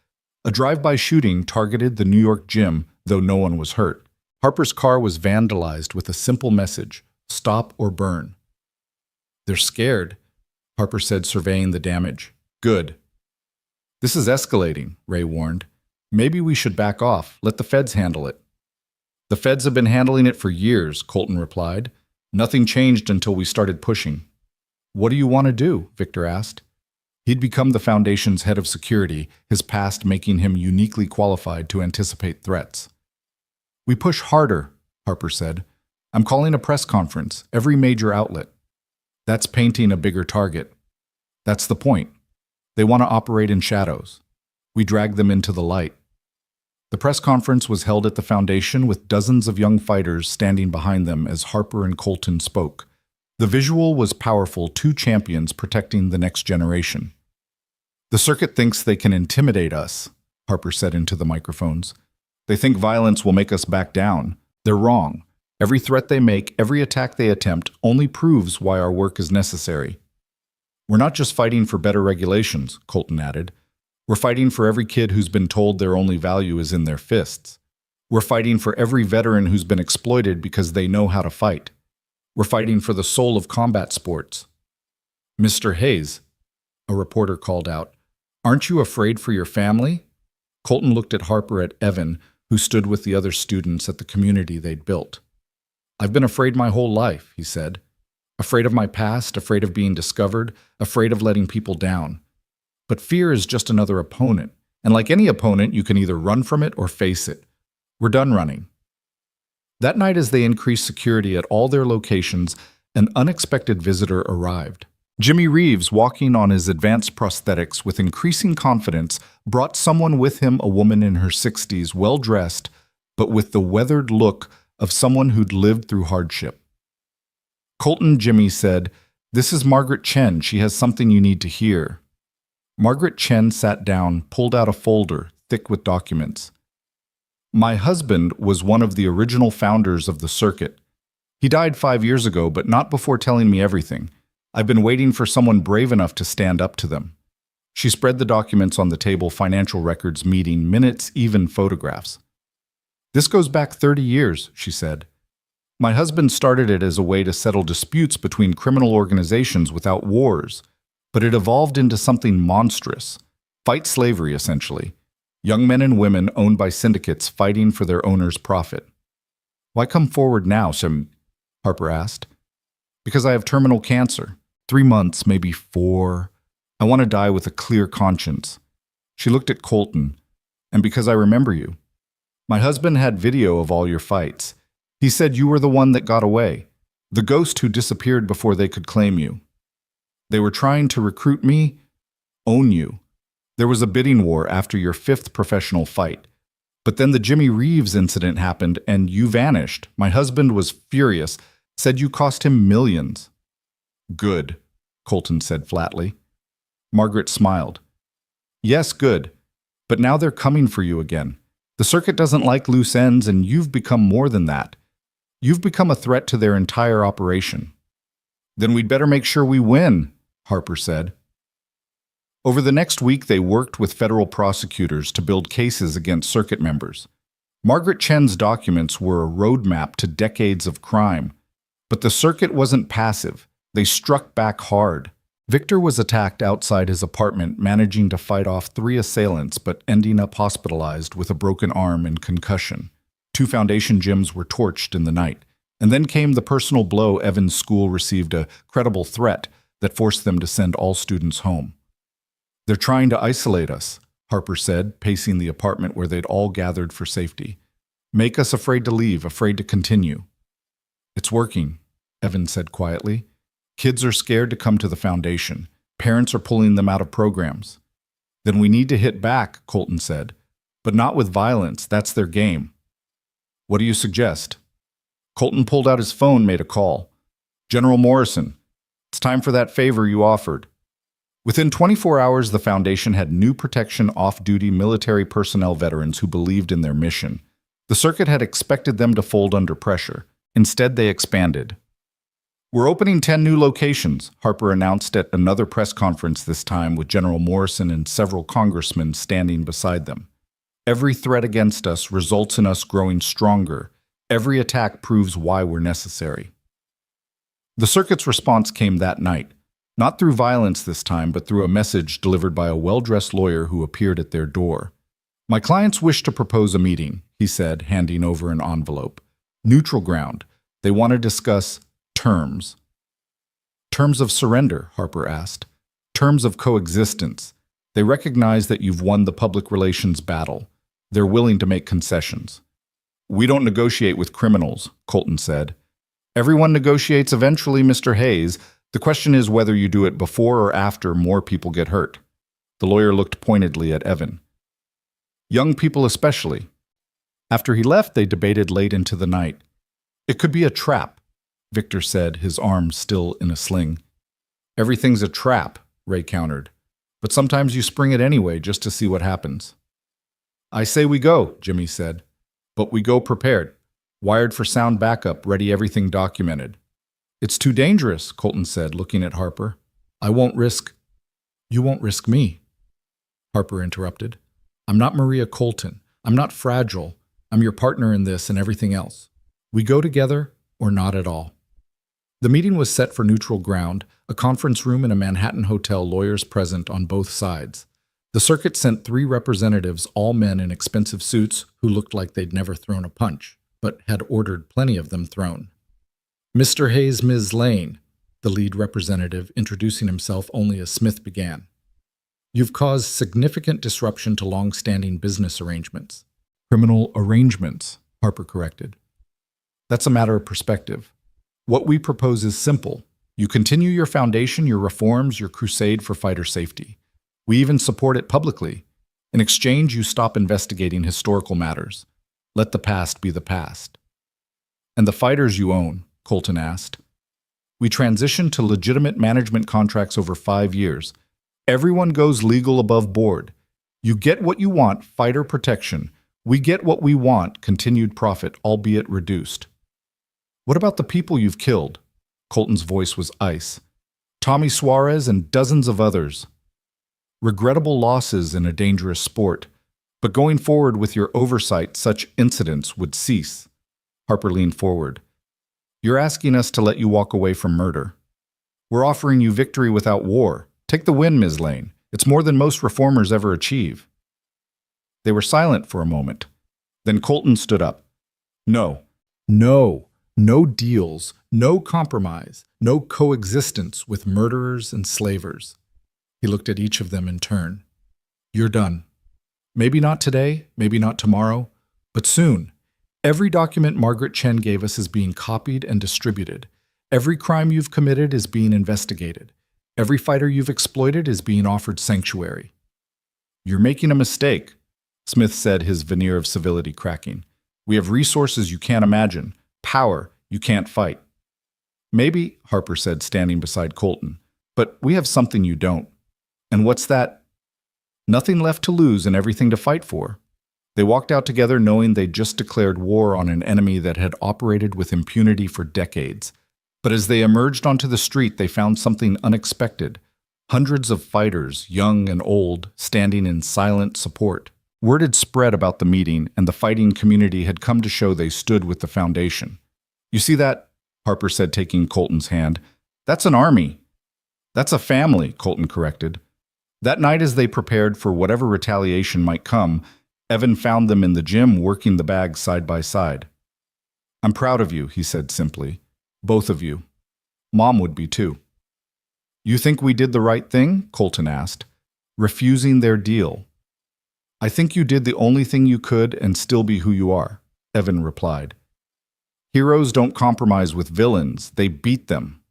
A drive-by shooting targeted the New York gym, though no one was hurt. Harper's car was vandalized with a simple message, stop or burn. They're scared, Harper said, surveying the damage. Good. This is escalating, Ray warned. Maybe we should back off, let the feds handle it. The feds have been handling it for years, Colton replied. Nothing changed until we started pushing. What do you want to do? Victor asked. He'd become the Foundation's head of security, his past making him uniquely qualified to anticipate threats. We push harder, Harper said. I'm calling a press conference, every major outlet. That's painting a bigger target. That's the point. They want to operate in shadows. We drag them into the light. The press conference was held at the Foundation with dozens of young fighters standing behind them as Harper and Colton spoke. The visual was powerful, 2 champions protecting the next generation. The circuit thinks they can intimidate us, Harper said into the microphones. They think violence will make us back down. They're wrong. Every threat they make, every attack they attempt, only proves why our work is necessary. We're not just fighting for better regulations, Colton added. We're fighting for every kid who's been told their only value is in their fists. We're fighting for every veteran who's been exploited because they know how to fight. We're fighting for the soul of combat sports. Mr. Hayes, a reporter called out, aren't you afraid for your family? Colton looked at Harper at Evan, who stood with the other students at the community they'd built. I've been afraid my whole life, he said. Afraid of my past, afraid of being discovered, afraid of letting people down. But fear is just another opponent, and like any opponent, you can either run from it or face it. We're done running. That night, as they increased security at all their locations, an unexpected visitor arrived. Jimmy Reeves, walking on his advanced prosthetics with increasing confidence, brought someone with him, a woman in her 60s, well-dressed, but with the weathered look of someone who'd lived through hardship. Colton, Jimmy said, "This is Margaret Chen. She has something you need to hear." Margaret Chen sat down, pulled out a folder, thick with documents. "My husband was one of the original founders of the circuit. He died 5 years ago, but not before telling me everything. I've been waiting for someone brave enough to stand up to them." She spread the documents on the table, financial records, meeting minutes, even photographs. "This goes back 30 years, she said. "My husband started it as a way to settle disputes between criminal organizations without wars, but it evolved into something monstrous. Fight slavery, essentially. Young men and women owned by syndicates fighting for their owners' profit." "Why come forward now, Sim?" Harper asked. "Because I have terminal cancer. 3 months, maybe 4. I want to die with a clear conscience." She looked at Colton. "And because I remember you. My husband had video of all your fights. He said you were the one that got away, the ghost who disappeared before they could claim you. They were trying to recruit me, own you. There was a bidding war after your 5th professional fight. But then the Jimmy Reeves incident happened and you vanished. My husband was furious, said you cost him millions." "Good," Colton said flatly. Margaret smiled. "Yes, good. But now they're coming for you again. The circuit doesn't like loose ends, and you've become more than that. You've become a threat to their entire operation." "Then we'd better make sure we win," Harper said. Over the next week, they worked with federal prosecutors to build cases against circuit members. Margaret Chen's documents were a roadmap to decades of crime. But the circuit wasn't passive. They struck back hard. Victor was attacked outside his apartment, managing to fight off 3 assailants but ending up hospitalized with a broken arm and concussion. 2 foundation gyms were torched in the night. And then came the personal blow. Evan's school received a credible threat that forced them to send all students home. "They're trying to isolate us," Harper said, pacing the apartment where they'd all gathered for safety. "Make us afraid to leave, afraid to continue." "It's working," Evan said quietly. "Kids are scared to come to the foundation. Parents are pulling them out of programs." "Then we need to hit back," Colton said. "But not with violence. That's their game." "What do you suggest?" Colton pulled out his phone, made a call. "General Morrison, it's time for that favor you offered." Within 24 hours, the Foundation had new protection off-duty military personnel veterans who believed in their mission. The circuit had expected them to fold under pressure. Instead, they expanded. "We're opening 10 new locations," Harper announced at another press conference, this time with General Morrison and several congressmen standing beside them. "Every threat against us results in us growing stronger. Every attack proves why we're necessary." The circuit's response came that night. Not through violence this time, but through a message delivered by a well-dressed lawyer who appeared at their door. "My clients wish to propose a meeting," he said, handing over an envelope. "Neutral ground. They want to discuss terms." "Terms of surrender?" Harper asked. "Terms of coexistence. They recognize that you've won the public relations battle. They're willing to make concessions." "We don't negotiate with criminals," Colton said. "Everyone negotiates eventually, Mr. Hayes. The question is whether you do it before or after more people get hurt." The lawyer looked pointedly at Evan. "Young people especially." After he left, they debated late into the night. "It could be a trap," Victor said, his arm still in a sling. "Everything's a trap," Ray countered. "But sometimes you spring it anyway just to see what happens." "I say we go," Jimmy said. "But we go prepared. Wired for sound backup, ready, everything documented." "It's too dangerous," Colton said, looking at Harper. "I won't risk—" "You won't risk me," Harper interrupted. "I'm not Maria Colton. I'm not fragile. I'm your partner in this and everything else. We go together or not at all." The meeting was set for neutral ground, a conference room in a Manhattan hotel, lawyers present on both sides. The circuit sent 3 representatives, all men in expensive suits who looked like they'd never thrown a punch, but had ordered plenty of them thrown. "Mr. Hayes, Ms. Lane," the lead representative, introducing himself only as Smith, began. "You've caused significant disruption to long-standing business arrangements." "Criminal arrangements," Harper corrected. "That's a matter of perspective. What we propose is simple. You continue your foundation, your reforms, your crusade for fighter safety. We even support it publicly. In exchange, you stop investigating historical matters. Let the past be the past." "And the fighters you own?" Colton asked. "We transitioned to legitimate management contracts over 5 years. Everyone goes legal above board. You get what you want, fighter protection. We get what we want, continued profit, albeit reduced." "What about the people you've killed?" Colton's voice was ice. "Tommy Suarez and dozens of others. Regrettable losses in a dangerous sport. But going forward with your oversight, such incidents would cease." Harper leaned forward. "You're asking us to let you walk away from murder. We're offering you victory without war. Take the win, Ms. Lane. It's more than most reformers ever achieve." They were silent for a moment. Then Colton stood up. "No. No deals, no compromise, no coexistence with murderers and slavers." He looked at each of them in turn. "You're done. Maybe not today, maybe not tomorrow, but soon. Every document Margaret Chen gave us is being copied and distributed. Every crime you've committed is being investigated. Every fighter you've exploited is being offered sanctuary." "You're making a mistake," Smith said, his veneer of civility cracking. "We have resources you can't imagine. Power you can't fight." "Maybe," Harper said, standing beside Colton, "but we have something you don't." "And what's that?" "Nothing left to lose and everything to fight for." They walked out together knowing they'd just declared war on an enemy that had operated with impunity for decades. But as they emerged onto the street, they found something unexpected. Hundreds of fighters, young and old, standing in silent support. Word had spread about the meeting, and the fighting community had come to show they stood with the Foundation. "You see that?" Harper said, taking Colton's hand. "That's an army." "That's a family," Colton corrected. That night, as they prepared for whatever retaliation might come, Evan found them in the gym working the bags side by side. "I'm proud of you," he said simply. "Both of you. Mom would be too." "You think we did the right thing?" Colton asked. "Refusing their deal." "I think you did the only thing you could and still be who you are," Evan replied. "Heroes don't compromise with villains, they beat them."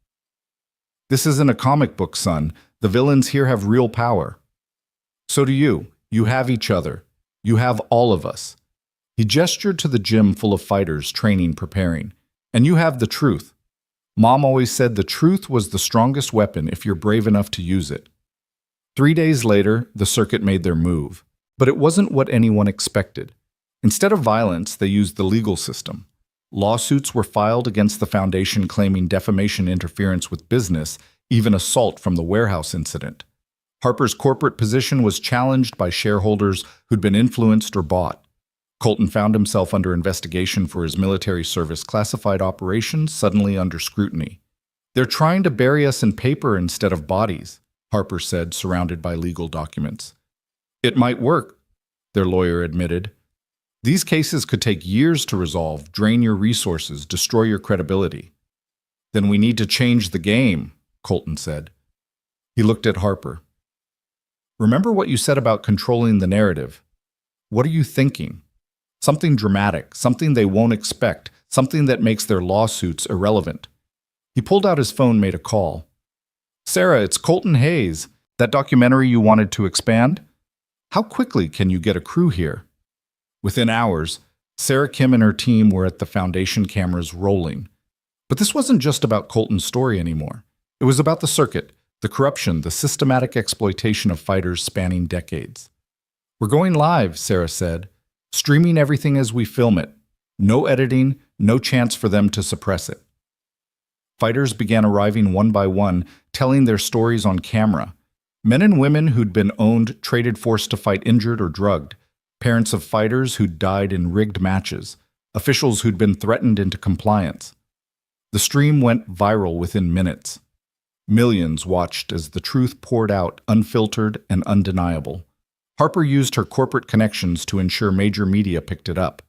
"This isn't a comic book, son. The villains here have real power." "So do you. You have each other. You have all of us." He gestured to the gym full of fighters training, preparing. "And you have the truth. Mom always said the truth was the strongest weapon if you're brave enough to use it." 3 days later, the circuit made their move. But it wasn't what anyone expected. Instead of violence, they used the legal system. Lawsuits were filed against the Foundation claiming defamation, interference with business, even assault from the warehouse incident. Harper's corporate position was challenged by shareholders who'd been influenced or bought. Colton found himself under investigation for his military service classified operations, suddenly under scrutiny. "They're trying to bury us in paper instead of bodies," Harper said, surrounded by legal documents. "It might work," their lawyer admitted. "These cases could take years to resolve, drain your resources, destroy your credibility." "Then we need to change the game," Colton said. He looked at Harper. "Remember what you said about controlling the narrative. What are you thinking? Something dramatic, something they won't expect, something that makes their lawsuits irrelevant." He pulled out his phone, made a call. "Sarah, it's Colton Hayes. That documentary you wanted to expand? How quickly can you get a crew here?" Within hours, Sarah Kim and her team were at the Foundation cameras rolling. But this wasn't just about Colton's story anymore. It was about the circuit, the corruption, the systematic exploitation of fighters spanning decades. "We're going live," Sarah said, "streaming everything as we film it. No editing, no chance for them to suppress it." Fighters began arriving one by one, telling their stories on camera. Men and women who'd been owned, traded, forced to fight injured or drugged. Parents of fighters who'd died in rigged matches. Officials who'd been threatened into compliance. The stream went viral within minutes. Millions watched as the truth poured out, unfiltered and undeniable. Harper used her corporate connections to ensure major media picked it up.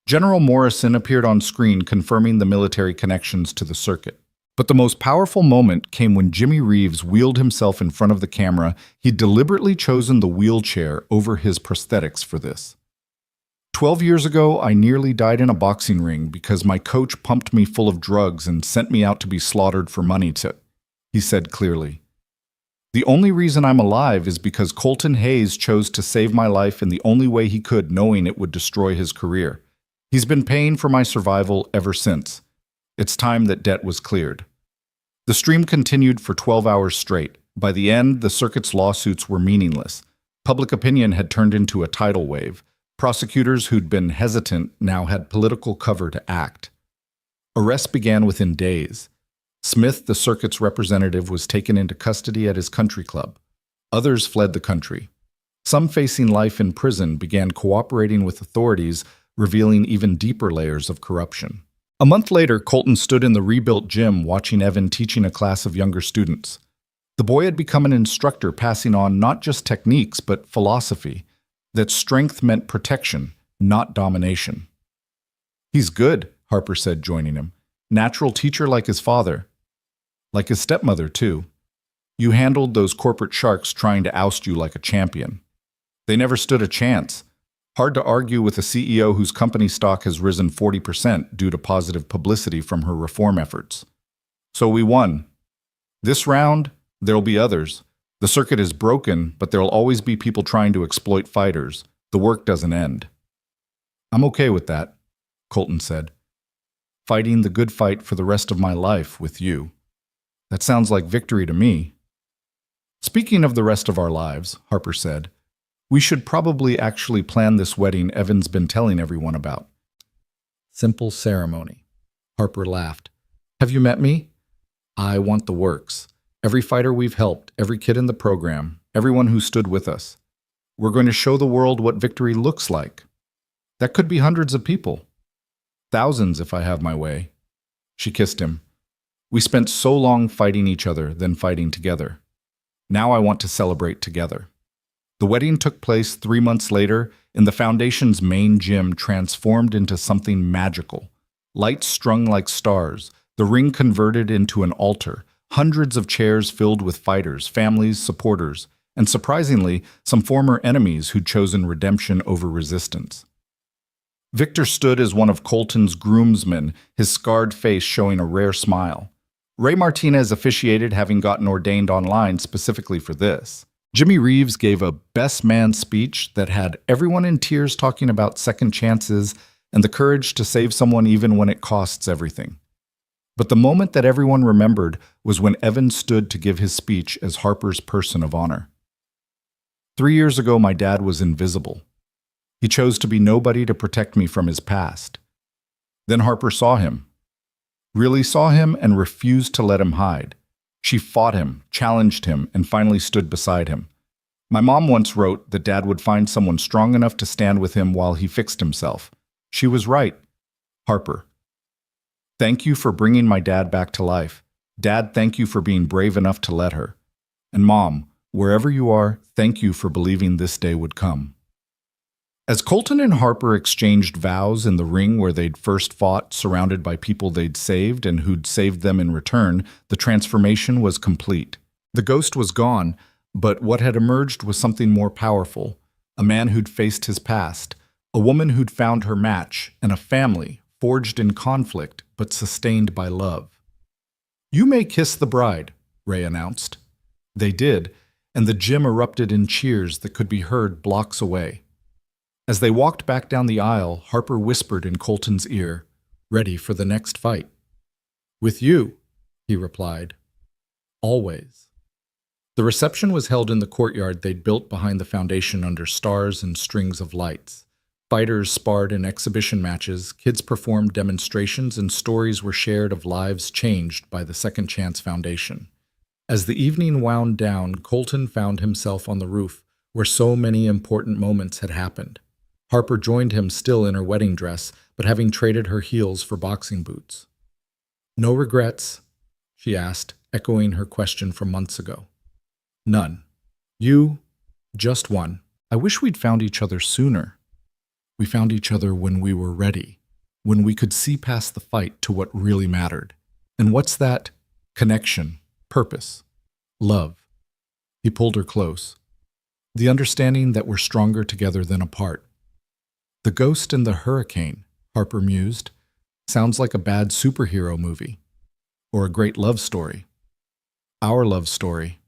General Morrison appeared on screen confirming the military connections to the circuit. But the most powerful moment came when Jimmy Reeves wheeled himself in front of the camera. He'd deliberately chosen the wheelchair over his prosthetics for this. 12 years ago, I nearly died in a boxing ring because my coach pumped me full of drugs and sent me out to be slaughtered for money he said clearly. The only reason I'm alive is because Colton Hayes chose to save my life in the only way he could, knowing it would destroy his career. He's been paying for my survival ever since. It's time that debt was cleared. The stream continued for 12 hours straight. By the end, the circuit's lawsuits were meaningless. Public opinion had turned into a tidal wave. Prosecutors who'd been hesitant now had political cover to act. Arrests began within days. Smith, the circuit's representative, was taken into custody at his country club. Others fled the country. Some facing life in prison began cooperating with authorities, revealing even deeper layers of corruption. A month later, Colton stood in the rebuilt gym watching Evan teaching a class of younger students. The boy had become an instructor, passing on not just techniques but philosophy, that strength meant protection, not domination. "He's good," Harper said, joining him. "Natural teacher like his father. Like his stepmother, too. You handled those corporate sharks trying to oust you like a champion. They never stood a chance. Hard to argue with a CEO whose company stock has risen 40% due to positive publicity from her reform efforts. So we won. This round, there'll be others. The circuit is broken, but there'll always be people trying to exploit fighters. The work doesn't end." "I'm okay with that," Colton said. "Fighting the good fight for the rest of my life with you. That sounds like victory to me." "Speaking of the rest of our lives," Harper said, "we should probably actually plan this wedding Evan's been telling everyone about." "Simple ceremony." Harper laughed. "Have you met me? I want the works. Every fighter we've helped, every kid in the program, everyone who stood with us. We're going to show the world what victory looks like. That could be hundreds of people. Thousands if I have my way." She kissed him. "We spent so long fighting each other, then fighting together. Now I want to celebrate together." The wedding took place 3 months later in the Foundation's main gym, transformed into something magical. Lights strung like stars, the ring converted into an altar, hundreds of chairs filled with fighters, families, supporters, and surprisingly, some former enemies who'd chosen redemption over resistance. Victor stood as one of Colton's groomsmen, his scarred face showing a rare smile. Ray Martinez officiated, having gotten ordained online specifically for this. Jimmy Reeves gave a best man speech that had everyone in tears talking about second chances and the courage to save someone even when it costs everything. But the moment that everyone remembered was when Evan stood to give his speech as Harper's person of honor. 3 years ago, my dad was invisible. He chose to be nobody to protect me from his past. Then Harper saw him. Really saw him and refused to let him hide. She fought him, challenged him, and finally stood beside him. My mom once wrote that Dad would find someone strong enough to stand with him while he fixed himself. She was right. Harper. Thank you for bringing my dad back to life. Dad, thank you for being brave enough to let her. And Mom, wherever you are, thank you for believing this day would come. As Colton and Harper exchanged vows in the ring where they'd first fought, surrounded by people they'd saved and who'd saved them in return, the transformation was complete. The ghost was gone, but what had emerged was something more powerful. A man who'd faced his past, a woman who'd found her match, and a family forged in conflict but sustained by love. "You may kiss the bride," Ray announced. They did, and the gym erupted in cheers that could be heard blocks away. As they walked back down the aisle, Harper whispered in Colton's ear, "Ready for the next fight." "With you," he replied. "Always." The reception was held in the courtyard they'd built behind the foundation under stars and strings of lights. Fighters sparred in exhibition matches, kids performed demonstrations, and stories were shared of lives changed by the Second Chance Foundation. As the evening wound down, Colton found himself on the roof, where so many important moments had happened. Harper joined him, still in her wedding dress, but having traded her heels for boxing boots. "No regrets?" she asked, echoing her question from months ago. "None. You? Just one. I wish we'd found each other sooner. We found each other when we were ready, when we could see past the fight to what really mattered. And what's that? Connection, purpose, love." He pulled her close. "The understanding that we're stronger together than apart." "The Ghost and the Hurricane," Harper mused. "Sounds like a bad superhero movie. Or a great love story. Our love story."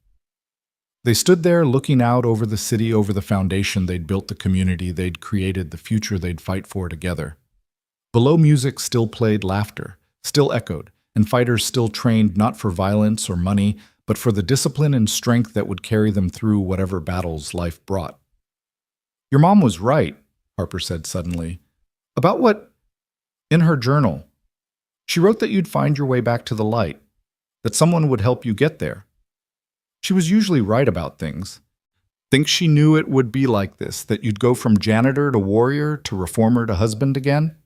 They stood there looking out over the city, over the foundation they'd built, the community they'd created, the future they'd fight for together. Below, music still played, laughter still echoed, and fighters still trained not for violence or money, but for the discipline and strength that would carry them through whatever battles life brought. "Your mom was right," Harper said suddenly. "About what?" "In her journal. She wrote that you'd find your way back to the light, that someone would help you get there. She was usually right about things. Think she knew it would be like this, that you'd go from janitor to warrior to reformer to husband again?"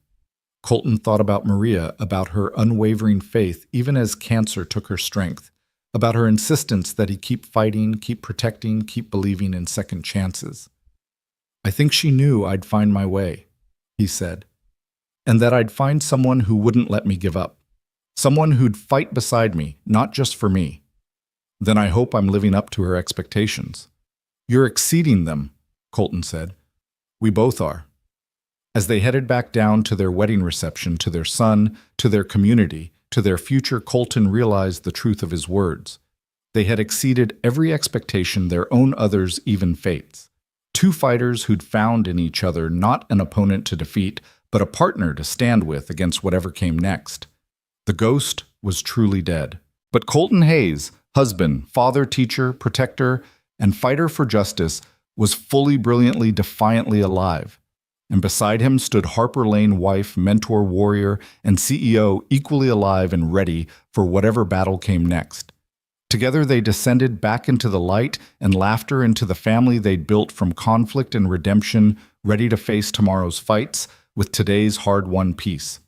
Colton thought about Maria, about her unwavering faith even as cancer took her strength, about her insistence that he keep fighting, keep protecting, keep believing in second chances. "I think she knew I'd find my way," he said, "and that I'd find someone who wouldn't let me give up, someone who'd fight beside me, not just for me. Then I hope I'm living up to her expectations." "You're exceeding them," Colton said. "We both are." As they headed back down to their wedding reception, to their son, to their community, to their future, Colton realized the truth of his words. They had exceeded every expectation, their own, others, even fates. Two fighters who'd found in each other not an opponent to defeat, but a partner to stand with against whatever came next. The ghost was truly dead. But Colton Hayes, husband, father, teacher, protector, and fighter for justice, was fully, brilliantly, defiantly alive. And beside him stood Harper Lane, wife, mentor, warrior, and CEO, equally alive and ready for whatever battle came next. Together they descended back into the light and laughter, into the family they'd built from conflict and redemption, ready to face tomorrow's fights with today's hard-won peace.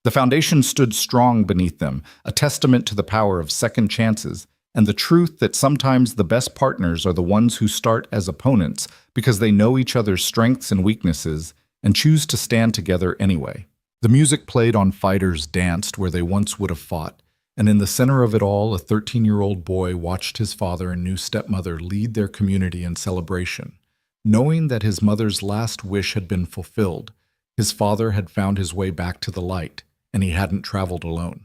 The foundation stood strong beneath them, a testament to the power of second chances, and the truth that sometimes the best partners are the ones who start as opponents because they know each other's strengths and weaknesses and choose to stand together anyway. The music played on, fighters danced where they once would have fought, and in the center of it all, a 13-year-old boy watched his father and new stepmother lead their community in celebration. Knowing that his mother's last wish had been fulfilled, his father had found his way back to the light, and he hadn't traveled alone.